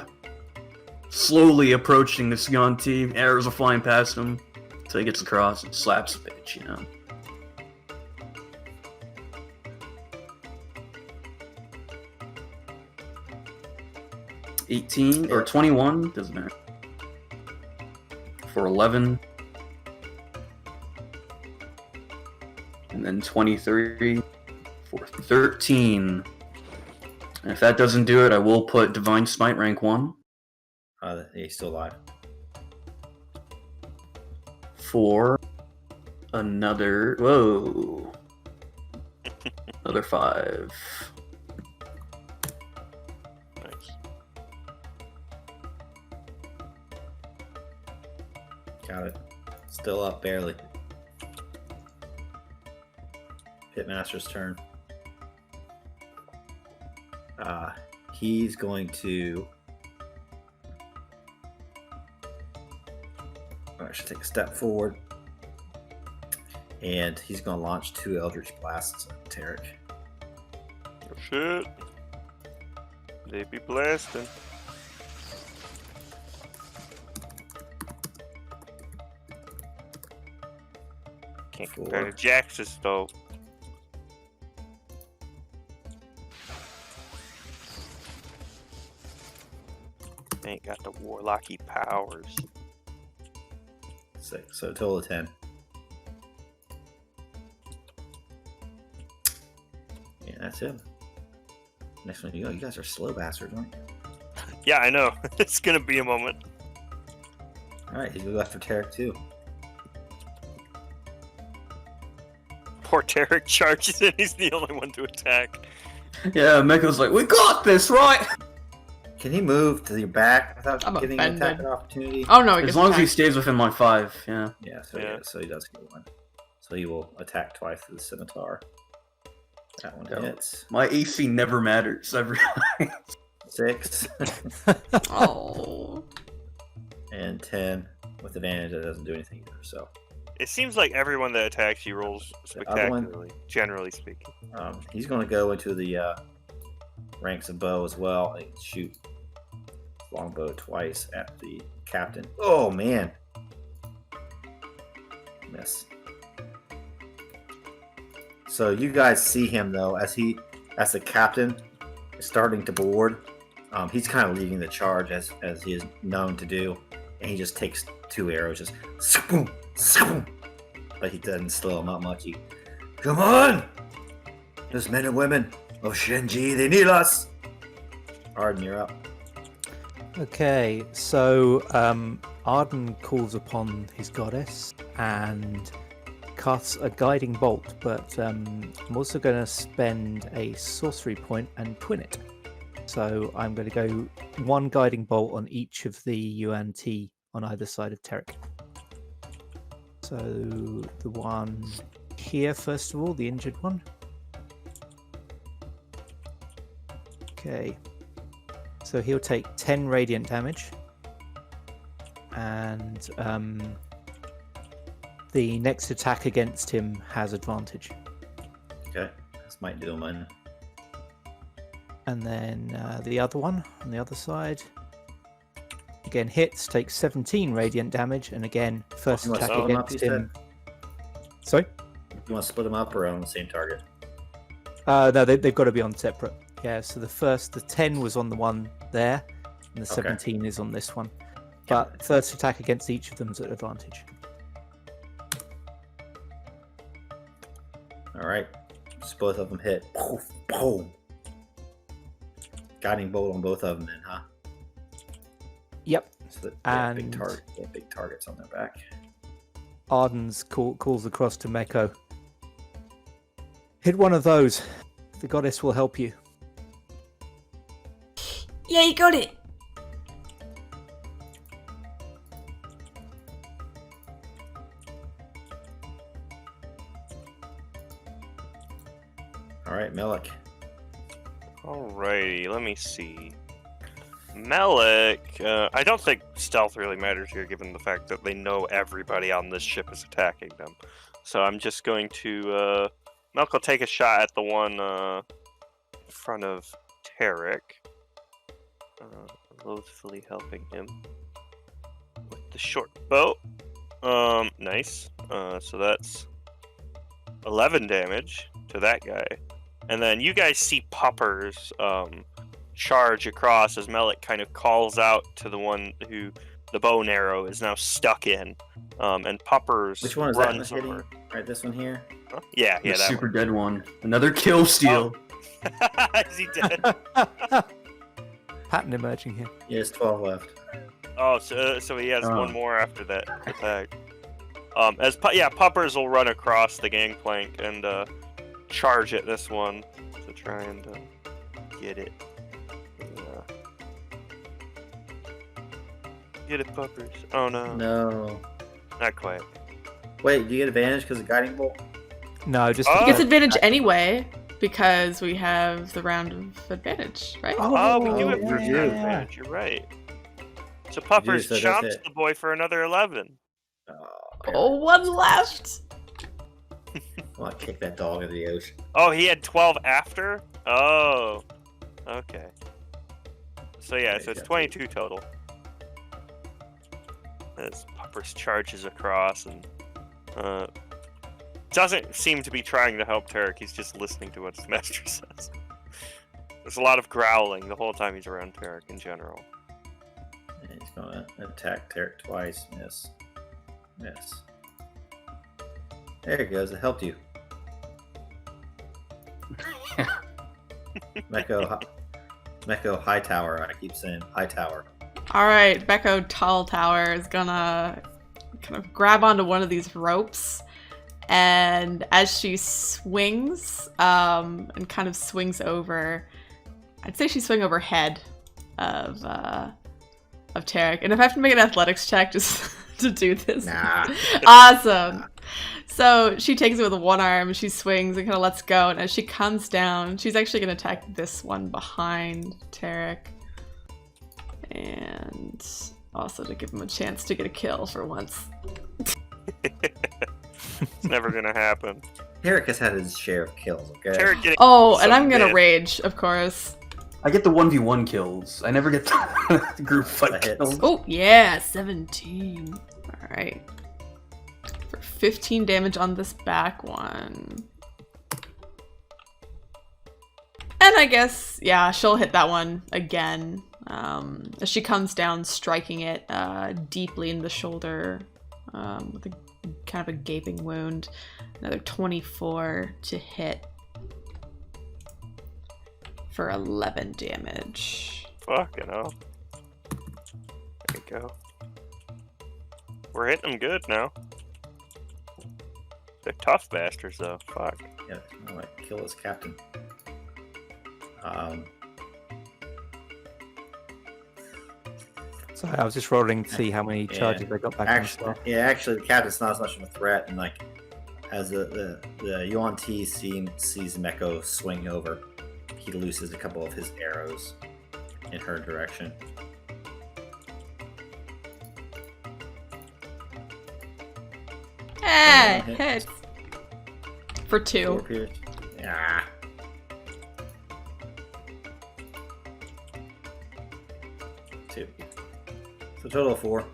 [SPEAKER 4] slowly approaching this Yuan-Ti. Arrows are flying past him, so he gets across and slaps the bitch, you know? 18 or 21, doesn't matter. For 11. And then 23 for 13. And if that doesn't do it, I will put Divine Smite rank 1.
[SPEAKER 1] He's still alive.
[SPEAKER 4] For another... Whoa. Another 5.
[SPEAKER 2] Nice.
[SPEAKER 1] Got it. Still up, barely. Pitmaster's turn. He's going to... I should take a step forward. And he's going to launch 2 Eldritch Blasts at Terric.
[SPEAKER 2] Oh shit. They be blasting. Can't compare to Jax's though. Ain't got the warlocky powers.
[SPEAKER 1] 6, so a total of 10. Yeah, that's him. Next one you go. You guys are slow bastards, aren't you?
[SPEAKER 2] Yeah, I know. It's gonna be a moment.
[SPEAKER 1] Alright, he's going to go after Terric too.
[SPEAKER 2] Poor Terric charges in. He's the only one to attack.
[SPEAKER 4] Yeah, Mekko's like, we got this, right?
[SPEAKER 1] Can he move to your back without
[SPEAKER 3] I'm
[SPEAKER 1] getting an
[SPEAKER 3] offended.
[SPEAKER 1] attack opportunity?
[SPEAKER 3] Oh no, he
[SPEAKER 4] As
[SPEAKER 3] gets
[SPEAKER 4] long as he
[SPEAKER 3] attacked.
[SPEAKER 4] stays within my 5, yeah.
[SPEAKER 1] Yeah, so
[SPEAKER 2] Yeah.
[SPEAKER 1] so he does get one. So he will attack twice with the scimitar. That one
[SPEAKER 4] Yeah.
[SPEAKER 1] hits.
[SPEAKER 4] My AC never matters, I realize.
[SPEAKER 1] 6
[SPEAKER 3] Oh.
[SPEAKER 1] and 10 with advantage. That doesn't do anything either. So
[SPEAKER 2] It seems like everyone that attacks you rolls
[SPEAKER 1] The other one?
[SPEAKER 2] spectacularly, generally speaking.
[SPEAKER 1] he's going to go into the ranks of bow as well and shoot longbow twice at the captain. Oh man, miss. So you guys see him though as the captain is starting to board. He's kind of leading the charge as he is known to do, and he just takes 2 arrows, just swoom, swoom. But he doesn't slow him up much. Come on! Those men and women of Senn Ji, they need us! Arden, you're up.
[SPEAKER 5] Okay, so Arden calls upon his goddess and casts a guiding bolt, but I'm also going to spend a sorcery point and twin it. So I'm going to go 1 guiding bolt on each of the Yuan-Ti on either side of Terric. So the one here, first of all, the injured one. Okay. So he'll take 10 radiant damage. And the next attack against him has advantage.
[SPEAKER 1] Okay, this might do him in.
[SPEAKER 5] And then the other one on the other side. Again, hits, takes 17 radiant damage. And again, first
[SPEAKER 1] You want to
[SPEAKER 5] attack
[SPEAKER 1] split them up,
[SPEAKER 5] against
[SPEAKER 1] you
[SPEAKER 5] him. Sorry?
[SPEAKER 1] You want to split them up or on the same target?
[SPEAKER 5] No, they've got to be on separate. Yeah, so the 10 was on the one there, and the 17 is on this one. But first attack against each of them is at advantage.
[SPEAKER 1] Alright. Just both of them hit. Poof, boom. Guiding bolt on both of them then, huh?
[SPEAKER 5] Yep.
[SPEAKER 1] So that they have
[SPEAKER 5] And
[SPEAKER 1] big targets on their back.
[SPEAKER 5] Arden's calls across to Mekko. Hit one of those. The goddess will help you.
[SPEAKER 3] Yeah, you got it.
[SPEAKER 1] Alright, Melich.
[SPEAKER 2] Alrighty, let me see. Melich, I don't think stealth really matters here, given the fact that they know everybody on this ship is attacking them. So I'm just going to, Melich will take a shot at the one in front of Terric. Loathfully helping him with the short bow. Nice. So that's 11 damage to that guy. And then you guys see Puppers charge across as Melich kind of calls out to the one who the bow and arrow is now stuck in. And Puppers
[SPEAKER 1] Which one is that
[SPEAKER 2] runs
[SPEAKER 1] hitting?
[SPEAKER 2] over.
[SPEAKER 1] Right, this one here?
[SPEAKER 2] Huh? Yeah,
[SPEAKER 4] The
[SPEAKER 2] that
[SPEAKER 4] super
[SPEAKER 2] one.
[SPEAKER 4] dead one. Another kill steal.
[SPEAKER 2] Is he dead?
[SPEAKER 5] Pattern emerging here.
[SPEAKER 1] He has 12 left.
[SPEAKER 2] Oh, so he has one more after that attack. Puppers will run across the gangplank and charge at this one to try and get it. Get it, Puppers. Oh no.
[SPEAKER 1] No.
[SPEAKER 2] Not quite.
[SPEAKER 1] Wait, do you get advantage because of guiding bolt?
[SPEAKER 5] No, just
[SPEAKER 2] Oh.
[SPEAKER 3] He gets advantage anyway because we have the round of advantage, right?
[SPEAKER 2] Oh, we do have
[SPEAKER 1] yeah.
[SPEAKER 2] first round advantage. You're right. So Puppers
[SPEAKER 1] so that's
[SPEAKER 2] chomps
[SPEAKER 1] it.
[SPEAKER 2] the boy for another 11.
[SPEAKER 3] Oh, 1 left.
[SPEAKER 1] Well, kick that dog into the ocean.
[SPEAKER 2] Oh, he had 12 after? Oh. Okay. So yeah, so it's 22 total. As Puppers charges across and doesn't seem to be trying to help Terric, he's just listening to what his master says. There's a lot of growling the whole time he's around Terric in general.
[SPEAKER 1] And he's going to attack Terric twice. Miss. Miss. There he goes. It helped you. Mekko High Tower. I keep saying High Tower.
[SPEAKER 3] All right, Mekko Tall Tower is gonna kind of grab onto one of these ropes, and as she swings, and kind of swings over, I'd say she swing overhead of Terric. And if I have to make an athletics check just to do this,
[SPEAKER 1] Nah.
[SPEAKER 3] awesome. So she takes it with one arm, she swings and kind of lets go, and as she comes down, she's actually going to attack this one behind Terric. And also to give him a chance to get a kill for once.
[SPEAKER 2] It's never gonna happen.
[SPEAKER 1] Terric has had his share of kills, okay?
[SPEAKER 2] Terric getting
[SPEAKER 3] Oh, and
[SPEAKER 2] some
[SPEAKER 3] I'm going to
[SPEAKER 2] bit.
[SPEAKER 3] rage, of course.
[SPEAKER 4] I get the 1v1 kills. I never get the group fight
[SPEAKER 1] That hits.
[SPEAKER 4] kills.
[SPEAKER 3] Oh, yeah, 17. All right. For 15 damage on this back one. And I guess, yeah, she'll hit that one again. As she comes down, striking it deeply in the shoulder with a kind of a gaping wound. Another 24 to hit for 11 damage.
[SPEAKER 2] Fucking hell. There you go. We're hitting them good now. They're tough bastards, though. Fuck.
[SPEAKER 1] Yeah, I might kill this captain.
[SPEAKER 5] So I was just rolling to see how many charges I got back.
[SPEAKER 1] Actually, the captain's not as much of a threat, and like as the Yuan-Ti sees Mekko swing over, he looses a couple of his arrows in her direction.
[SPEAKER 3] Hits. For 2.
[SPEAKER 1] 4 pierce. Yeah. 2. So total of 4.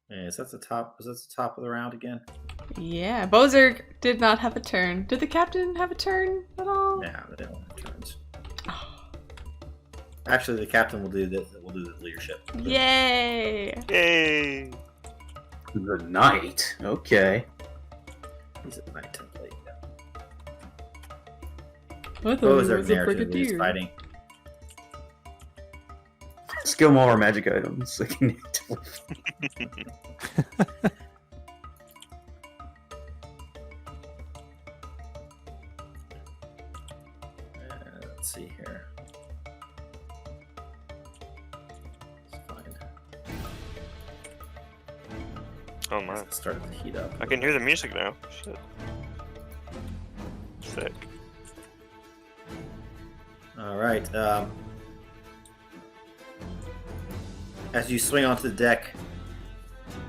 [SPEAKER 1] Yeah, is that the top? Was that the top of the round again?
[SPEAKER 3] Yeah, Bozurg did not have a turn. Did the captain have a turn at all?
[SPEAKER 1] No, they don't have turns. Actually, the captain will do the leadership.
[SPEAKER 3] Yay!
[SPEAKER 2] Yay!
[SPEAKER 4] The knight. Okay.
[SPEAKER 1] He's a knight template.
[SPEAKER 3] I thought
[SPEAKER 1] Bozurg narratively is fighting.
[SPEAKER 4] Skill more magic items. Like,
[SPEAKER 1] let's see here. Let's find.
[SPEAKER 2] Oh my.
[SPEAKER 1] It started to heat up.
[SPEAKER 2] I can hear the music now. Shit. Sick.
[SPEAKER 1] All right. As you swing onto the deck,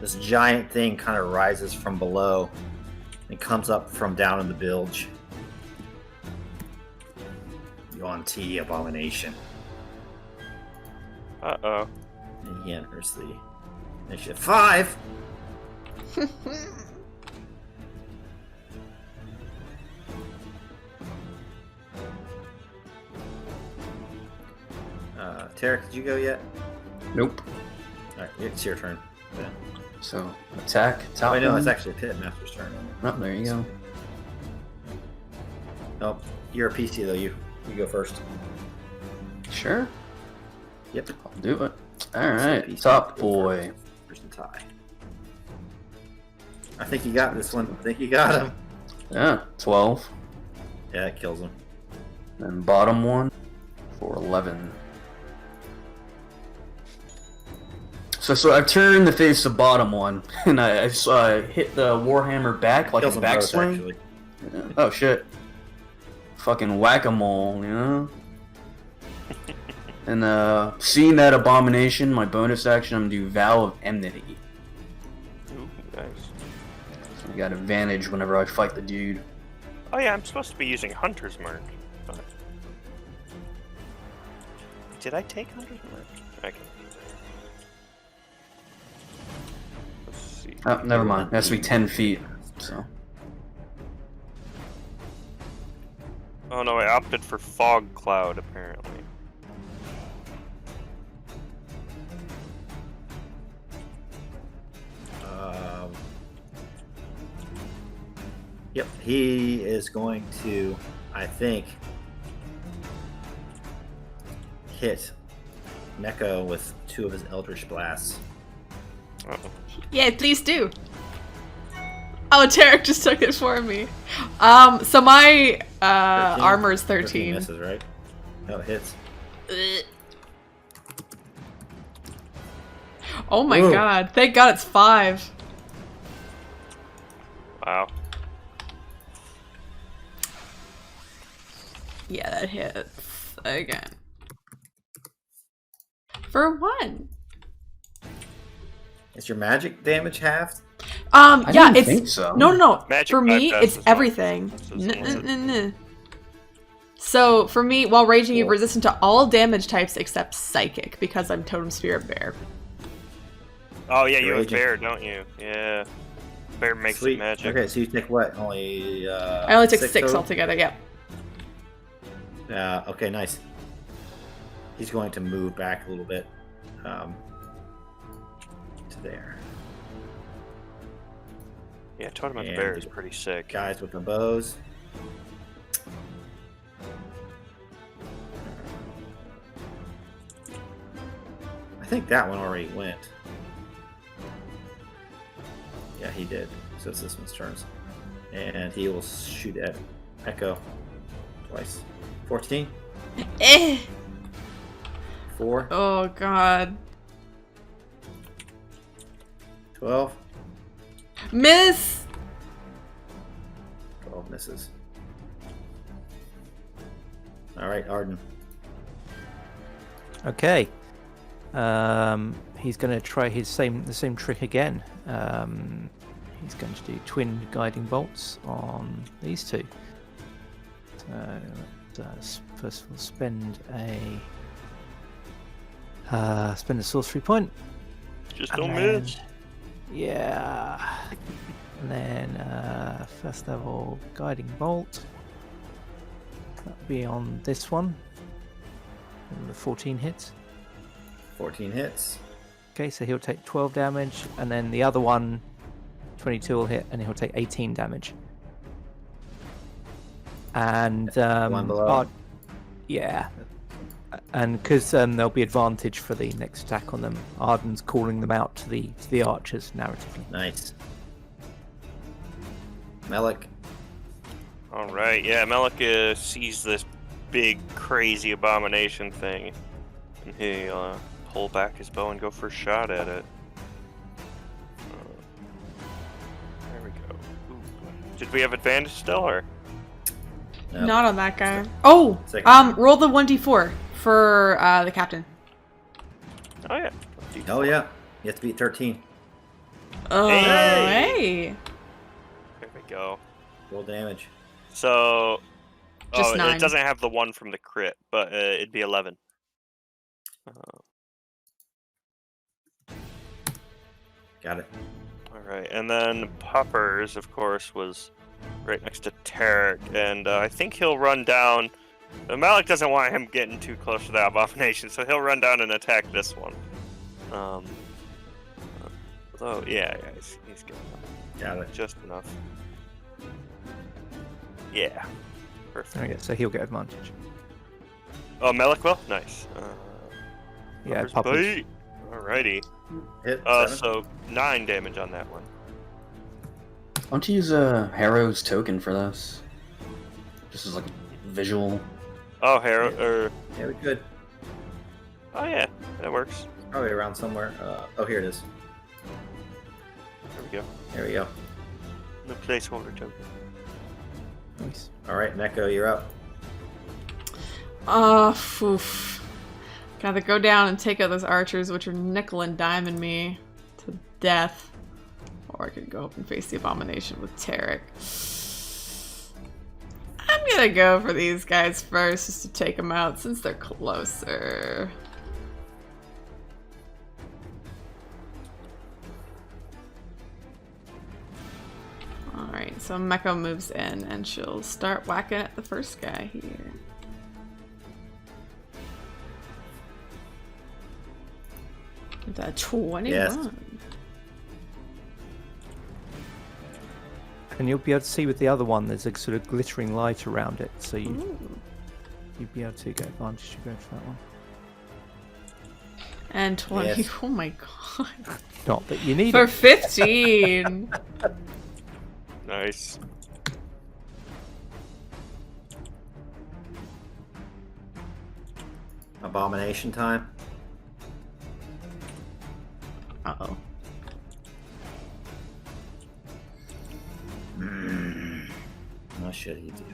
[SPEAKER 1] this giant thing kind of rises from below and comes up from down in the bilge. Yuan-Ti abomination.
[SPEAKER 2] Uh-oh.
[SPEAKER 1] And he enters the initiative. 5! Terric, did you go yet?
[SPEAKER 4] nope.
[SPEAKER 1] Alright, it's your turn. Yeah.
[SPEAKER 4] So attack. Top
[SPEAKER 1] Oh, I know,
[SPEAKER 4] one.
[SPEAKER 1] it's actually a pit master's turn.
[SPEAKER 4] Oh, there you go.
[SPEAKER 1] Oh, you're a PC though. You go first.
[SPEAKER 4] Sure.
[SPEAKER 1] Yep.
[SPEAKER 4] I'll do it. All right.
[SPEAKER 1] PC.
[SPEAKER 4] Top boy.
[SPEAKER 1] There's the tie. I think you got this one. I think you got him.
[SPEAKER 4] Yeah. 12.
[SPEAKER 1] Yeah, it kills him.
[SPEAKER 4] Then bottom one for 11. So I turned to face the bottom one, and I hit the warhammer back like
[SPEAKER 1] Kills
[SPEAKER 4] a
[SPEAKER 1] them both,
[SPEAKER 4] backswing.
[SPEAKER 1] actually.
[SPEAKER 4] Yeah. Oh shit! Fucking whack-a-mole, you know. And seeing that abomination, my bonus action, I'm gonna do Vow of Enmity.
[SPEAKER 2] Ooh, nice.
[SPEAKER 4] So I got advantage whenever I fight the dude.
[SPEAKER 2] Oh yeah, I'm supposed to be using Hunter's Mark. But... Did I take Hunter's Mark? Okay. Let's see.
[SPEAKER 4] Oh, never mind. It has to be 10 feet. So.
[SPEAKER 2] Oh no, I opted for Fog Cloud apparently.
[SPEAKER 1] Yep, he is going to, I think, hit Mekko with 2 of his Eldritch Blasts.
[SPEAKER 2] Uh-oh.
[SPEAKER 3] Yeah, please do. Oh, Terric just took it for me. So my
[SPEAKER 1] 13?
[SPEAKER 3] armor is
[SPEAKER 1] 13
[SPEAKER 3] 13.
[SPEAKER 1] misses, right? No, it hits.
[SPEAKER 3] Oh my
[SPEAKER 1] Whoa.
[SPEAKER 3] god. Thank god it's 5.
[SPEAKER 2] Wow.
[SPEAKER 3] Yeah, that hits again. For 1.
[SPEAKER 1] Is your magic damage halved?
[SPEAKER 4] I
[SPEAKER 3] Yeah,
[SPEAKER 4] didn't
[SPEAKER 3] it's
[SPEAKER 4] think so.
[SPEAKER 3] no.
[SPEAKER 2] Magic
[SPEAKER 3] For me,
[SPEAKER 2] bypass
[SPEAKER 3] it's
[SPEAKER 2] is
[SPEAKER 3] everything.
[SPEAKER 2] what-
[SPEAKER 3] So for me, while raging, you're resistant to all damage types except psychic because I'm Totem Spirit Bear.
[SPEAKER 2] Oh yeah, you have
[SPEAKER 1] Raging.
[SPEAKER 2] Bear, don't you? Yeah. Bear makes
[SPEAKER 1] Sweet.
[SPEAKER 2] it magic.
[SPEAKER 1] Okay, so you take what? Only
[SPEAKER 3] I only took 6
[SPEAKER 1] total?
[SPEAKER 3] altogether. Yep.
[SPEAKER 1] Okay, nice. He's going to move back a little bit to there.
[SPEAKER 2] Yeah, Totem
[SPEAKER 1] And
[SPEAKER 2] Bear is pretty sick.
[SPEAKER 1] Guys with the bows. I think that one already went. Yeah, he did. So it's this one's turns. And he will shoot at Mekko twice. 14?
[SPEAKER 3] Eh.
[SPEAKER 1] 4?
[SPEAKER 3] Oh god.
[SPEAKER 1] 12?
[SPEAKER 3] Miss!
[SPEAKER 1] 12 misses. Alright, Arden.
[SPEAKER 5] Okay. He's going to try the same trick again. He's going to do twin guiding bolts on these two. So first we'll spend a sorcery point.
[SPEAKER 2] Just
[SPEAKER 5] And
[SPEAKER 2] don't
[SPEAKER 5] then-
[SPEAKER 2] miss.
[SPEAKER 5] Yeah. And then first level guiding bolt. That'll be on this one. And the 14 hits.
[SPEAKER 1] 14 hits.
[SPEAKER 5] Okay, so he'll take 12 damage, and then the other one, 22 will hit, and he'll take 18 damage. And
[SPEAKER 1] One below.
[SPEAKER 5] yeah, and because there'll be advantage for the next attack on them, Arden's calling them out to the archers narratively.
[SPEAKER 1] Nice. Melich.
[SPEAKER 2] Alright, yeah, Melich sees this big, crazy abomination thing. And he pull back his bow and go for a shot at it. There we go. Ooh. Did we have advantage still, or?
[SPEAKER 1] No.
[SPEAKER 3] Not on that guy. Oh!
[SPEAKER 1] Second.
[SPEAKER 3] Roll the 1d4 for the captain.
[SPEAKER 2] Oh, yeah.
[SPEAKER 1] Oh, yeah. You have to beat 13.
[SPEAKER 3] Oh,
[SPEAKER 2] Hey!
[SPEAKER 3] hey!
[SPEAKER 2] There we go.
[SPEAKER 1] Roll damage.
[SPEAKER 2] So,
[SPEAKER 3] Just 9.
[SPEAKER 2] it doesn't have the one from the crit, but it'd be 11.
[SPEAKER 1] Got it.
[SPEAKER 2] All right, and then Poppers, of course, was right next to Terric, and I think he'll run down. Malik doesn't want him getting too close to that abomination, so he'll run down and attack this one. Although, yeah, he's good enough.
[SPEAKER 1] Got it.
[SPEAKER 2] Just enough. Yeah. Perfect.
[SPEAKER 5] Okay, so he'll get advantage.
[SPEAKER 2] Oh, Melich will? Nice.
[SPEAKER 5] Yeah,
[SPEAKER 2] Poppers
[SPEAKER 5] Poppers.
[SPEAKER 2] bite. Alrighty.
[SPEAKER 1] Hit. 7.
[SPEAKER 2] So 9 damage on that one.
[SPEAKER 4] Why don't you use a Harrow's token for this? Just as like a visual.
[SPEAKER 2] Oh, Harrow,
[SPEAKER 1] Yeah, we could.
[SPEAKER 2] oh yeah, that works.
[SPEAKER 1] Probably around somewhere. Oh, here it is.
[SPEAKER 2] There we go.
[SPEAKER 1] There we go.
[SPEAKER 2] No placeholder token.
[SPEAKER 5] Nice.
[SPEAKER 1] All right, Mekko, you're up.
[SPEAKER 3] Oof. Gotta go down and take out those archers, which are nickel and diming me to death. Or I could go up and face the abomination with Terric. I'm gonna go for these guys first, just to take them out, since they're closer. Alright, so Mekko moves in, and she'll start whacking at the first guy here. With a 21.
[SPEAKER 1] Yes.
[SPEAKER 5] And you'll be able to see with the other one, there's a sort of glittering light around it, so you'd be able to get advantage to go for that one.
[SPEAKER 3] And 20.
[SPEAKER 1] Yes.
[SPEAKER 3] Oh my god.
[SPEAKER 5] Not that you need
[SPEAKER 3] For
[SPEAKER 5] it.
[SPEAKER 3] 15.
[SPEAKER 2] Nice.
[SPEAKER 1] Abomination time.
[SPEAKER 3] Uh-oh.
[SPEAKER 1] What should he do?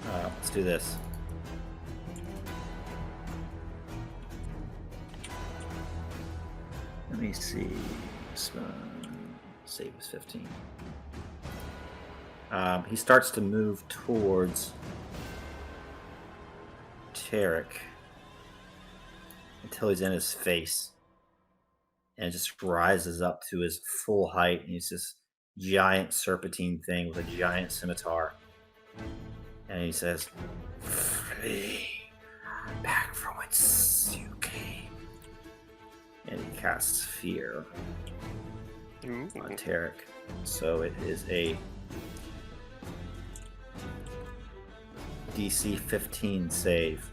[SPEAKER 1] Let's do this. Let me see. Save is 15. He starts to move towards Terric until he's in his face. and it just rises up to his full height. And he's this giant serpentine thing with a giant scimitar. And he says, "Flee back from whence you came." And he casts fear on Terric. So it is a DC 15 save.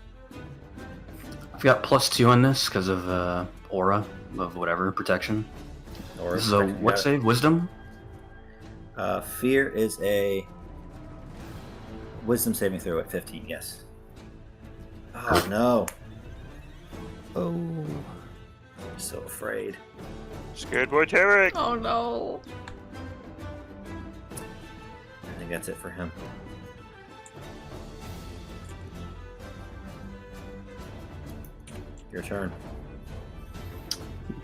[SPEAKER 4] I've got +2 on this because of aura of whatever protection.
[SPEAKER 1] Or
[SPEAKER 4] This is a what save? Wisdom?
[SPEAKER 1] Fear is a wisdom saving throw at 15, yes. Oh no.
[SPEAKER 5] Oh.
[SPEAKER 1] I'm so afraid.
[SPEAKER 2] Scared boy Terric.
[SPEAKER 3] Oh no.
[SPEAKER 1] I think that's it for him. Your turn.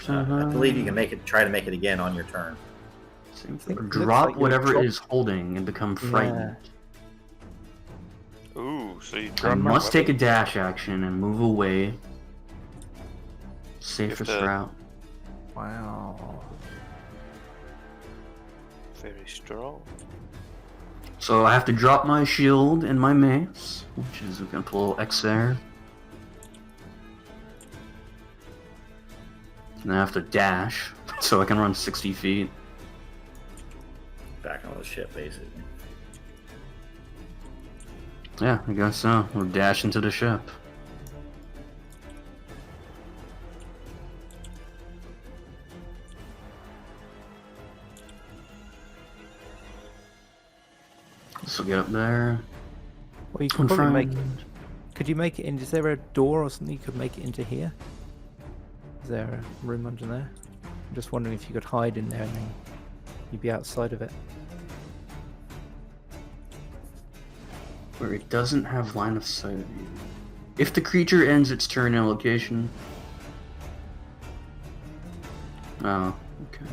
[SPEAKER 1] I believe you can try to make it again on your turn.
[SPEAKER 4] Drop
[SPEAKER 5] like
[SPEAKER 4] whatever
[SPEAKER 5] you're
[SPEAKER 4] it is holding and become frightened.
[SPEAKER 2] Ooh, so you
[SPEAKER 4] I
[SPEAKER 2] drop my
[SPEAKER 4] must take a
[SPEAKER 2] weapon.
[SPEAKER 4] dash action and move away. Safest
[SPEAKER 2] to-
[SPEAKER 4] route.
[SPEAKER 5] Wow.
[SPEAKER 2] Very strong.
[SPEAKER 4] So I have to drop my shield and my mace, which is we're gonna put a little X there. And I have to dash, so I can run 60 feet.
[SPEAKER 1] Back on the ship, basically.
[SPEAKER 4] Yeah, I guess so. We'll dash into the ship. So get up there.
[SPEAKER 5] Well, you could probably
[SPEAKER 4] Confirmed.
[SPEAKER 5] Could you make it in? Is there a door or something you could make it into here? Is there a room under there? I'm just wondering if you could hide in there and then you'd be outside of it.
[SPEAKER 4] Where it doesn't have line of sight of you. If the creature ends its turn in a location. Oh, okay.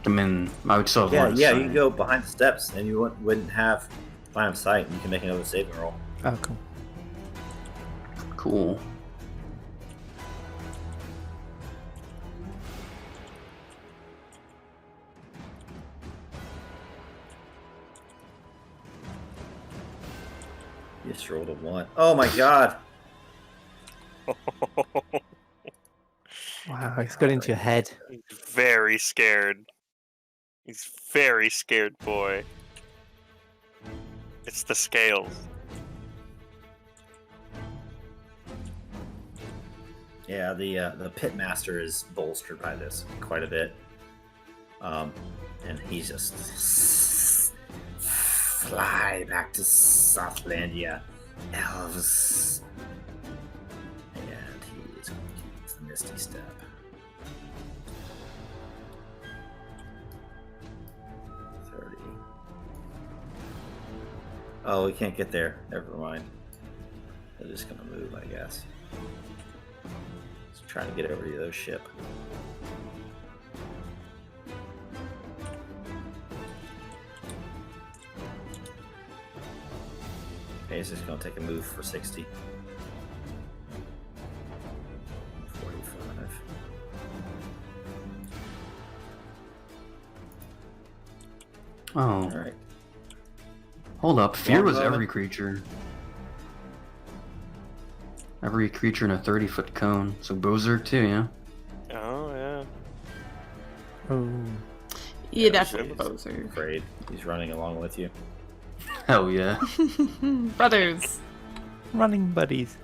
[SPEAKER 4] I mean, I would still have line of
[SPEAKER 1] Yeah,
[SPEAKER 4] sight.
[SPEAKER 1] you can go behind the steps and you wouldn't have line of sight, and you can make another saving roll.
[SPEAKER 5] Oh, cool.
[SPEAKER 4] Cool.
[SPEAKER 1] You just rolled a 1. Oh my god!
[SPEAKER 5] Wow, it's got into your head.
[SPEAKER 2] He's very scared. He's very scared, boy. It's the scales.
[SPEAKER 1] Yeah, the pitmaster is bolstered by this quite a bit. And he's just fly back to Southlandia, elves. And he is going to use the Misty Step. Oh, we can't get there. Never mind. They're just gonna move, I guess. Just trying to get over to the other ship. Okay, he's just gonna take a move for 60. 45.
[SPEAKER 4] Oh,
[SPEAKER 1] Alright.
[SPEAKER 4] hold up. Fear
[SPEAKER 1] One
[SPEAKER 4] was
[SPEAKER 1] moment.
[SPEAKER 4] every creature. Every creature in a 30-foot cone. So Bozurg too, yeah?
[SPEAKER 2] Oh, yeah.
[SPEAKER 5] Oh.
[SPEAKER 3] Yeah,
[SPEAKER 1] Yeah,
[SPEAKER 3] definitely
[SPEAKER 1] he's
[SPEAKER 3] Bozurg.
[SPEAKER 1] afraid. He's running along with you.
[SPEAKER 4] Hell yeah.
[SPEAKER 3] Brothers.
[SPEAKER 5] Running buddies.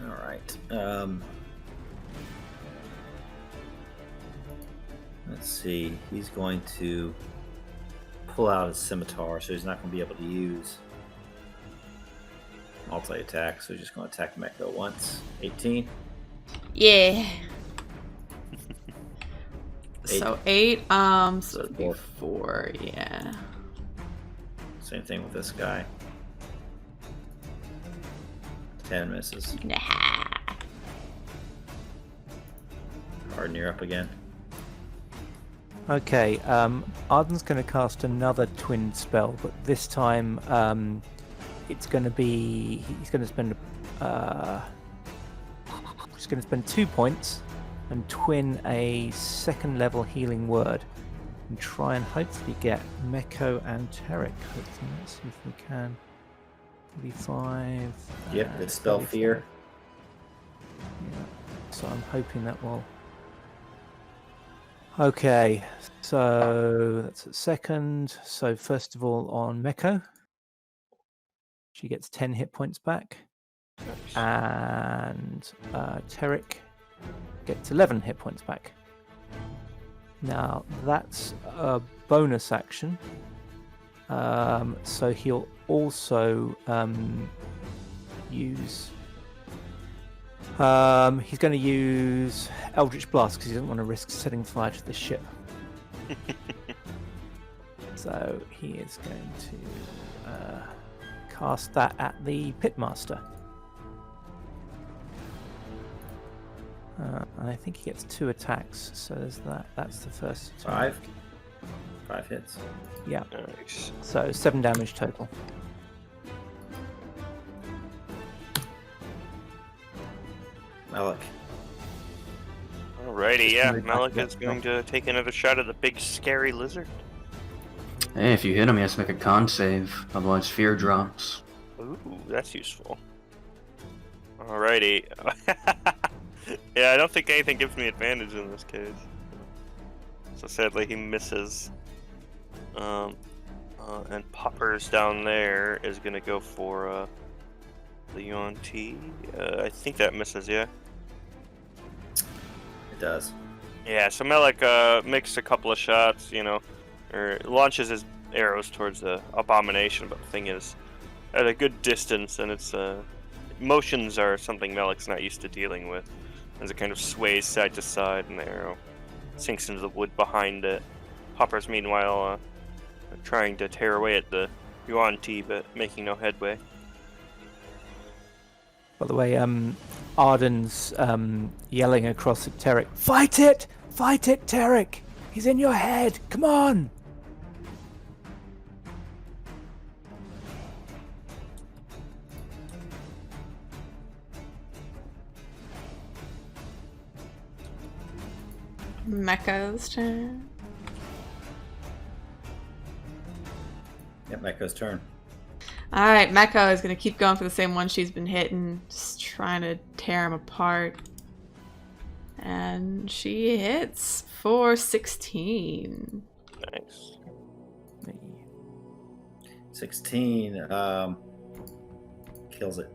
[SPEAKER 1] Alright. Let's see. He's going to pull out his scimitar, so he's not going to be able to use multi-attack, so he's just going to attack Mekko once. 18.
[SPEAKER 3] Yeah.
[SPEAKER 1] Eight.
[SPEAKER 3] So 8, so it'd be
[SPEAKER 1] Four.
[SPEAKER 3] 4, yeah.
[SPEAKER 1] Same thing with this guy. 10 misses.
[SPEAKER 3] Nah.
[SPEAKER 1] Arden, you're up again.
[SPEAKER 5] Okay, Arden's going to cast another twin spell, but this time it's going to be he's going to spend 2 points and twin a second level healing word and try and hopefully get Mekko and Terric. Hopefully, let's see if we can. 35.
[SPEAKER 1] Yep, it's spell fear.
[SPEAKER 5] Yeah. So I'm hoping that will. Okay, so that's at second. So first of all on Mekko, she gets 10 hit points back, and Terric gets 11 hit points back. Now that's a bonus action, so he'll also use. He's going to use Eldritch Blast because he doesn't want to risk setting fire to the ship. So he is going to cast that at the Pitmaster. And I think he gets 2 attacks, so there's that. That's the first attack.
[SPEAKER 1] 5 hits.
[SPEAKER 5] Yeah.
[SPEAKER 2] Nice.
[SPEAKER 5] So 7 damage total.
[SPEAKER 1] Melich.
[SPEAKER 2] Alrighty, yeah. Melich is going to take another shot at the big scary lizard.
[SPEAKER 4] Hey, if you hit him, he has to make a con save, otherwise fear drops.
[SPEAKER 2] Ooh, that's useful. Alrighty. Yeah, I don't think anything gives me advantage in this case. So sadly, he misses. And Poppers down there is going to go for the Yuan-Ti. I think that misses, yeah?
[SPEAKER 1] It does.
[SPEAKER 2] Yeah, so Melich makes a couple of shots, or launches his arrows towards the abomination, but the thing is at a good distance, and its motions are something Melich's not used to dealing with, as it kind of sways side to side, and the arrow sinks into the wood behind it. Poppers, meanwhile, trying to tear away at the Yuan-Ti, but making no headway.
[SPEAKER 5] By the way, Arden's yelling across at Terric, "Fight it! Fight it, Terric! He's in your head! Come on!"
[SPEAKER 3] Mekko's turn.
[SPEAKER 1] Yep, Mekko's turn.
[SPEAKER 3] Alright, Mekko is going to keep going for the same one she's been hitting, just trying to tear him apart. And she hits for 16.
[SPEAKER 2] Nice.
[SPEAKER 1] 16 kills it.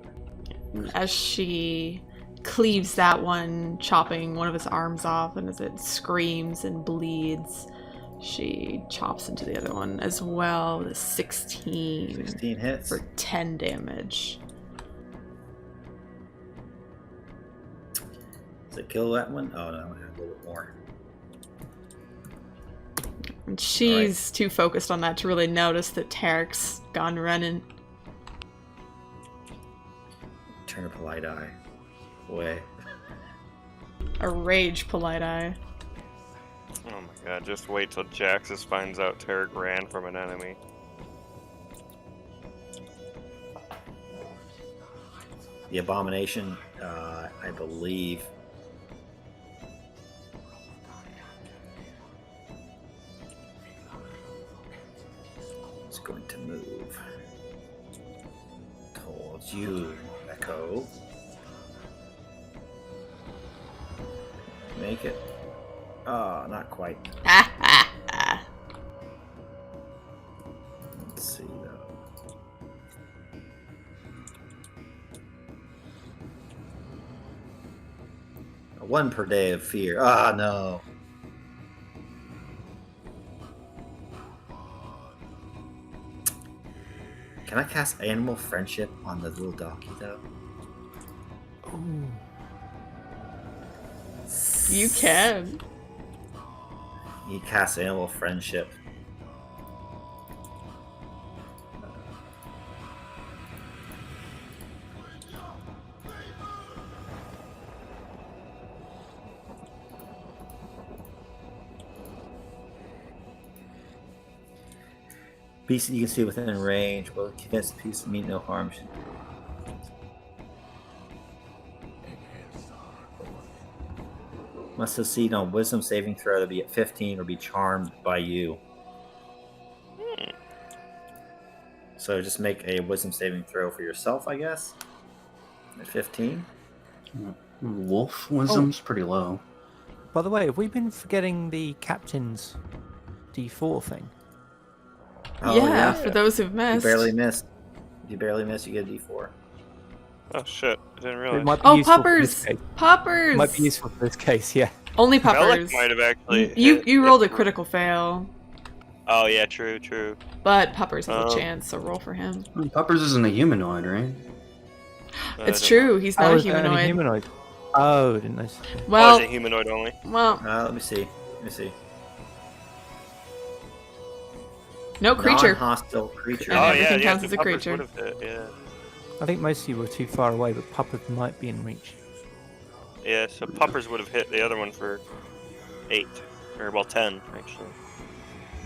[SPEAKER 3] As she cleaves that one, chopping one of his arms off, and as it screams and bleeds, she chops into the other one as well with a 16.
[SPEAKER 1] 16 hits.
[SPEAKER 3] For 10 damage.
[SPEAKER 1] Does it kill that one? Oh no, I have a little bit more.
[SPEAKER 3] And she's too focused on that to really notice that Terric's gone running.
[SPEAKER 1] Turn a polite eye away.
[SPEAKER 3] A rage polite eye.
[SPEAKER 2] Oh my god, just wait till Jaxus finds out Terric ran from an enemy.
[SPEAKER 1] The abomination, I believe, is going to move towards you, Mekko. Make it. Oh, not quite. Let's see though. One per day of fear. Ah, no. Can I cast Animal Friendship on the little donkey though?
[SPEAKER 5] Ooh.
[SPEAKER 3] You can.
[SPEAKER 1] You cast Animal Friendship. Beast that you can see within range will convince the beast to mean no harm. Must succeed on wisdom saving throw to be at 15 or be charmed by you. So just make a wisdom saving throw for yourself, I guess. At 15.
[SPEAKER 4] Wolf wisdom's pretty low.
[SPEAKER 5] By the way, have we been forgetting the captain's D4 thing?
[SPEAKER 1] Oh,
[SPEAKER 3] yeah, for those who've
[SPEAKER 1] You
[SPEAKER 3] missed.
[SPEAKER 1] barely missed. If you barely miss, you get a D4.
[SPEAKER 2] Oh shit! I didn't
[SPEAKER 5] It
[SPEAKER 2] realize.
[SPEAKER 5] might be
[SPEAKER 3] Oh,
[SPEAKER 5] useful for this
[SPEAKER 3] puppers!
[SPEAKER 5] case.
[SPEAKER 3] Puppers!
[SPEAKER 5] Might be useful for this case, yeah.
[SPEAKER 3] Only
[SPEAKER 2] Melich
[SPEAKER 3] puppers.
[SPEAKER 2] might have actually.
[SPEAKER 3] You
[SPEAKER 2] hit
[SPEAKER 3] you rolled a
[SPEAKER 2] it.
[SPEAKER 3] critical fail,
[SPEAKER 2] Oh yeah, true.
[SPEAKER 3] but puppers has a
[SPEAKER 2] Um,
[SPEAKER 3] chance, so roll for him.
[SPEAKER 4] Puppers isn't a humanoid, right?
[SPEAKER 2] I
[SPEAKER 3] It's
[SPEAKER 2] don't
[SPEAKER 3] true. He's not a
[SPEAKER 5] is that only
[SPEAKER 3] humanoid.
[SPEAKER 5] Oh, didn't notice.
[SPEAKER 2] know.
[SPEAKER 3] Well,
[SPEAKER 2] Oh, is it humanoid only?
[SPEAKER 3] well,
[SPEAKER 1] Let me see.
[SPEAKER 3] no creature.
[SPEAKER 1] Non-hostile creature.
[SPEAKER 3] And
[SPEAKER 2] Oh
[SPEAKER 3] everything
[SPEAKER 2] yeah,
[SPEAKER 3] counts
[SPEAKER 2] the
[SPEAKER 3] as a
[SPEAKER 2] puppers
[SPEAKER 3] creature.
[SPEAKER 2] would've hit, yeah.
[SPEAKER 5] I think most of you were too far away, but puppet might be in reach.
[SPEAKER 2] Yeah, so puppers would have hit the other one for 8. Or, well, 10, actually.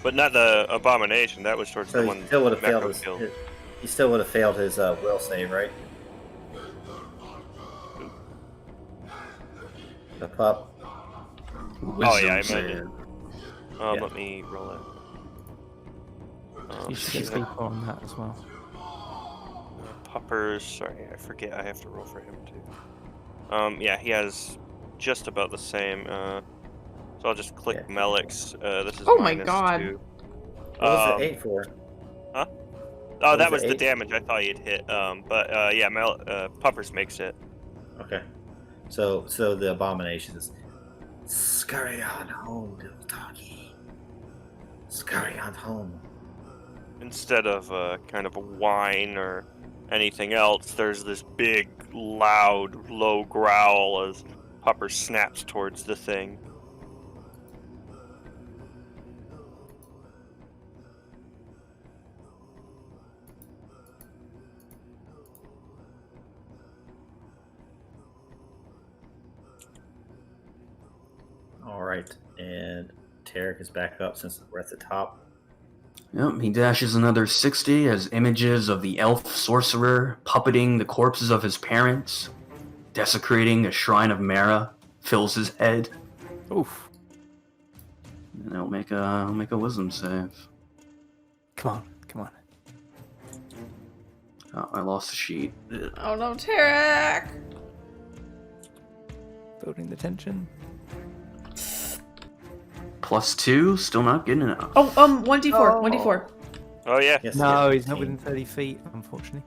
[SPEAKER 2] But not the abomination, that was towards
[SPEAKER 1] So
[SPEAKER 2] the
[SPEAKER 1] he
[SPEAKER 2] one
[SPEAKER 1] still would have
[SPEAKER 2] Mekko
[SPEAKER 1] failed
[SPEAKER 2] killed.
[SPEAKER 1] he still would have failed his will save, right? The pup.
[SPEAKER 2] Oh, yeah, I
[SPEAKER 4] Wisdom
[SPEAKER 2] meant it.
[SPEAKER 1] Yeah.
[SPEAKER 2] Let me roll it.
[SPEAKER 5] You should get
[SPEAKER 2] yeah.
[SPEAKER 5] D4 on that as well.
[SPEAKER 2] Puppers, sorry, I forget I have to roll for him too. Yeah, he has just about the same. So I'll just click
[SPEAKER 1] Yeah.
[SPEAKER 2] Melich's. This is
[SPEAKER 3] Oh my
[SPEAKER 2] -2.
[SPEAKER 3] God.
[SPEAKER 1] What was the 8 for?
[SPEAKER 2] Oh,
[SPEAKER 1] What
[SPEAKER 2] that
[SPEAKER 1] was
[SPEAKER 2] was
[SPEAKER 1] the
[SPEAKER 2] the
[SPEAKER 1] 8?
[SPEAKER 2] damage I thought he'd hit. But yeah, Puppers makes it.
[SPEAKER 1] Okay. So the abomination is scurry on home, little doggy. Scurry on home.
[SPEAKER 2] Instead of kind of a whine or anything else, there's this big, loud, low growl as Pupper snaps towards the thing.
[SPEAKER 1] All right, and Terric is back up since we're at the top.
[SPEAKER 4] Yep, he dashes another 60 as images of the elf sorcerer puppeting the corpses of his parents, desecrating a shrine of Mara, fills his head.
[SPEAKER 5] Oof.
[SPEAKER 4] And I'll make a wisdom save.
[SPEAKER 5] Come on.
[SPEAKER 4] Oh, I lost the sheet. Ugh.
[SPEAKER 3] Oh no, Terric!
[SPEAKER 5] Building the tension.
[SPEAKER 4] +2, still not getting enough.
[SPEAKER 3] Oh, 1d4, 1d4.
[SPEAKER 2] Oh yeah.
[SPEAKER 1] Yes,
[SPEAKER 5] No,
[SPEAKER 1] yeah,
[SPEAKER 5] he's not
[SPEAKER 1] 15.
[SPEAKER 5] within 30 feet, unfortunately.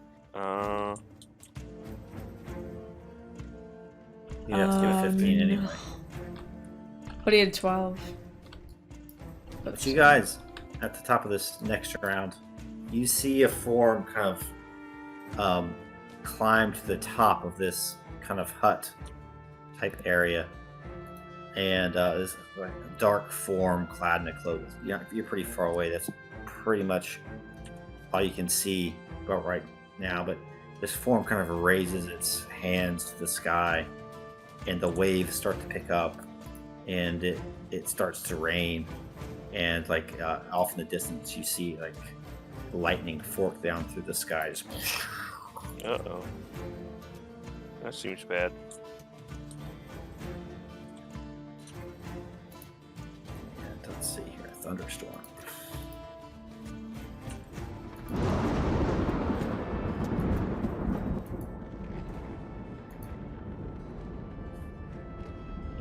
[SPEAKER 1] You'd have to give it 15 anyway.
[SPEAKER 3] But he had 12.
[SPEAKER 1] But you guys, at the top of this next round, you see a form kind of climb to the top of this kind of hut type area. And this like a dark form clad in a cloak. You're pretty far away. That's pretty much all you can see about right now. But this form kind of raises its hands to the sky, and the waves start to pick up, and it starts to rain. And like off in the distance, you see like lightning fork down through the sky. Just...
[SPEAKER 2] Uh-oh. That seems bad.
[SPEAKER 1] And let's see here, thunderstorm.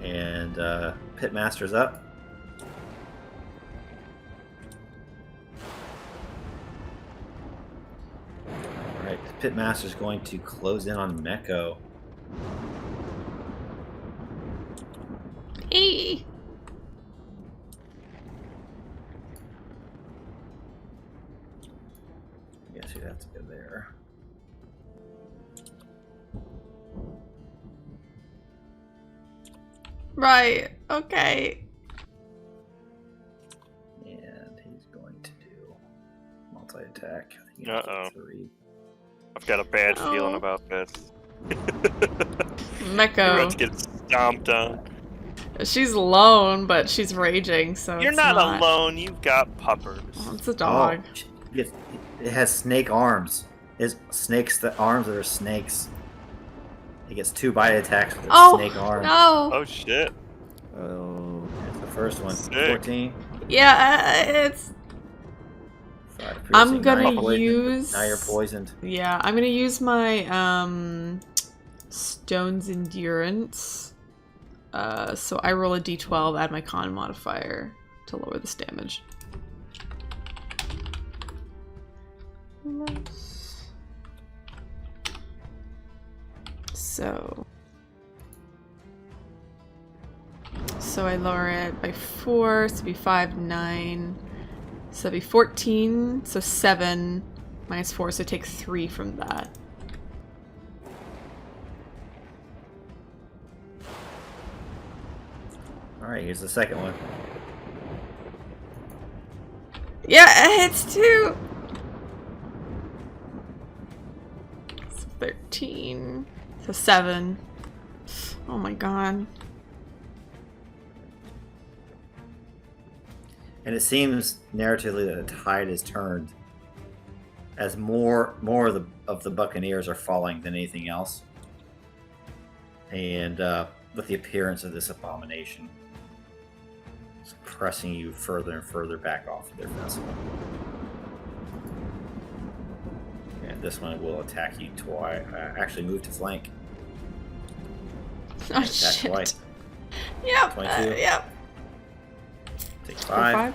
[SPEAKER 1] And Pitmaster's up. Alright, Pitmaster's going to close in on Mekko.
[SPEAKER 3] Eee!
[SPEAKER 1] I guess you'd have to go there.
[SPEAKER 3] Right, okay.
[SPEAKER 1] And he's going to do multi-attack. I think he
[SPEAKER 2] Uh-oh.
[SPEAKER 1] has 3.
[SPEAKER 2] I've got a bad feeling
[SPEAKER 3] Oh.
[SPEAKER 2] about this. You're
[SPEAKER 3] Mekko.
[SPEAKER 2] about to get stomped on.
[SPEAKER 3] She's alone, but she's raging, so
[SPEAKER 2] You're
[SPEAKER 3] it's
[SPEAKER 2] not alone. You've got puppers.
[SPEAKER 3] Well, it's a dog.
[SPEAKER 1] It has snake arms. His snakes, the arms that are snakes. He gets 2 bite attacks with its snake arm.
[SPEAKER 3] No!
[SPEAKER 2] Oh shit!
[SPEAKER 5] Oh,
[SPEAKER 1] That's the first one.
[SPEAKER 2] Sick.
[SPEAKER 1] 14.
[SPEAKER 3] Yeah, it's...
[SPEAKER 1] 5
[SPEAKER 3] I'm
[SPEAKER 1] piercing,
[SPEAKER 3] gonna
[SPEAKER 1] 9 poison.
[SPEAKER 3] use...
[SPEAKER 1] Now you're poisoned.
[SPEAKER 3] Yeah, I'm gonna use my, Stone's Endurance. So I roll a d12, add my con modifier to lower this damage. So I lower it by 4, so it'd be 5, 9. So it'd be 14, so 7 minus 4, so take 3 from that.
[SPEAKER 1] Alright, here's the second one.
[SPEAKER 3] Yeah, it hits too! So 13. So 7. Oh my god.
[SPEAKER 1] And it seems narratively that the tide is turned as more of the Buccaneers are falling than anything else. And with the appearance of this abomination, it's pressing you further and further back off of their vessel. And this one will attack you twice. Actually, move to flank.
[SPEAKER 3] Oh
[SPEAKER 1] Attack
[SPEAKER 3] shit.
[SPEAKER 1] twice.
[SPEAKER 3] Yep.
[SPEAKER 1] 22.
[SPEAKER 3] Yep.
[SPEAKER 1] Take 5.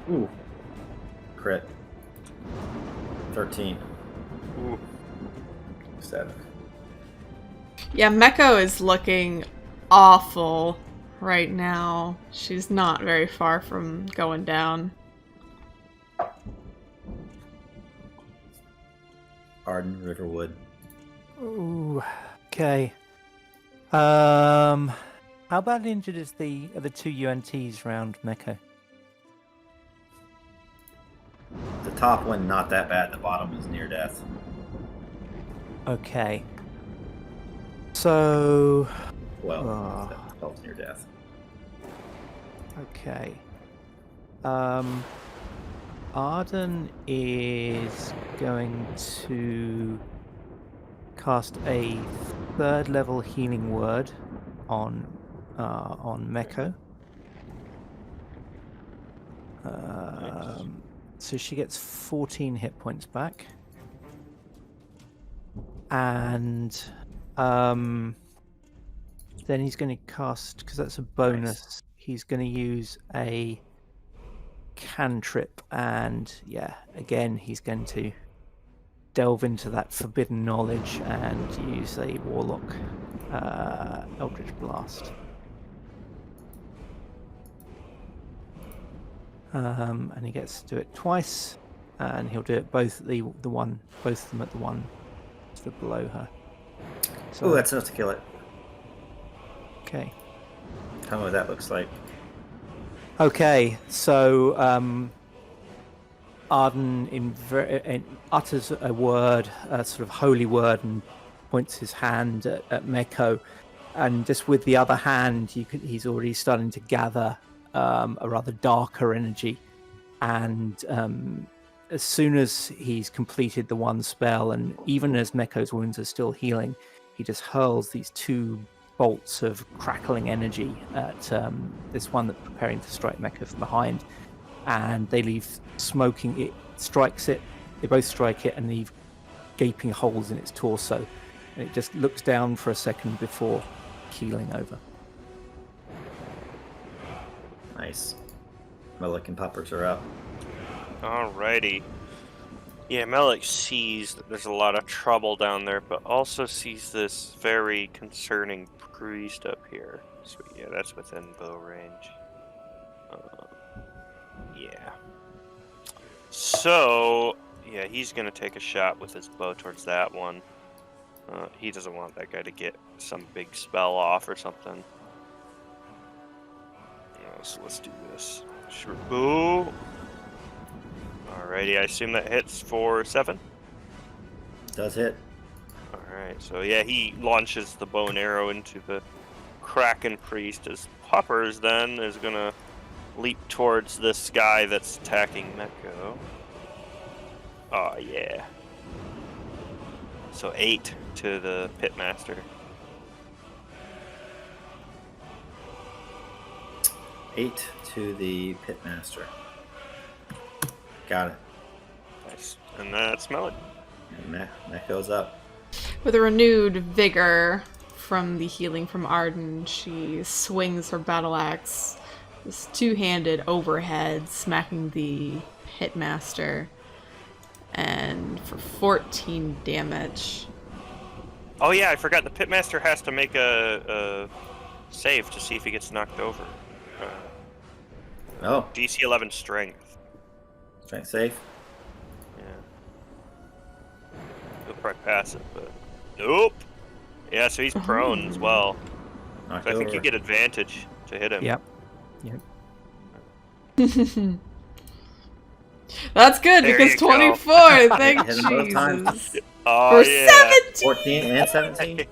[SPEAKER 1] Ooh. Crit. 13.
[SPEAKER 2] Ooh.
[SPEAKER 1] 7.
[SPEAKER 3] Yeah, Mekko is looking awful right now. She's not very far from going down.
[SPEAKER 1] Arden, Riverwood.
[SPEAKER 5] ooh, okay. How badly injured are the 2 UNTs round Mekko?
[SPEAKER 1] The top one, not that bad. The bottom is near death.
[SPEAKER 5] Okay. So,
[SPEAKER 1] Well,
[SPEAKER 5] Ah.
[SPEAKER 1] that spell's near death.
[SPEAKER 5] okay. Arden is going to cast a 3rd level healing word on Mekko. So she gets 14 hit points back. And then he's going to cast, because that's a bonus, he's going to use a cantrip, and yeah, again, he's going to delve into that forbidden knowledge and use a warlock Eldritch Blast. And he gets to do it twice, and he'll do it both of them at the one sort of below her. So,
[SPEAKER 1] Ooh, that's enough to kill it.
[SPEAKER 5] okay.
[SPEAKER 1] Tell me what that looks like.
[SPEAKER 5] Okay, so Arden utters a word, a sort of holy word, and points his hand at Mekko, and just with the other hand, he's already starting to gather a rather darker energy, and as soon as he's completed the one spell, and even as Mekko's wounds are still healing, he just hurls these 2 bolts of crackling energy at this one that's preparing to strike Mekko from behind, and they leave smoking. It strikes it. They both strike it and leave gaping holes in its torso, and it just looks down for a second before keeling over.
[SPEAKER 1] Nice. Melich and Poppers are up.
[SPEAKER 2] Alrighty. Yeah, Melich sees that there's a lot of trouble down there, but also sees this very concerning priest up here. So yeah, that's within bow range. Yeah. So, yeah, he's going to take a shot with his bow towards that one. He doesn't want that guy to get some big spell off or something. So let's do this. Sure. Boo! Alrighty, I assume that hits for 7?
[SPEAKER 1] Does hit.
[SPEAKER 2] Alright, so yeah, he launches the bow and arrow into the Kraken priest as Poppers then is gonna leap towards this guy that's attacking Mekko. Oh, yeah. So 8 to the Pitmaster.
[SPEAKER 1] 8 to the Pitmaster. Got it.
[SPEAKER 2] Nice. And that's Melich.
[SPEAKER 1] And that goes up.
[SPEAKER 3] With a renewed vigor from the healing from Arden, she swings her battle axe, this two-handed overhead, smacking the Pitmaster, and for 14 damage.
[SPEAKER 2] Oh yeah, I forgot. The Pitmaster has to make a save to see if he gets knocked over.
[SPEAKER 1] Oh,
[SPEAKER 2] DC 11 Strength.
[SPEAKER 1] strength save.
[SPEAKER 2] Yeah. He'll probably pass it, but nope. Yeah, so he's prone as well.
[SPEAKER 1] Knocked
[SPEAKER 2] So I think
[SPEAKER 1] over.
[SPEAKER 2] you get advantage to hit him.
[SPEAKER 5] Yep.
[SPEAKER 3] That's good,
[SPEAKER 2] There
[SPEAKER 3] because
[SPEAKER 2] you go.
[SPEAKER 3] 24, thank
[SPEAKER 1] Hit 'em both times.
[SPEAKER 3] Jesus.
[SPEAKER 2] Oh
[SPEAKER 3] For
[SPEAKER 2] yeah.
[SPEAKER 3] 17!
[SPEAKER 1] 14 and 17.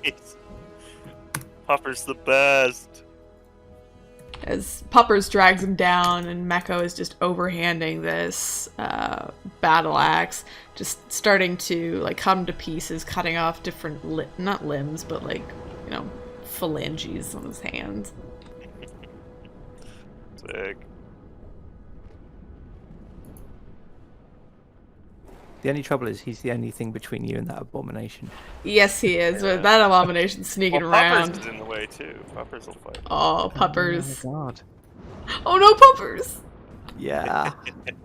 [SPEAKER 2] Pupper's the best.
[SPEAKER 3] As Puppers drags him down, and Mekko is just overhanding this battle axe, just starting to like come to pieces, cutting off different not limbs, but like, you know, phalanges on his hands.
[SPEAKER 2] Sick.
[SPEAKER 5] The only trouble is he's the only thing between you and that abomination.
[SPEAKER 3] Yes, he is. But that abomination's sneaking
[SPEAKER 2] Well,
[SPEAKER 3] around.
[SPEAKER 2] Puppers is in the way too. Puppers will fight.
[SPEAKER 3] Oh, Puppers.
[SPEAKER 5] Oh my god.
[SPEAKER 3] Oh no, Puppers!
[SPEAKER 5] Yeah.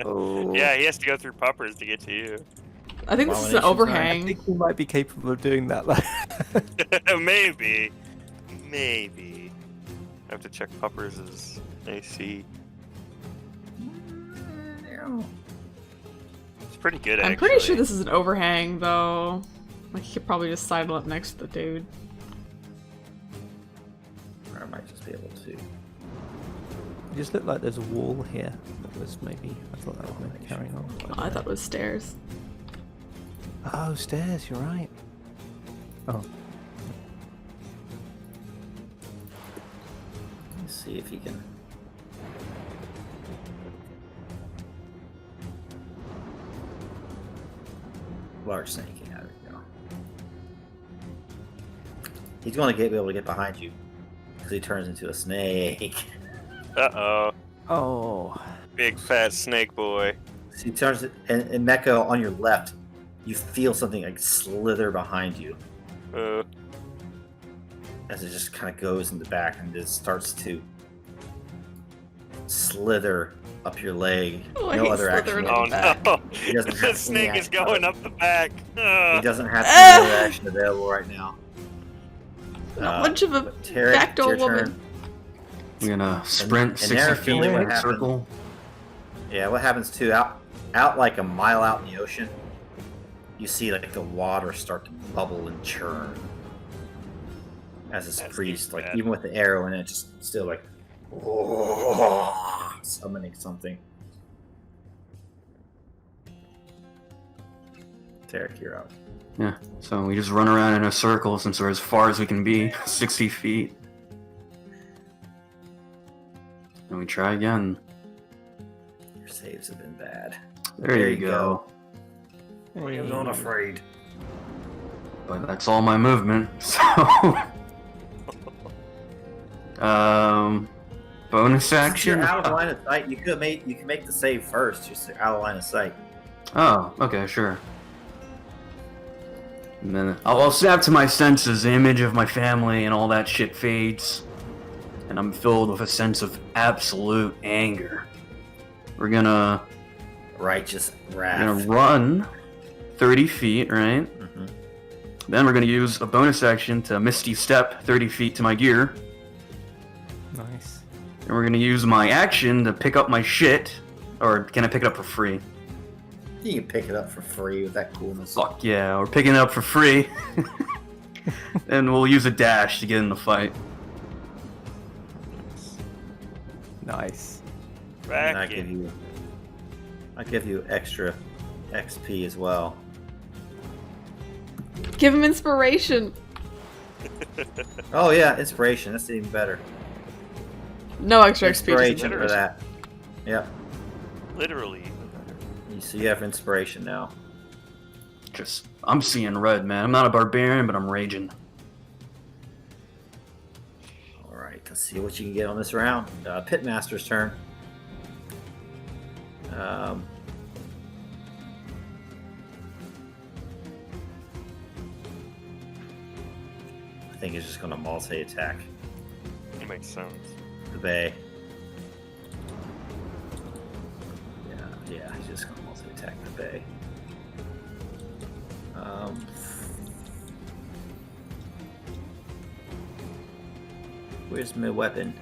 [SPEAKER 5] Oh.
[SPEAKER 2] Yeah, he has to go through Puppers to get to you.
[SPEAKER 3] I think this is an
[SPEAKER 1] Abomination's
[SPEAKER 5] I
[SPEAKER 3] overhang.
[SPEAKER 5] think he might be capable of doing that.
[SPEAKER 2] Maybe. Maybe. I have to check Puppers' AC. It's pretty good,
[SPEAKER 3] I'm
[SPEAKER 2] actually.
[SPEAKER 3] pretty sure this is an overhang, though. Like, he could probably just sidle up next to the dude.
[SPEAKER 1] Or I might just be able to.
[SPEAKER 5] It just looked like there's a wall here. That was maybe. I thought that was maybe carrying on.
[SPEAKER 3] Oh, I thought it was stairs.
[SPEAKER 5] Oh, stairs. You're right. Oh.
[SPEAKER 1] Let's see if he can. Large snake. Yeah, there we go. He's going to be able to get behind you because he turns into a snake.
[SPEAKER 2] Uh-oh.
[SPEAKER 5] Oh.
[SPEAKER 2] Big fat snake boy.
[SPEAKER 1] So he turns it, and Mekko on your left, you feel something like slither behind you as it just kind of goes in the back and just starts to slither up your leg.
[SPEAKER 3] Oh, I
[SPEAKER 1] no
[SPEAKER 3] hate
[SPEAKER 1] other action.
[SPEAKER 3] slithering
[SPEAKER 2] Oh
[SPEAKER 3] up the back.
[SPEAKER 2] no.
[SPEAKER 1] He doesn't have
[SPEAKER 2] The
[SPEAKER 1] any
[SPEAKER 2] snake is
[SPEAKER 1] action.
[SPEAKER 2] going up the back.
[SPEAKER 1] He doesn't have any other action available right now.
[SPEAKER 3] Not much of a
[SPEAKER 1] Terric,
[SPEAKER 3] backdoor
[SPEAKER 1] it's your
[SPEAKER 3] woman.
[SPEAKER 1] turn.
[SPEAKER 4] I'm gonna sprint
[SPEAKER 1] and
[SPEAKER 4] 60
[SPEAKER 1] there,
[SPEAKER 4] feet
[SPEAKER 1] feeling
[SPEAKER 4] in
[SPEAKER 1] what
[SPEAKER 4] a
[SPEAKER 1] happened.
[SPEAKER 4] circle.
[SPEAKER 1] Yeah, what happens too? Out like a mile out in the ocean, you see like the water start to bubble and churn as this
[SPEAKER 2] That's
[SPEAKER 1] priest,
[SPEAKER 2] pretty
[SPEAKER 1] like
[SPEAKER 2] bad.
[SPEAKER 1] even with the arrow in it, just still like summoning something. Terric, you're up.
[SPEAKER 4] Yeah, so we just run around in a circle since we're as far as we can be, 60 feet. And we try again.
[SPEAKER 1] Your saves have been bad.
[SPEAKER 4] There you go.
[SPEAKER 1] Don't afraid.
[SPEAKER 4] But that's all my movement, so... bonus
[SPEAKER 1] Since
[SPEAKER 4] action?
[SPEAKER 1] you're out of line of sight. You can make the save first. Just out of line of sight.
[SPEAKER 4] Oh, okay, sure. And then I'll snap to my senses, the image of my family and all that shit fades. And I'm filled with a sense of absolute anger. We're gonna
[SPEAKER 1] Righteous wrath.
[SPEAKER 4] run 30 feet, right?
[SPEAKER 1] Mhm.
[SPEAKER 4] Then we're gonna use a bonus action to Misty Step 30 feet to my gear.
[SPEAKER 5] Nice.
[SPEAKER 4] And we're gonna use my action to pick up my shit. Or can I pick it up for free?
[SPEAKER 1] You can pick it up for free with that coolness.
[SPEAKER 4] Fuck yeah, we're picking it up for free. And we'll use a dash to get in the fight.
[SPEAKER 5] Nice.
[SPEAKER 1] And
[SPEAKER 2] Back in.
[SPEAKER 1] I give you extra XP as well.
[SPEAKER 3] Give him inspiration.
[SPEAKER 1] Oh yeah, inspiration. That's even better.
[SPEAKER 3] No extra XP. just
[SPEAKER 1] Inspiration for
[SPEAKER 3] inspiration.
[SPEAKER 1] that. Yep.
[SPEAKER 2] Literally.
[SPEAKER 1] So you have inspiration now.
[SPEAKER 4] I'm seeing red, man. I'm not a barbarian, but I'm raging.
[SPEAKER 1] All right, let's see what you can get on this round. Pitmaster's turn. I think he's just going to multi-attack
[SPEAKER 2] That makes sense.
[SPEAKER 1] the bay. Yeah, he's just going to multi-attack the bay. Where's my weapon?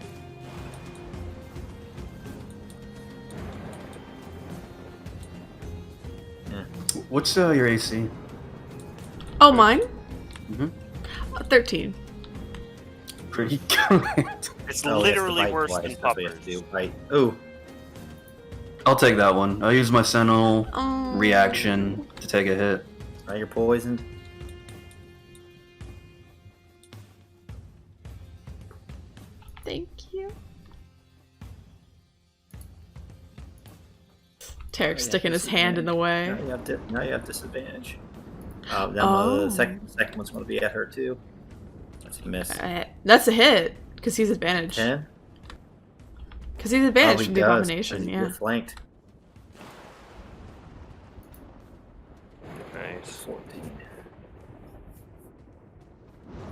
[SPEAKER 4] What's your AC?
[SPEAKER 3] Oh, mine?
[SPEAKER 4] Mm-hmm.
[SPEAKER 3] 13.
[SPEAKER 4] Pretty good.
[SPEAKER 2] It's
[SPEAKER 1] Oh,
[SPEAKER 2] literally
[SPEAKER 1] yes,
[SPEAKER 2] worse
[SPEAKER 1] twice,
[SPEAKER 2] than
[SPEAKER 1] that's what you have
[SPEAKER 2] puppers.
[SPEAKER 1] to do. Right. Ooh.
[SPEAKER 4] I'll take that one. I'll use my Sentinel
[SPEAKER 3] Oh.
[SPEAKER 4] reaction to take a hit.
[SPEAKER 1] Now you're poisoned.
[SPEAKER 3] Thank you. Terric's sticking his hand in the way.
[SPEAKER 1] Now you have disadvantage. Then
[SPEAKER 3] Oh.
[SPEAKER 1] the second one's going to be at her too. That's a miss.
[SPEAKER 3] That's a hit, because he's advantage.
[SPEAKER 1] 10.
[SPEAKER 3] Because he's advantage
[SPEAKER 1] he
[SPEAKER 3] from the
[SPEAKER 1] does,
[SPEAKER 3] abomination,
[SPEAKER 1] 'cause
[SPEAKER 3] yeah.
[SPEAKER 1] you're flanked.
[SPEAKER 2] Nice.
[SPEAKER 1] 14.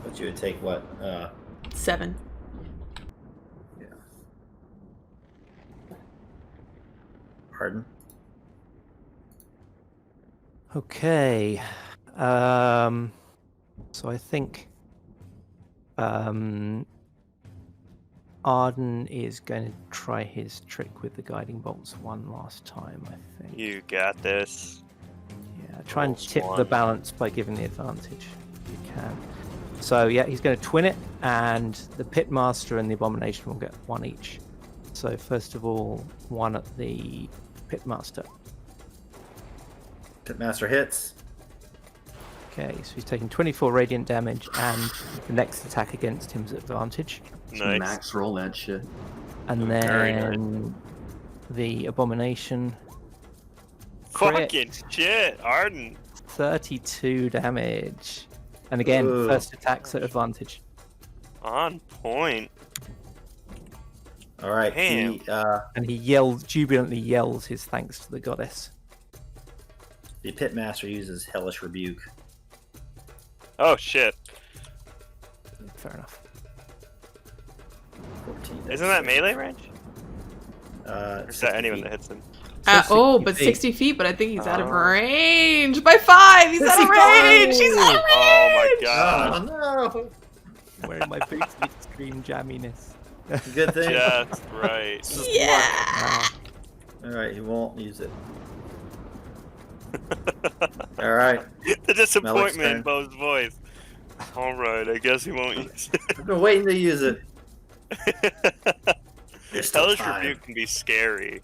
[SPEAKER 1] But you would take what?
[SPEAKER 3] 7.
[SPEAKER 1] Yeah. Arden.
[SPEAKER 5] Okay. So I think Arden is going to try his trick with the guiding bolts one last time, I think.
[SPEAKER 2] You got this.
[SPEAKER 5] Yeah, try and
[SPEAKER 2] Rolls
[SPEAKER 5] tip the
[SPEAKER 2] one.
[SPEAKER 5] balance by giving the advantage if you can. So yeah, he's going to twin it, and the Pitmaster and the Abomination will get 1 each. So first of all, 1 at the Pitmaster.
[SPEAKER 1] Pitmaster hits.
[SPEAKER 5] Okay, so he's taking 24 radiant damage, and the next attack against him is advantage.
[SPEAKER 2] Nice.
[SPEAKER 4] Max roll that shit.
[SPEAKER 5] And
[SPEAKER 2] Very
[SPEAKER 5] then the Abomination. Crit,
[SPEAKER 2] Fucking shit, Arden.
[SPEAKER 5] 32 damage. And again,
[SPEAKER 1] Ooh.
[SPEAKER 5] first attack's at advantage.
[SPEAKER 2] On point.
[SPEAKER 1] All right.
[SPEAKER 2] Damn.
[SPEAKER 5] And he jubilantly yells his thanks to the goddess.
[SPEAKER 1] The Pitmaster uses Hellish Rebuke.
[SPEAKER 2] Oh shit.
[SPEAKER 5] Fair enough.
[SPEAKER 1] 14.
[SPEAKER 2] Isn't that melee range?
[SPEAKER 1] Or
[SPEAKER 2] Or is that anyone that hits him?
[SPEAKER 3] Oh,
[SPEAKER 5] 60
[SPEAKER 3] but
[SPEAKER 5] feet.
[SPEAKER 3] 60 feet, but I think he's out of
[SPEAKER 2] Oh.
[SPEAKER 3] range by 5! He's out of range! He's out of range!
[SPEAKER 2] Oh my god.
[SPEAKER 1] no!
[SPEAKER 5] Wearing my boots with extreme jamminess.
[SPEAKER 1] Good thing.
[SPEAKER 2] Just right.
[SPEAKER 3] Yeah!
[SPEAKER 1] All right, he won't use it. All right.
[SPEAKER 2] The disappointment
[SPEAKER 1] turn.
[SPEAKER 2] in Bo's voice. Alright, I guess he won't use
[SPEAKER 1] I've been waiting to use it.
[SPEAKER 2] it.
[SPEAKER 1] There's still
[SPEAKER 2] Hellish
[SPEAKER 1] time.
[SPEAKER 2] Rebuke can be scary.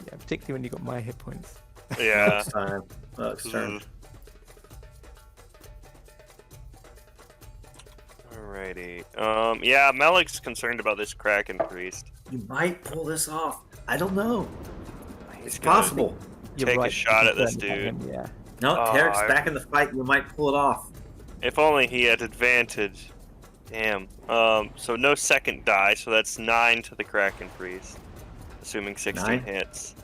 [SPEAKER 5] Yeah, particularly when you got my hit points.
[SPEAKER 2] Yeah.
[SPEAKER 1] Next time. Next turn.
[SPEAKER 2] Alrighty. Yeah, Melich's concerned about this Kraken priest.
[SPEAKER 1] You might pull this off. I don't know. It's
[SPEAKER 2] gonna
[SPEAKER 1] possible.
[SPEAKER 2] Take a shot at this
[SPEAKER 5] concerned about
[SPEAKER 2] dude.
[SPEAKER 5] him, yeah.
[SPEAKER 1] No,
[SPEAKER 2] Oh,
[SPEAKER 1] Terric's
[SPEAKER 2] I-
[SPEAKER 1] back in the fight. You might pull it off.
[SPEAKER 2] If only he had advantage. Damn. So no second die, so that's 9 to the Kraken priest. Assuming 16
[SPEAKER 1] 9?
[SPEAKER 2] hits.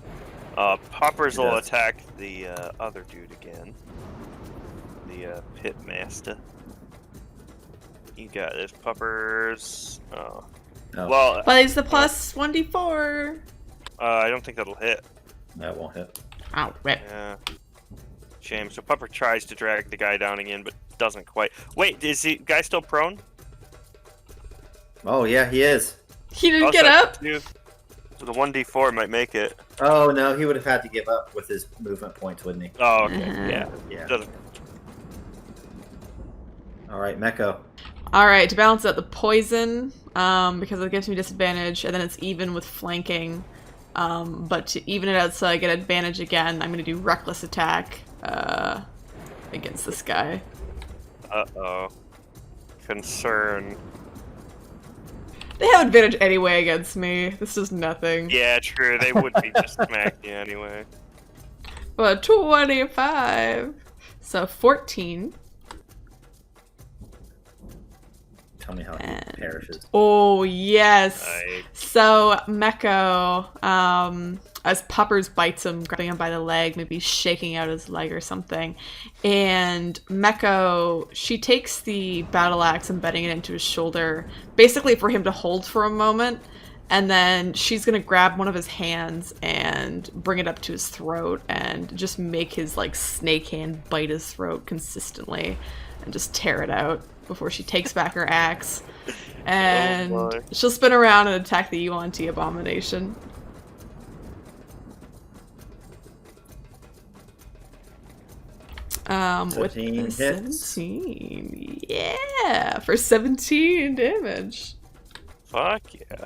[SPEAKER 2] Poppers
[SPEAKER 1] He
[SPEAKER 2] will
[SPEAKER 1] does.
[SPEAKER 2] attack the other dude again. The Pitmaster. You got this, Poppers. Oh.
[SPEAKER 1] No,
[SPEAKER 2] Well,
[SPEAKER 3] But it's the plus 1d4.
[SPEAKER 2] I don't think that'll hit.
[SPEAKER 1] that won't hit.
[SPEAKER 3] Oh, rip.
[SPEAKER 2] Yeah. Shame. So Pupper tries to drag the guy down again, but doesn't quite. Wait, is the guy still prone?
[SPEAKER 1] Oh yeah, he is.
[SPEAKER 3] He didn't
[SPEAKER 2] Oh,
[SPEAKER 3] get
[SPEAKER 2] so
[SPEAKER 3] up?
[SPEAKER 2] So the 1d4 might make it.
[SPEAKER 1] Oh no, he would have had to give up with his movement points, wouldn't he?
[SPEAKER 2] Oh, okay.
[SPEAKER 3] Uh-huh.
[SPEAKER 2] Yeah.
[SPEAKER 1] Yeah.
[SPEAKER 2] Doesn't.
[SPEAKER 1] All right, Mekko.
[SPEAKER 3] Alright, to balance out the poison, because it gives me disadvantage, and then it's even with flanking. But to even it out so I get advantage again, I'm gonna do reckless attack against this guy.
[SPEAKER 2] Uh-oh. Concern.
[SPEAKER 3] They have advantage anyway against me. This is nothing.
[SPEAKER 2] Yeah, true. They would be just smacking you anyway.
[SPEAKER 3] But 25. So 14.
[SPEAKER 1] Tell me how it
[SPEAKER 3] And-
[SPEAKER 1] perishes.
[SPEAKER 3] Oh, yes.
[SPEAKER 2] Like,
[SPEAKER 3] So Mekko, as Puppers bites him, grabbing him by the leg, maybe shaking out his leg or something. And Mekko, she takes the battle axe and bedding it into his shoulder, basically for him to hold for a moment. And then she's gonna grab one of his hands and bring it up to his throat and just make his like snake hand bite his throat consistently and just tear it out before she takes back her axe. And
[SPEAKER 2] boy.
[SPEAKER 3] she'll spin around and attack the Yuan-Ti abomination. With
[SPEAKER 1] 17
[SPEAKER 3] the
[SPEAKER 1] hits.
[SPEAKER 3] 17. Yeah, for 17 damage.
[SPEAKER 2] fuck yeah.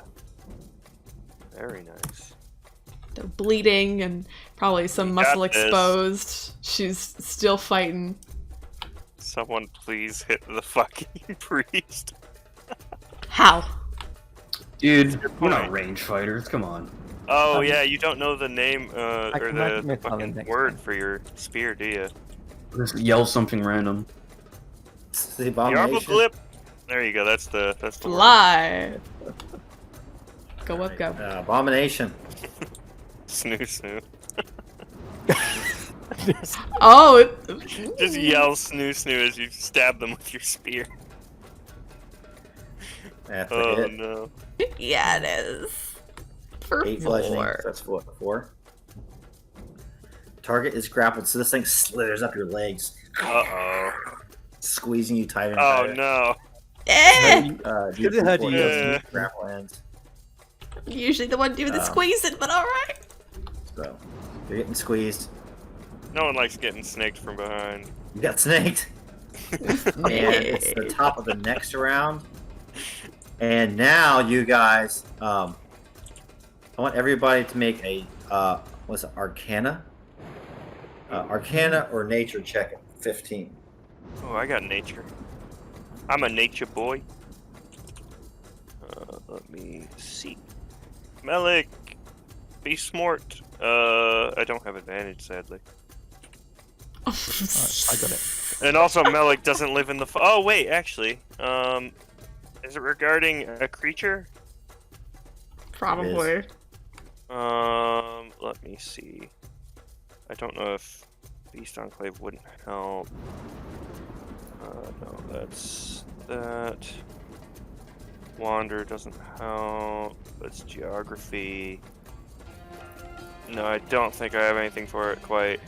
[SPEAKER 2] Very nice.
[SPEAKER 3] They're bleeding and probably some
[SPEAKER 2] You
[SPEAKER 3] muscle
[SPEAKER 2] got this.
[SPEAKER 3] exposed. She's still fighting.
[SPEAKER 2] Someone please hit the fucking priest.
[SPEAKER 3] How?
[SPEAKER 4] Dude,
[SPEAKER 2] good
[SPEAKER 4] we're not
[SPEAKER 2] point.
[SPEAKER 4] range fighters. Come on.
[SPEAKER 2] Oh yeah, you don't know the name or
[SPEAKER 5] can make
[SPEAKER 2] the
[SPEAKER 5] Michel
[SPEAKER 2] fucking
[SPEAKER 5] next
[SPEAKER 2] word
[SPEAKER 5] time.
[SPEAKER 2] for your spear, do you?
[SPEAKER 4] Just yell something random.
[SPEAKER 1] It's the
[SPEAKER 2] The
[SPEAKER 1] abomination.
[SPEAKER 2] Arbalglip. There you go. That's the word.
[SPEAKER 3] Fly. Go up, go.
[SPEAKER 1] Abomination.
[SPEAKER 2] Snoo snoo.
[SPEAKER 3] Oh,
[SPEAKER 2] Just yell snoo snoo as you stab them with your spear.
[SPEAKER 1] That's a
[SPEAKER 2] Oh
[SPEAKER 1] hit.
[SPEAKER 2] no.
[SPEAKER 3] yeah, it is. For
[SPEAKER 1] 8 bludgeoning.
[SPEAKER 3] 4.
[SPEAKER 1] That's what, 4. Target is grappled, so this thing slithers up your legs,
[SPEAKER 2] Uh-oh.
[SPEAKER 1] squeezing you tighter and
[SPEAKER 2] Oh
[SPEAKER 1] tighter.
[SPEAKER 2] no.
[SPEAKER 3] Eh!
[SPEAKER 1] Do
[SPEAKER 5] It had
[SPEAKER 1] four
[SPEAKER 5] you.
[SPEAKER 1] hits, grapple ends.
[SPEAKER 3] Usually the one doing the
[SPEAKER 1] Um,
[SPEAKER 3] squeezing, but alright.
[SPEAKER 1] So you're getting squeezed.
[SPEAKER 2] No one likes getting snaked from behind.
[SPEAKER 1] You got snaked. And it's the top of the next round. And now you guys, I want everybody to make a what's it, Arcana? Arcana or Nature check at 15.
[SPEAKER 2] Oh, I got nature. I'm a nature boy. Let me see. Melich, be smart. I don't have advantage, sadly.
[SPEAKER 5] Alright, I got it.
[SPEAKER 2] And also, Melich doesn't live in the. Oh wait, actually, is it regarding a creature?
[SPEAKER 3] Probably.
[SPEAKER 2] Let me see. I don't know if Beast Enclave wouldn't help. No, that's that. Wander doesn't help. That's geography. No, I don't think I have anything for it quite.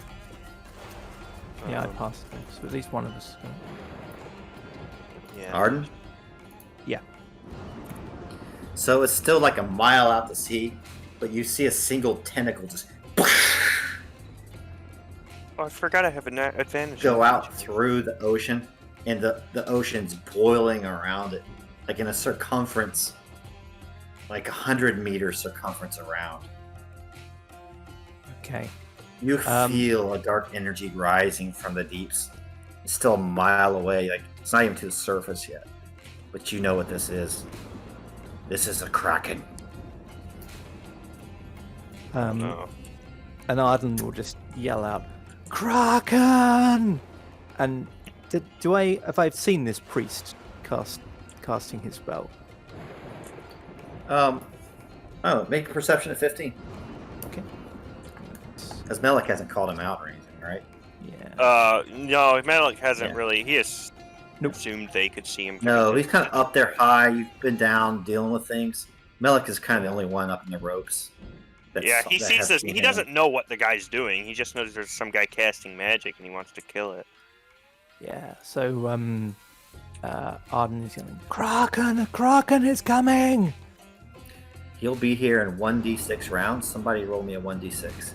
[SPEAKER 5] Yeah, I passed it. So at least one of us.
[SPEAKER 2] Yeah.
[SPEAKER 1] Arden?
[SPEAKER 5] Yeah.
[SPEAKER 1] So it's still like a mile out to sea, but you see a single tentacle just
[SPEAKER 2] Oh, I forgot I have an advantage.
[SPEAKER 1] go out through the ocean, and the ocean's boiling around it, like in a circumference, like 100-meter circumference around.
[SPEAKER 5] Okay.
[SPEAKER 1] You
[SPEAKER 5] Um,
[SPEAKER 1] feel a dark energy rising from the deeps. It's still a mile away, like it's not even to the surface yet. But you know what this is. This is a kraken.
[SPEAKER 2] No.
[SPEAKER 5] And Arden will just yell out, "Kraken!" And have I seen this priest casting his spell?
[SPEAKER 1] Oh, make a perception at 15.
[SPEAKER 5] Okay.
[SPEAKER 1] Because Melich hasn't called him out or anything, right?
[SPEAKER 5] Yeah.
[SPEAKER 2] No, Melich hasn't
[SPEAKER 1] Yeah.
[SPEAKER 2] really. He has
[SPEAKER 5] Nope.
[SPEAKER 2] assumed they could see him.
[SPEAKER 1] No, he's kind of up there high. You've been down dealing with things. Melich is kind of the only one up in the ropes.
[SPEAKER 2] Yeah, he
[SPEAKER 1] that
[SPEAKER 2] sees
[SPEAKER 1] has
[SPEAKER 2] this.
[SPEAKER 1] seen
[SPEAKER 2] He
[SPEAKER 1] him.
[SPEAKER 2] doesn't know what the guy's doing. He just knows there's some guy casting magic and he wants to kill it.
[SPEAKER 5] Yeah. So Arden is yelling, "Kraken! A Kraken is coming!"
[SPEAKER 1] He'll be here in 1d6 rounds. Somebody roll me a 1d6.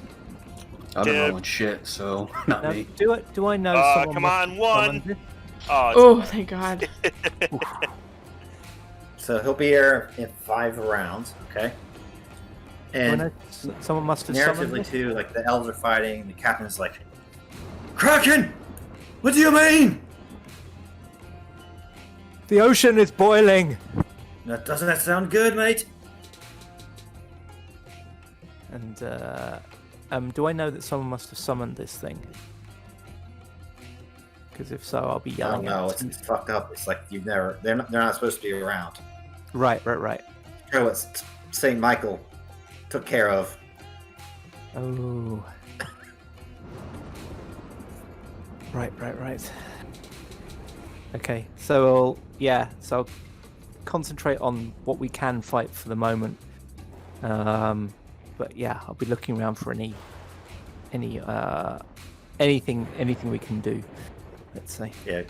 [SPEAKER 4] I've been
[SPEAKER 2] Dude.
[SPEAKER 4] rolling shit, so not
[SPEAKER 5] Now,
[SPEAKER 4] me.
[SPEAKER 5] do I know? someone
[SPEAKER 2] come
[SPEAKER 5] must
[SPEAKER 2] on,
[SPEAKER 5] have
[SPEAKER 2] one.
[SPEAKER 5] summoned this?
[SPEAKER 2] Oh, it's
[SPEAKER 3] Oh,
[SPEAKER 2] fine.
[SPEAKER 3] thank God.
[SPEAKER 1] So he'll be here in 5 rounds, okay?
[SPEAKER 5] Do I know
[SPEAKER 1] And
[SPEAKER 5] someone must have summoned
[SPEAKER 1] narratively
[SPEAKER 5] this?
[SPEAKER 1] too, like the elves are fighting, the captain's like, Kraken! What do you mean?
[SPEAKER 5] The ocean is boiling.
[SPEAKER 1] Doesn't that sound good, mate?
[SPEAKER 5] And do I know that someone must have summoned this thing? Because if so, I'll be
[SPEAKER 1] I
[SPEAKER 5] yelling
[SPEAKER 1] don't know.
[SPEAKER 5] at
[SPEAKER 1] It's fucked up. It's like they're not supposed to be around.
[SPEAKER 5] Right.
[SPEAKER 1] Sure, what Saint Michael took care of.
[SPEAKER 5] Oh. Right. Okay, so I'll concentrate on what we can fight for the moment. But yeah, I'll be looking around for anything we can do. Let's say.
[SPEAKER 1] Yeah,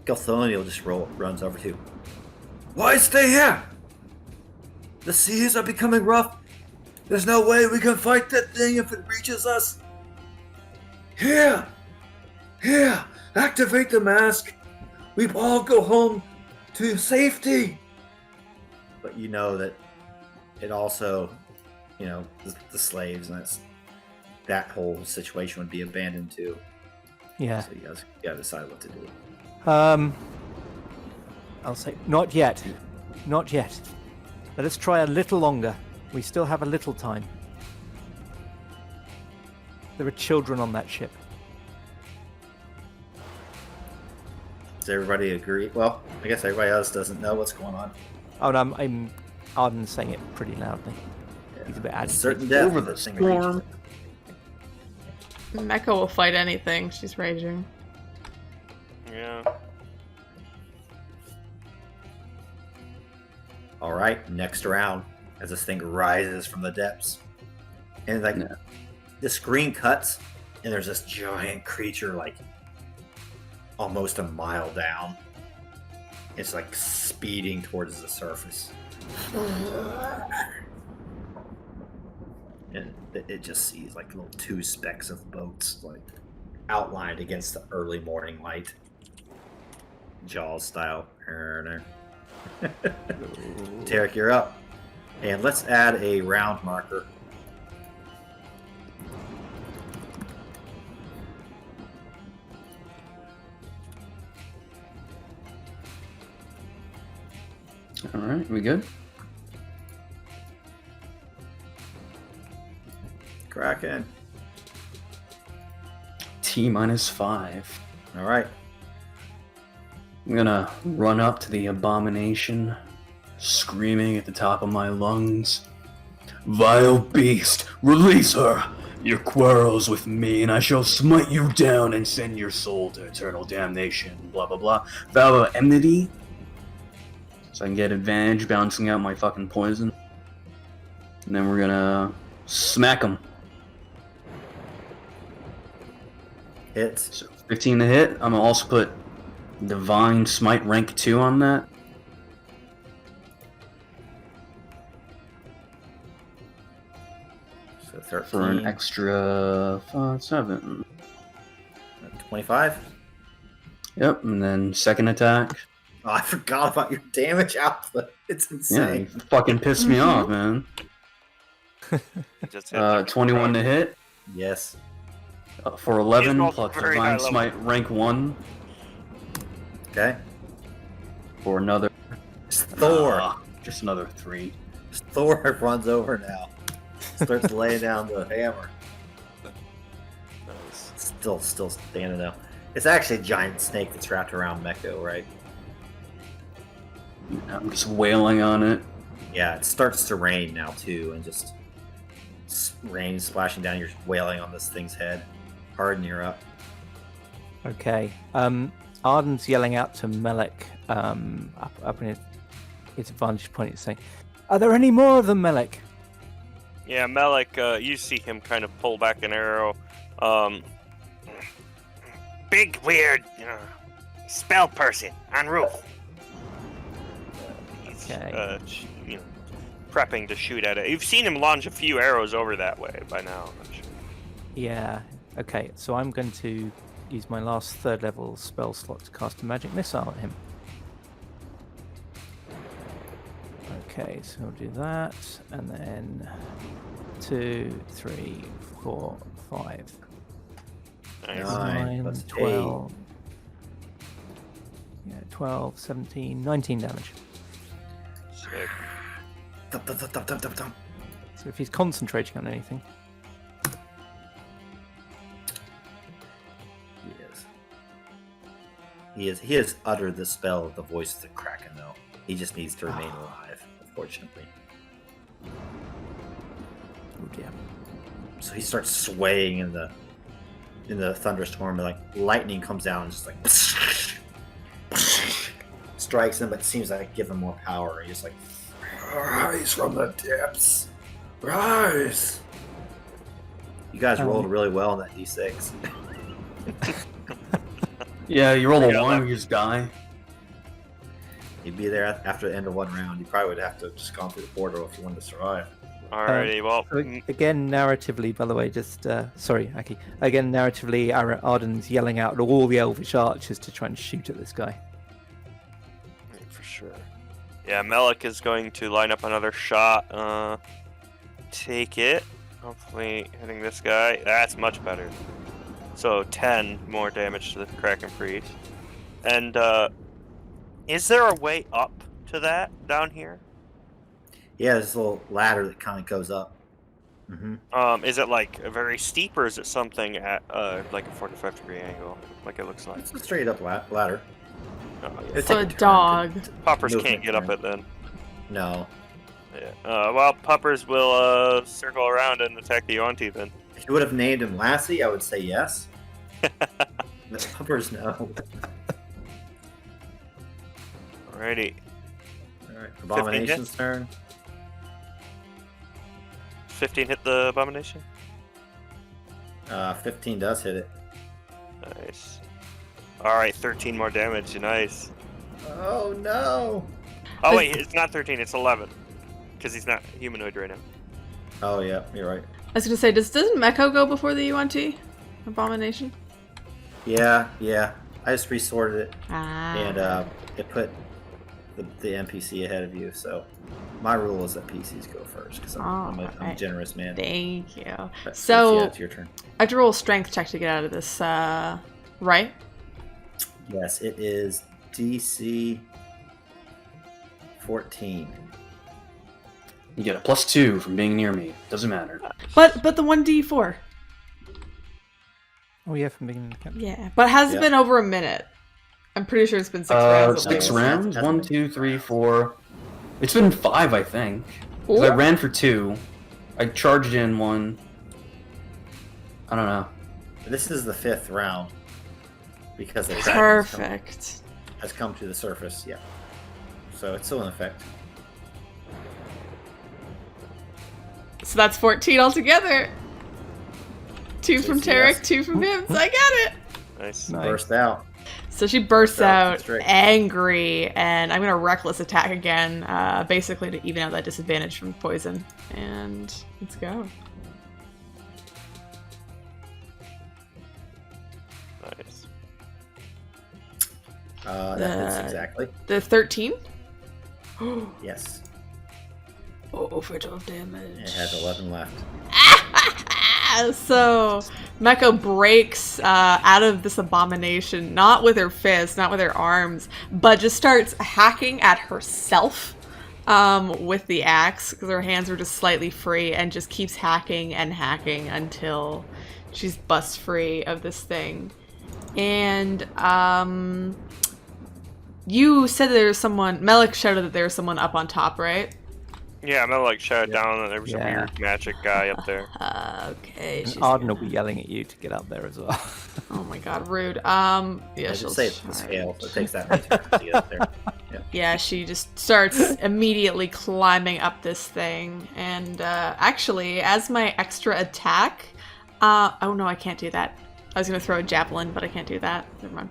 [SPEAKER 1] Gilthoniel just runs over to. Why stay here? The seas are becoming rough. There's no way we can fight that thing if it reaches us. Here, activate the mask. We all go home to safety. But you know that it also, the slaves and that whole situation would be abandoned too.
[SPEAKER 5] Yeah.
[SPEAKER 1] So you guys gotta decide what to do.
[SPEAKER 5] I'll say not yet. Let us try a little longer. We still have a little time. There are children on that ship.
[SPEAKER 1] Does everybody agree? Well, I guess everybody else doesn't know what's going on.
[SPEAKER 5] Oh no, I'm Arden saying it pretty loudly.
[SPEAKER 1] Yeah.
[SPEAKER 5] He's a bit agitated.
[SPEAKER 1] Certain death
[SPEAKER 4] Over
[SPEAKER 1] if
[SPEAKER 4] the
[SPEAKER 1] this thing
[SPEAKER 4] storm.
[SPEAKER 1] reaches it.
[SPEAKER 3] Mekko will fight anything. She's raging.
[SPEAKER 2] Yeah.
[SPEAKER 1] All right, next round, as this thing rises from the depths, and the screen cuts, and there's this giant creature, like almost a mile down. It's like speeding towards the surface, and it just sees like little two specks of boats, like outlined against the early morning light, Jaws style. Terric, you're up. And let's add a round marker.
[SPEAKER 4] All right, we good?
[SPEAKER 1] Kraken.
[SPEAKER 4] T-5.
[SPEAKER 1] All right.
[SPEAKER 4] I'm gonna run up to the abomination, screaming at the top of my lungs. Vile beast, release her! Your quarrels with me, and I shall smite you down and send your soul to eternal damnation. Blah blah blah. Vow of enmity. So I can get advantage bouncing out my fucking poison. And then we're gonna smack him.
[SPEAKER 1] Hits.
[SPEAKER 4] So 15 to hit. I'm gonna also put Divine Smite rank 2 on that.
[SPEAKER 1] So 13.
[SPEAKER 4] For an extra 7.
[SPEAKER 1] 25.
[SPEAKER 4] Yep, and then second attack.
[SPEAKER 1] Oh, I forgot about your damage output. It's
[SPEAKER 4] Yeah,
[SPEAKER 1] insane.
[SPEAKER 4] you fucking pissed me off, man.
[SPEAKER 2] Just hit
[SPEAKER 4] 21 to hit.
[SPEAKER 1] Yes.
[SPEAKER 4] For 11
[SPEAKER 2] He's
[SPEAKER 4] plus
[SPEAKER 2] very high
[SPEAKER 4] Divine
[SPEAKER 2] level.
[SPEAKER 4] Smite rank 1
[SPEAKER 1] Okay.
[SPEAKER 4] for another.
[SPEAKER 1] It's Thor.
[SPEAKER 4] Just another 3.
[SPEAKER 1] Thor runs over now. Starts laying down the hammer.
[SPEAKER 2] Nice.
[SPEAKER 1] Still standing though. It's actually a giant snake that's wrapped around Mekko, right?
[SPEAKER 4] I'm just wailing on it.
[SPEAKER 1] Yeah, it starts to rain now too, and just rain splashing down. You're wailing on this thing's head. Arden, you're up.
[SPEAKER 5] Okay. Arden's yelling out to Melich up in his vantage point. He's saying, "Are there any more of them, Melich?"
[SPEAKER 2] Yeah, Melich, you see him kind of pull back an arrow.
[SPEAKER 6] Big, weird spell person on roof.
[SPEAKER 2] He's,
[SPEAKER 5] Okay.
[SPEAKER 2] prepping to shoot at it. You've seen him launch a few arrows over that way by now, I'm sure.
[SPEAKER 5] Yeah. Okay. So I'm going to use my last third level spell slot to cast a magic missile at him. Okay, so I'll do that, and then 2, 3, 4, 5,
[SPEAKER 2] Nice.
[SPEAKER 1] 9 plus
[SPEAKER 5] 12. Yeah, 12, 17, 19 damage.
[SPEAKER 2] Sick.
[SPEAKER 1] Thump, thump, thump, thump, thump, thump.
[SPEAKER 5] So if he's concentrating on anything,
[SPEAKER 1] He has uttered the spell of the voice of the Kraken, though. He just needs to remain alive, unfortunately.
[SPEAKER 5] oh dear.
[SPEAKER 1] So he starts swaying in the thunderstorm, and like lightning comes down and just like strikes him, but seems like give him more power. He's like, rise from the depths, rise. You guys rolled really well on that d6.
[SPEAKER 4] Yeah, you roll
[SPEAKER 2] I
[SPEAKER 4] a
[SPEAKER 2] got
[SPEAKER 4] 1,
[SPEAKER 2] luck.
[SPEAKER 4] you just die.
[SPEAKER 1] You'd be there after the end of one round. You probably would have to have just gone through the portal if you wanted to survive.
[SPEAKER 2] Alrighty, well,
[SPEAKER 5] So again, narratively, by the way, just sorry, Aki. Again, narratively, Arden's yelling out at all the elvish archers to try and shoot at this guy.
[SPEAKER 2] for sure. Yeah, Melich is going to line up another shot. Take it. Hopefully hitting this guy. That's much better. So 10 more damage to the Kraken Priest. And is there a way up to that down here?
[SPEAKER 1] Yeah, this little ladder that kind of goes up. Mm-hmm.
[SPEAKER 2] Is it like very steep, or is it something at like a 45-degree angle, like it looks like?
[SPEAKER 1] It's a straight up ladder.
[SPEAKER 2] Oh,
[SPEAKER 1] It'd
[SPEAKER 3] So a
[SPEAKER 1] take turn
[SPEAKER 3] dog.
[SPEAKER 2] Poppers
[SPEAKER 1] Movement
[SPEAKER 2] can't get up
[SPEAKER 1] turn.
[SPEAKER 2] it then.
[SPEAKER 1] No.
[SPEAKER 2] Yeah. Well, Poppers will circle around and attack the Yuan-Ti then.
[SPEAKER 1] If you would have named him Lassie, I would say yes. But Puppers, no.
[SPEAKER 2] Alrighty.
[SPEAKER 1] Alright, Abomination's turn.
[SPEAKER 2] 15 hit the Abomination.
[SPEAKER 1] 15 does hit it.
[SPEAKER 2] Nice. Alright, 13 more damage. Nice.
[SPEAKER 1] Oh no!
[SPEAKER 2] Oh wait, it's not 13, it's 11. Because he's not humanoid right now.
[SPEAKER 1] Oh yeah, you're right.
[SPEAKER 3] I was gonna say, doesn't Mekko go before the Yuan-Ti abomination?
[SPEAKER 1] Yeah. I just resorted it,
[SPEAKER 3] Ah.
[SPEAKER 1] and it put the NPC ahead of you. So my rule is that PCs go first because I'm a
[SPEAKER 3] Alright.
[SPEAKER 1] generous man.
[SPEAKER 3] Thank you.
[SPEAKER 1] But
[SPEAKER 3] So
[SPEAKER 1] yeah, it's your turn.
[SPEAKER 3] I have to roll a strength check to get out of this, right?
[SPEAKER 1] Yes, it is DC 14.
[SPEAKER 4] You get a +2 from being near me. Doesn't matter.
[SPEAKER 3] But the 1d4.
[SPEAKER 5] Oh yeah, from beginning to captain.
[SPEAKER 3] Yeah, but has it
[SPEAKER 1] Yeah.
[SPEAKER 3] been over a minute? I'm pretty sure it's been 6 rounds. at
[SPEAKER 4] 6
[SPEAKER 3] least.
[SPEAKER 4] rounds? 1, 2, 3, 4. It's been 5, I think. 'Cause I
[SPEAKER 3] Ooh.
[SPEAKER 4] ran for 2. I charged in 1. I don't know.
[SPEAKER 1] This is the 5th round because the Kraken
[SPEAKER 3] Perfect.
[SPEAKER 1] has come to the surface. Yeah, so it's still in effect.
[SPEAKER 3] So that's 14 altogether. 2 from
[SPEAKER 1] Yes.
[SPEAKER 3] Terric, 2 from him. So I got it.
[SPEAKER 2] Nice.
[SPEAKER 5] Nice.
[SPEAKER 1] Burst out.
[SPEAKER 3] So she bursts
[SPEAKER 1] Burst out,
[SPEAKER 3] out
[SPEAKER 1] that's right.
[SPEAKER 3] angry, and I'm gonna reckless attack again, basically to even out that disadvantage from poison. And let's go.
[SPEAKER 2] Nice.
[SPEAKER 1] That hits exactly.
[SPEAKER 3] The 13.
[SPEAKER 1] Yes,
[SPEAKER 3] Oh, for 12 damage.
[SPEAKER 1] it has 11 left.
[SPEAKER 3] So Mekko breaks out of this abomination, not with her fists, not with her arms, but just starts hacking at herself with the axe, because her hands are just slightly free, and just keeps hacking and hacking until she's bust free of this thing. And you said there was someone, Melich shouted that there was someone up on top, right?
[SPEAKER 2] Yeah, I'm gonna like shout it down that there was a
[SPEAKER 5] Yeah.
[SPEAKER 2] weird magic guy up there.
[SPEAKER 3] Okay.
[SPEAKER 5] And
[SPEAKER 3] she's
[SPEAKER 5] Arden will
[SPEAKER 3] gonna-
[SPEAKER 5] be yelling at you to get up there as well.
[SPEAKER 3] Oh my god, rude. Yeah,
[SPEAKER 1] I
[SPEAKER 3] she'll
[SPEAKER 1] should say it's the
[SPEAKER 3] charge.
[SPEAKER 1] scale, so it takes that many turns to get up there. Yeah.
[SPEAKER 3] Yeah, she just starts immediately climbing up this thing. And actually, as my extra attack... oh no, I can't do that. I was going to throw a javelin, but I can't do that. Never mind.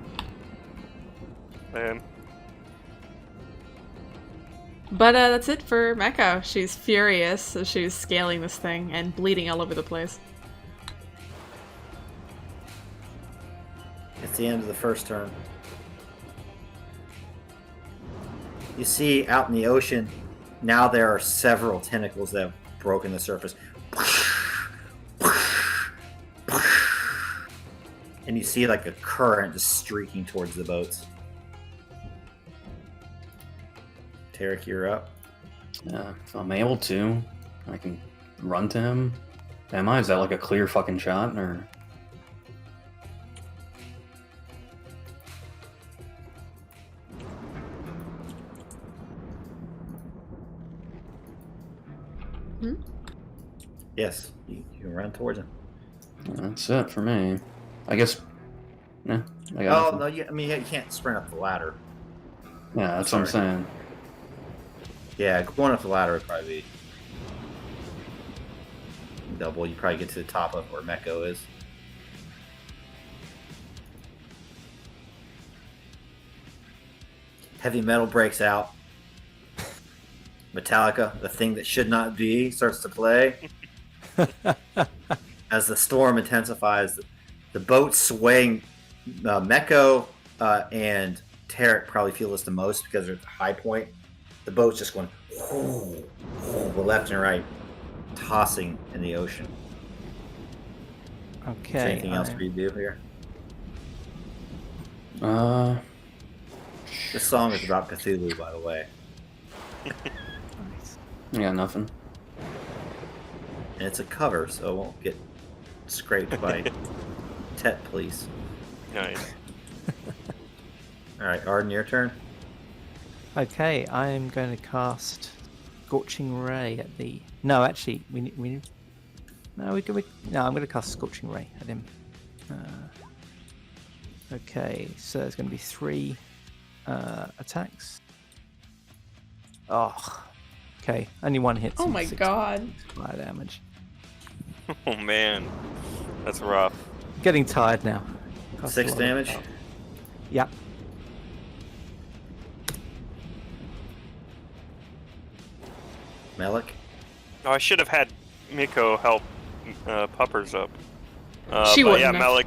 [SPEAKER 3] But that's it for Mekko. She's furious, so she's scaling this thing and bleeding all over the place.
[SPEAKER 1] It's the end of the first turn. You see out in the ocean, now there are several tentacles that have broken the surface. And you see like a current just streaking towards the boats. Terric, you're up.
[SPEAKER 4] If I'm able to, I can run to him. Am I? Is that like a clear fucking shot, or?
[SPEAKER 1] Yes, you can run towards him.
[SPEAKER 4] That's it for me. I guess. Yeah. I got
[SPEAKER 1] Oh
[SPEAKER 4] nothing.
[SPEAKER 1] no, you can't sprint up the ladder.
[SPEAKER 4] Yeah, that's what I'm saying.
[SPEAKER 1] Yeah, going up the ladder would probably be double. You probably get to the top of where Mekko is. Heavy metal breaks out. Metallica, the thing that should not be, starts to play. As the storm intensifies, the boat swaying. Mekko and Terric probably feel this the most because they're at the high point. The boat's just going left and right, tossing in the ocean.
[SPEAKER 5] Okay.
[SPEAKER 1] Is there anything else for you to do here? This song is about Cthulhu, by the way.
[SPEAKER 5] Nice.
[SPEAKER 4] I got nothing.
[SPEAKER 1] And it's a cover, so it won't get scraped by Tet, please.
[SPEAKER 2] Nice.
[SPEAKER 1] Alright, Arden, your turn.
[SPEAKER 5] Okay, I'm going to cast Scorching Ray at the. No, actually, we need. No, I'm going to cast Scorching Ray at him. Okay, so there's going to be 3 attacks. Oh, okay, only 1 hit.
[SPEAKER 3] Oh my god.
[SPEAKER 5] Fire damage.
[SPEAKER 2] Oh man, that's rough.
[SPEAKER 5] Getting tired now. Cast
[SPEAKER 1] 6
[SPEAKER 5] a lot of
[SPEAKER 1] damage.
[SPEAKER 5] spells. Yep.
[SPEAKER 1] Melich.
[SPEAKER 2] Oh, I should have had Mekko help Puppers up.
[SPEAKER 3] She
[SPEAKER 2] but
[SPEAKER 3] wouldn't
[SPEAKER 2] yeah,
[SPEAKER 3] have.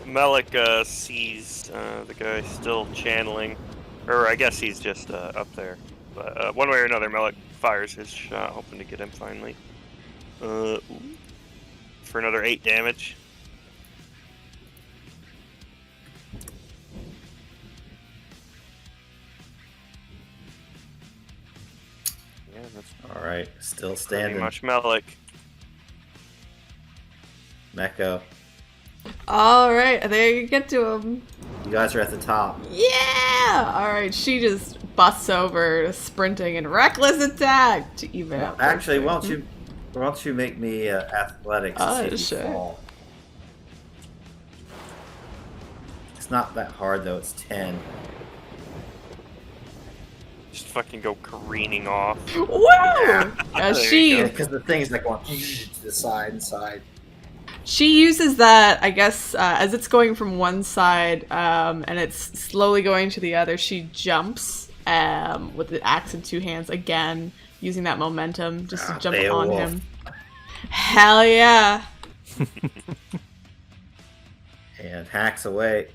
[SPEAKER 2] Melich sees the guy still channeling, or I guess he's just up there. But one way or another, Melich fires his shot, hoping to get him finally. For another 8 damage. Yeah, that's
[SPEAKER 1] Alright, still
[SPEAKER 2] pretty
[SPEAKER 1] standing.
[SPEAKER 2] much Melich.
[SPEAKER 1] Mekko.
[SPEAKER 3] Alright, there you get to him.
[SPEAKER 1] You guys are at the top.
[SPEAKER 3] Yeah! Alright, she just busts over, sprinting and reckless attack to even out.
[SPEAKER 1] Actually, why don't you make me athletics to
[SPEAKER 3] Oh,
[SPEAKER 1] see if you
[SPEAKER 3] sure.
[SPEAKER 1] fall. It's not that hard though, it's 10.
[SPEAKER 2] Just fucking go careening off.
[SPEAKER 3] Woo!
[SPEAKER 2] There you
[SPEAKER 3] She
[SPEAKER 2] go.
[SPEAKER 1] Because the thing's like going to the side and side.
[SPEAKER 3] She uses that, I guess, as it's going from one side and it's slowly going to the other. She jumps with the axe in 2 hands again, using that momentum just to jump on
[SPEAKER 1] Beowulf.
[SPEAKER 3] him. Hell yeah!
[SPEAKER 1] And hacks away.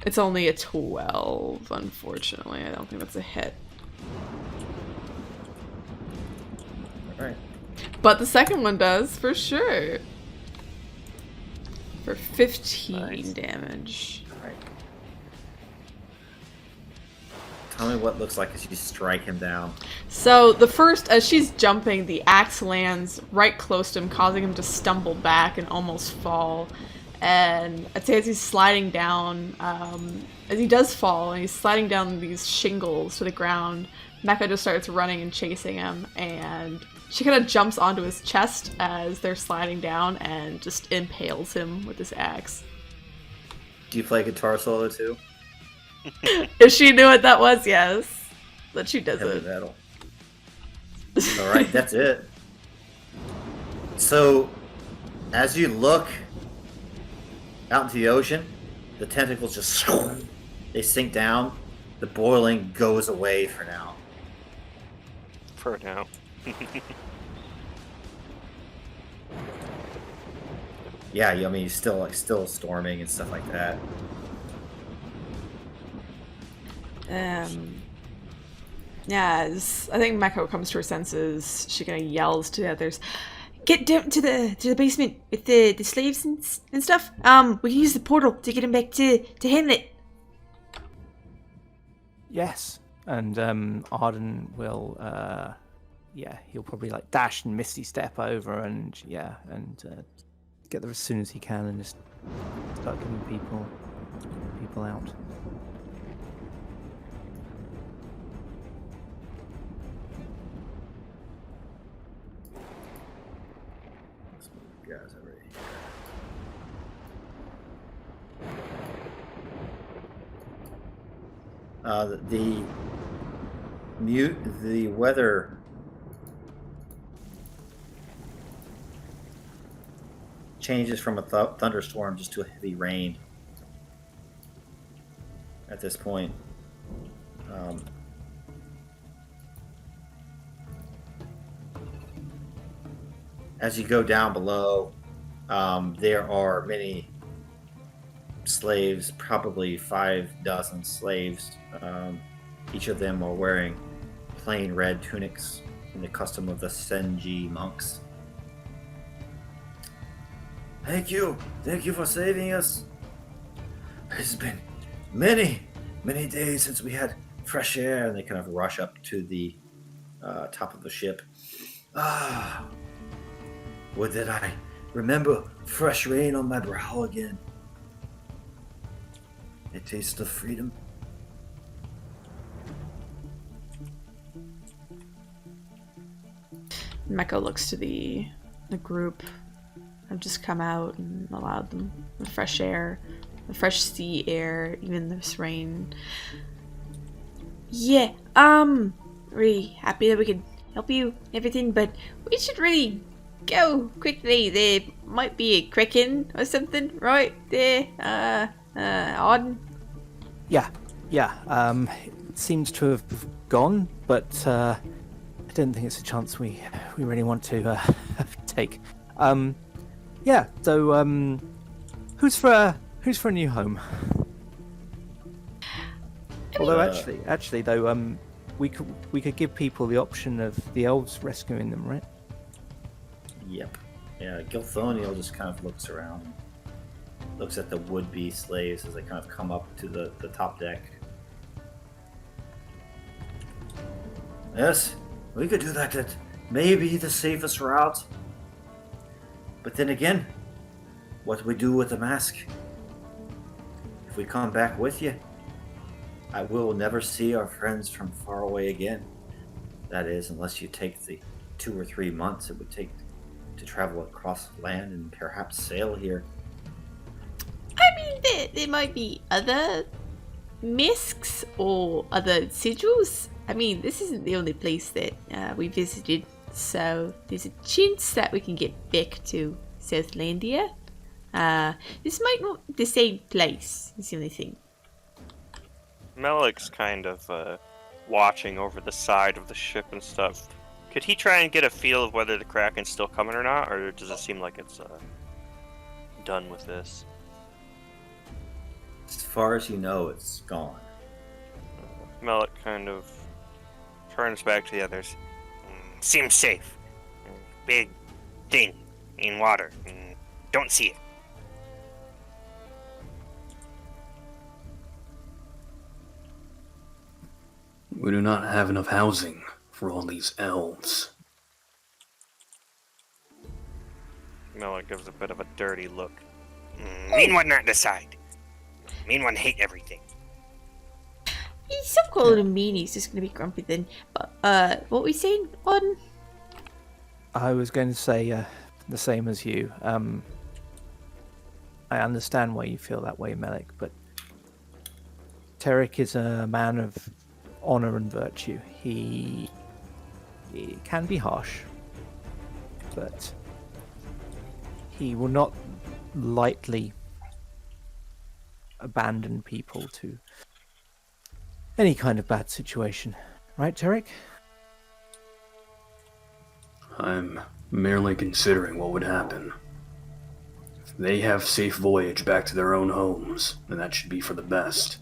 [SPEAKER 3] It's only a 12, unfortunately. I don't think that's a hit.
[SPEAKER 1] Alright.
[SPEAKER 3] But the second one does, for sure. For 15
[SPEAKER 2] Nice.
[SPEAKER 3] damage.
[SPEAKER 1] Alright. Tell me what looks like as you strike him down.
[SPEAKER 3] So the first, as she's jumping, the axe lands right close to him, causing him to stumble back and almost fall. And I'd say as he's sliding down, as he does fall, and he's sliding down these shingles to the ground, Mekko just starts running and chasing him, and she kind of jumps onto his chest as they're sliding down and just impales him with this axe.
[SPEAKER 1] Do you play guitar solo too?
[SPEAKER 3] If she knew what that was, yes. But she
[SPEAKER 1] Heavy
[SPEAKER 3] doesn't.
[SPEAKER 1] metal. Alright, that's it. So, as you look out into the ocean, the tentacles just they sink down. The boiling goes away for now.
[SPEAKER 2] For now.
[SPEAKER 1] Yeah, I mean, still storming and stuff like that.
[SPEAKER 3] Yeah, as I think Mekko comes to her senses, she kind of yells to the others, "Get down to the basement with the slaves and stuff. We can use the portal to get him back to Hamlet."
[SPEAKER 5] Yes, and Arden will he'll probably like dash and misty step over and get there as soon as he can and just start getting people out.
[SPEAKER 1] Let's move you guys over here. The weather changes from a thunderstorm just to a heavy rain at this point. As you go down below, there are many slaves, probably 5 dozen slaves. Each of them are wearing plain red tunics in the custom of the Senn Ji monks. Thank you for saving us. It's been many days since we had fresh air. And they kind of rush up to the top of the ship. Would that I remember fresh rain on my brow again. A taste of freedom.
[SPEAKER 3] Mekko looks to the group. I've just come out and allowed them the fresh air, the fresh sea air, even this rain. Yeah, really happy that we could help you, everything, but we should really go quickly. There might be a kraken or something right there, Arden.
[SPEAKER 5] Yeah, it seems to have gone, but I don't think it's a chance we really want to take. So who's for a new home? Although actually though, we could give people the option of the elves rescuing them, right?
[SPEAKER 1] Yep. Yeah, Gilthoniel just kind of looks around and looks at the would-be slaves as they kind of come up to the top deck. Yes, we could do that. That may be the safest route. But then again, what do we do with the mask? If we come back with you, I will never see our friends from far away again. That is, unless you take the 2 or 3 months it would take to travel across land and perhaps sail here.
[SPEAKER 3] I mean, there might be other masks or other sigils. I mean, this isn't the only place that we visited, so there's a chance that we can get back to Southlandia. This might not be the same place, is the only thing.
[SPEAKER 2] Melich's kind of watching over the side of the ship and stuff. Could he try and get a feel of whether the Kraken's still coming or not, or does it seem like it's done with this?
[SPEAKER 1] As far as you know, it's gone.
[SPEAKER 2] Melich kind of turns back to the others.
[SPEAKER 6] Seems safe. Big thing in water. Don't see it.
[SPEAKER 4] We do not have enough housing for all these elves.
[SPEAKER 2] Melich gives a bit of a dirty look.
[SPEAKER 6] Mean one not decide. Mean one hate everything.
[SPEAKER 3] Stop calling him mean, he's just gonna be grumpy then. But, what were we saying, Arden?
[SPEAKER 5] I was going to say the same as you. I understand why you feel that way, Melich, but Terric is a man of honor and virtue. He can be harsh, but he will not lightly abandon people to any kind of bad situation. Right, Terric?
[SPEAKER 4] I'm merely considering what would happen. If they have safe voyage back to their own homes, then that should be for the best.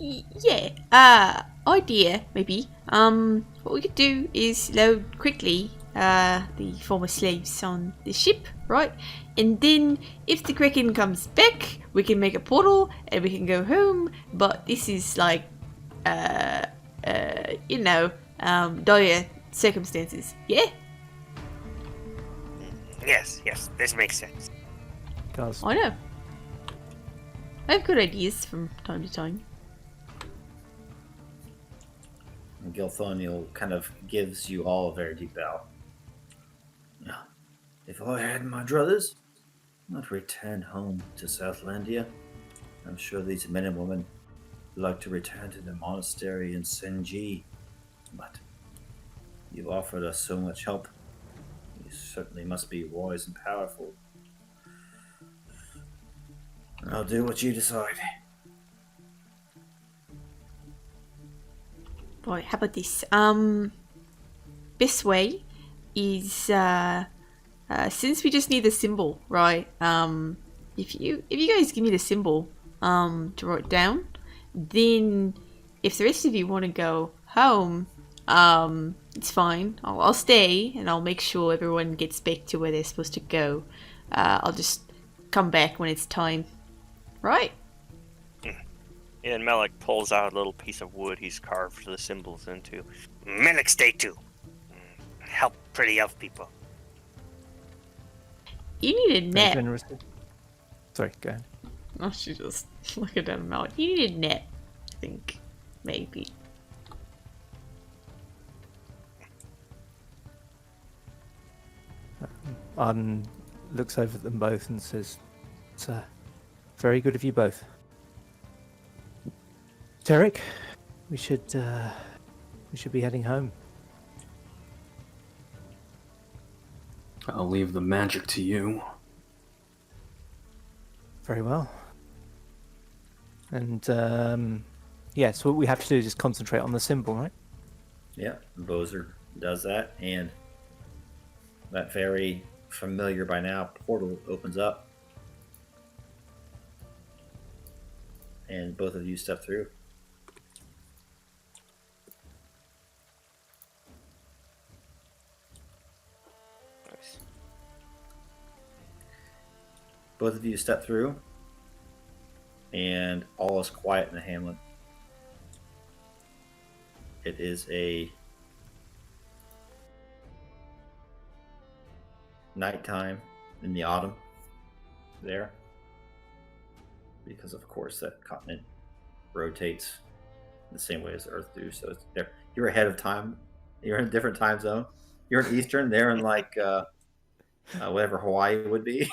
[SPEAKER 3] Yeah, idea, maybe. What we could do is load quickly the former slaves on the ship, right? And then if the Kraken comes back, we can make a portal and we can go home. But this is like, dire circumstances. Yeah?
[SPEAKER 6] Yes, this makes sense.
[SPEAKER 5] Does.
[SPEAKER 3] I know. I have good ideas from time to time.
[SPEAKER 1] And Gilthoniel kind of gives you all a very deep bow. Now, if I had my druthers, I'd return home to Southlandia. I'm sure these men and women would like to return to the monastery in Senn Ji, but you've offered us so much help. You certainly must be wise and powerful. I'll do what you decide.
[SPEAKER 3] Right, how about this? This way is since we just need the symbol, right? If you guys give me the symbol to write down, then if the rest of you want to go home, it's fine. I'll stay and I'll make sure everyone gets back to where they're supposed to go. I'll just come back when it's time. Right?
[SPEAKER 2] And Melich pulls out a little piece of wood he's carved the symbols into.
[SPEAKER 6] Melich, stay too. Help pretty elf people.
[SPEAKER 3] You need a
[SPEAKER 5] Very
[SPEAKER 3] net.
[SPEAKER 5] generous. Sorry, go ahead.
[SPEAKER 3] Oh, she just looking down at Malik. You need a net, I think. Maybe.
[SPEAKER 5] Arden looks over at them both and says, "It's very good of you both. Terric, we should be heading home."
[SPEAKER 4] I'll leave the magic to you.
[SPEAKER 5] Very well. And so what we have to do is just concentrate on the symbol, right?
[SPEAKER 1] Yeah, Bozurg does that, and that very familiar by now portal opens up, and both of you step through.
[SPEAKER 2] Nice.
[SPEAKER 1] Both of you step through, and all is quiet in the hamlet. It is a nighttime in the autumn there, because of course that continent rotates the same way as the Earth do. So it's there. You're ahead of time. You're in a different time zone. You're in Eastern. They're in like whatever Hawaii would be.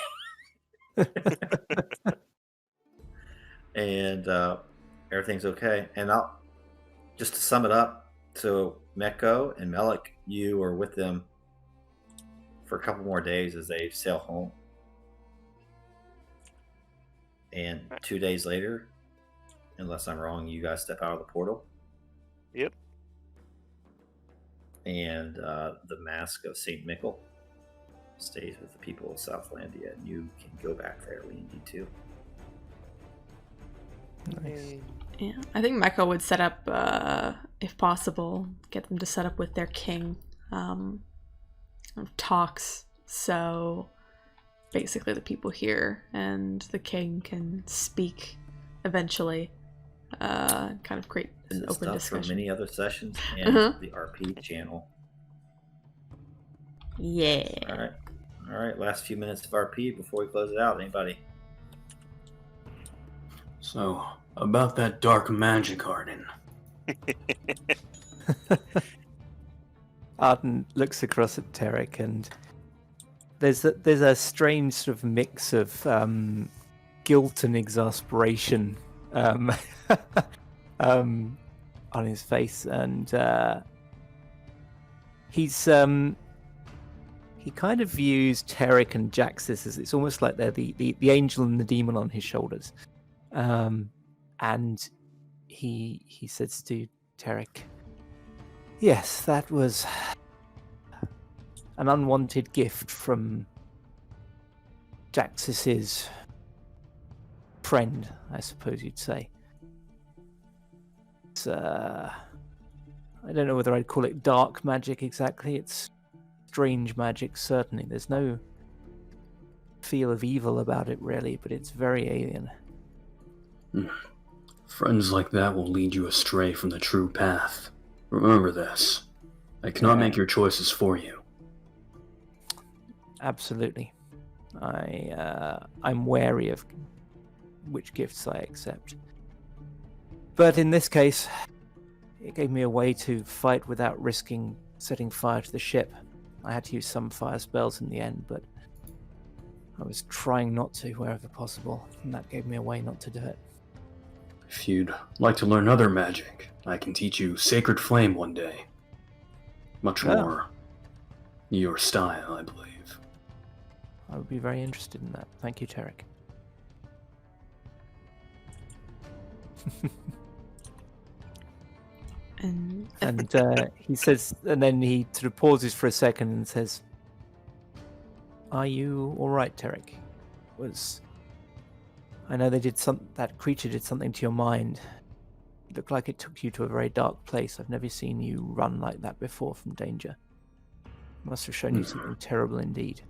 [SPEAKER 1] And everything's okay. And just to sum it up, so Mekko and Melich, you are with them for a couple more days as they sail home. And 2 days later, unless I'm wrong, you guys step out of the portal.
[SPEAKER 2] Yep.
[SPEAKER 1] And the mask of Saint Mickel stays with the people of Southlandia, and you can go back there when you need to.
[SPEAKER 5] Nice.
[SPEAKER 3] Yeah, I think Mecca would set up, if possible, get them to set up with their king. Talks, so basically the people here and the king can speak eventually, kind of create an
[SPEAKER 1] This is
[SPEAKER 3] open
[SPEAKER 1] stuff
[SPEAKER 3] discussion.
[SPEAKER 1] from many other sessions and the RP channel.
[SPEAKER 3] Yeah.
[SPEAKER 1] All right. Last few minutes of RP before we close it out. Anybody?
[SPEAKER 4] So, about that dark magic, Arden.
[SPEAKER 5] Arden looks across at Terric, and there's a strange sort of mix of guilt and exasperation on his face, and he kind of views Terric and Jaxis as it's almost like they're the angel and the demon on his shoulders, and he says to Terric, "Yes, that was an unwanted gift from Jaxis's friend, I suppose you'd say. It's, I don't know whether I'd call it dark magic exactly. It's strange magic, certainly. There's no feel of evil about it, really, but it's very alien."
[SPEAKER 4] Friends like that will lead you astray from the true path. Remember this. I cannot make your choices for you.
[SPEAKER 5] Absolutely. I'm wary of which gifts I accept. But in this case, it gave me a way to fight without risking setting fire to the ship. I had to use some fire spells in the end, but I was trying not to wherever possible, and that gave me a way not to do it.
[SPEAKER 4] If you'd like to learn other magic, I can teach you Sacred Flame one day. Much more your style, I believe.
[SPEAKER 5] I would be very interested in that. Thank you, Terric. And he says, and then he sort of pauses for a second and says, "Are you all right, Terric? I know that creature did something to your mind. It looked like it took you to a very dark place. I've never seen you run like that before from danger. It must have shown you something terrible indeed."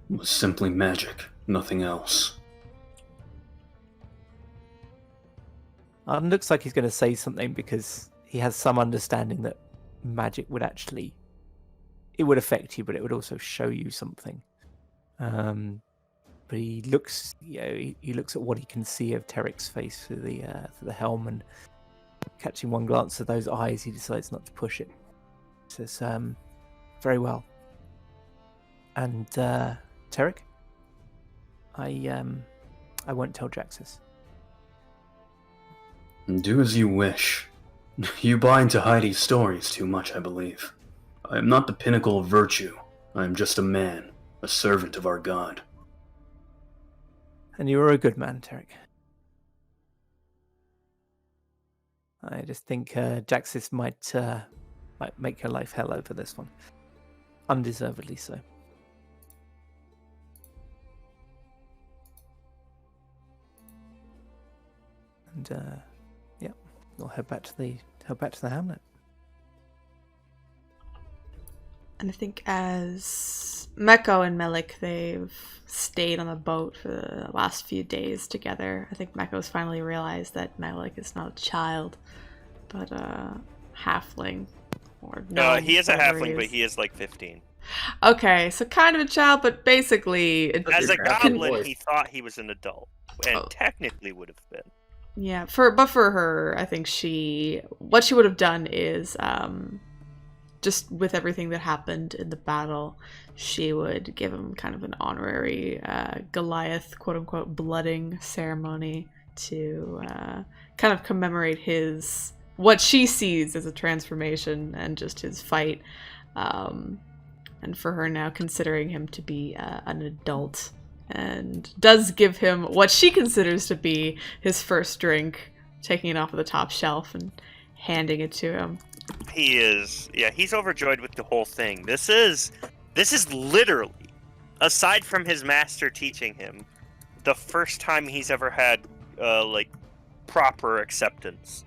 [SPEAKER 4] It was simply magic, nothing else.
[SPEAKER 5] Arden looks like he's going to say something because he has some understanding that magic would actually... It would affect you, but it would also show you something. But he looks, he looks at what he can see of Terric's face through the helm, and catching one glance of those eyes, he decides not to push it. He says, "Very well. And Terric, I won't tell Jaxus."
[SPEAKER 4] Do as you wish. You buy into Heidi's stories too much, I believe. I am not the pinnacle of virtue. I am just a man, a servant of our god.
[SPEAKER 5] And you are a good man, Terric. I just think Jaxus might make her life hell over this one. Undeservedly so. And we'll head back to the Hamlet.
[SPEAKER 3] And I think as Mekko and Melich, they've stayed on the boat for the last few days together. I think Mekko's finally realized that Melich is not a child, but a halfling. Or no,
[SPEAKER 2] he is a halfling, but he is like 15.
[SPEAKER 3] Okay, so kind of a child, but basically...
[SPEAKER 2] As a goblin, he thought he was an adult, and technically would have been.
[SPEAKER 3] Yeah, for her, I think what she would have done is, just with everything that happened in the battle, she would give him kind of an honorary Goliath, quote-unquote, blooding ceremony to kind of commemorate what she sees as a transformation and just his fight. And for her now, considering him to be an adult, and does give him what she considers to be his first drink, taking it off of the top shelf and handing it to him.
[SPEAKER 2] He's overjoyed with the whole thing. This is literally, aside from his master teaching him, the first time he's ever had proper acceptance,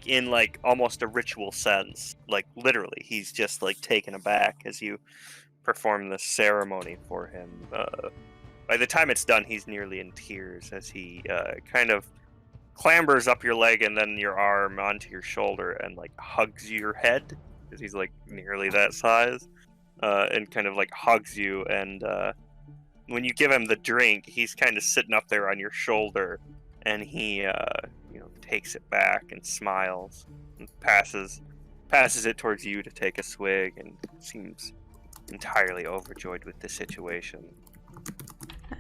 [SPEAKER 2] in almost a ritual sense. Literally, he's just taken aback as you perform this ceremony for him. By the time it's done, he's nearly in tears as he kind of clambers up your leg and then your arm onto your shoulder and hugs your head, because he's nearly that size, and kind of hugs you. And when you give him the drink, he's kind of sitting up there on your shoulder, and he takes it back and smiles and passes it towards you to take a swig, and seems entirely overjoyed with the situation.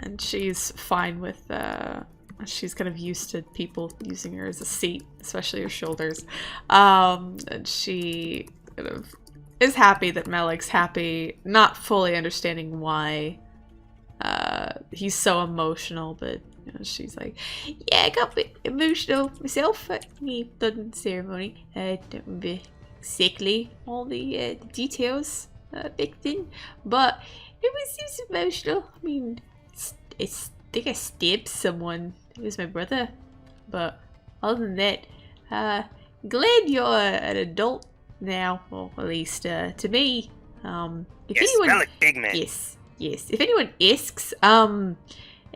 [SPEAKER 3] And she's fine with she's kind of used to people using her as a seat, especially her shoulders. And she kind of is happy that Melich's happy, not fully understanding why he's so emotional, but she's like, yeah, I got a bit emotional myself at the blood ceremony. Don't remember exactly all the details back then, but it was emotional. I mean, I think I stabbed someone. It was my brother. But other than that, glad you're an adult now, or at least to me. If
[SPEAKER 6] yes,
[SPEAKER 3] anyone,
[SPEAKER 6] Relic, big man.
[SPEAKER 3] yes. If anyone asks, and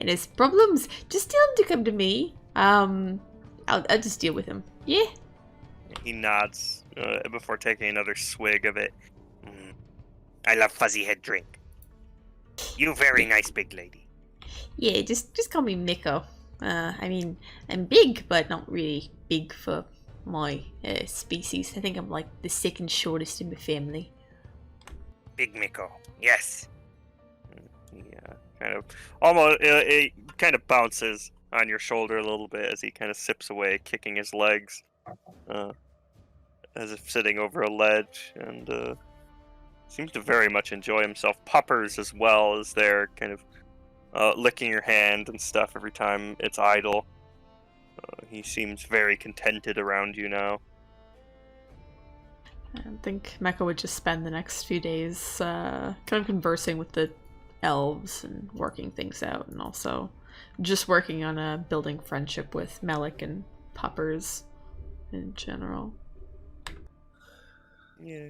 [SPEAKER 3] has problems, just tell them to come to me. I'll just deal with them. Yeah.
[SPEAKER 2] He nods before taking another swig of it.
[SPEAKER 6] I love fuzzy head drink. You very nice big lady.
[SPEAKER 3] Yeah, just call me Mekko. I mean, I'm big, but not really big for my species. I think I'm like the second shortest in my family.
[SPEAKER 6] Big Mekko. Yes.
[SPEAKER 2] Yeah, kind of almost it kind of bounces on your shoulder a little bit as he kind of sips away, kicking his legs, as if sitting over a ledge, and seems to very much enjoy himself. Puppers as well, as they're kind of licking your hand and stuff every time it's idle. He seems very contented around you now.
[SPEAKER 3] I think Mekko would just spend the next few days kind of conversing with the elves and working things out, and also just working on a building friendship with Melich and Puppers in general.
[SPEAKER 2] Yeah.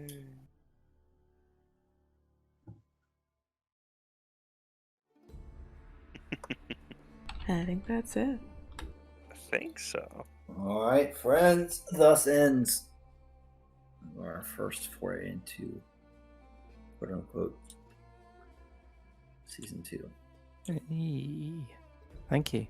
[SPEAKER 3] I think that's it.
[SPEAKER 2] I think so.
[SPEAKER 1] All right, friends. Thus ends our first foray into quote unquote season 2.
[SPEAKER 5] Thank you.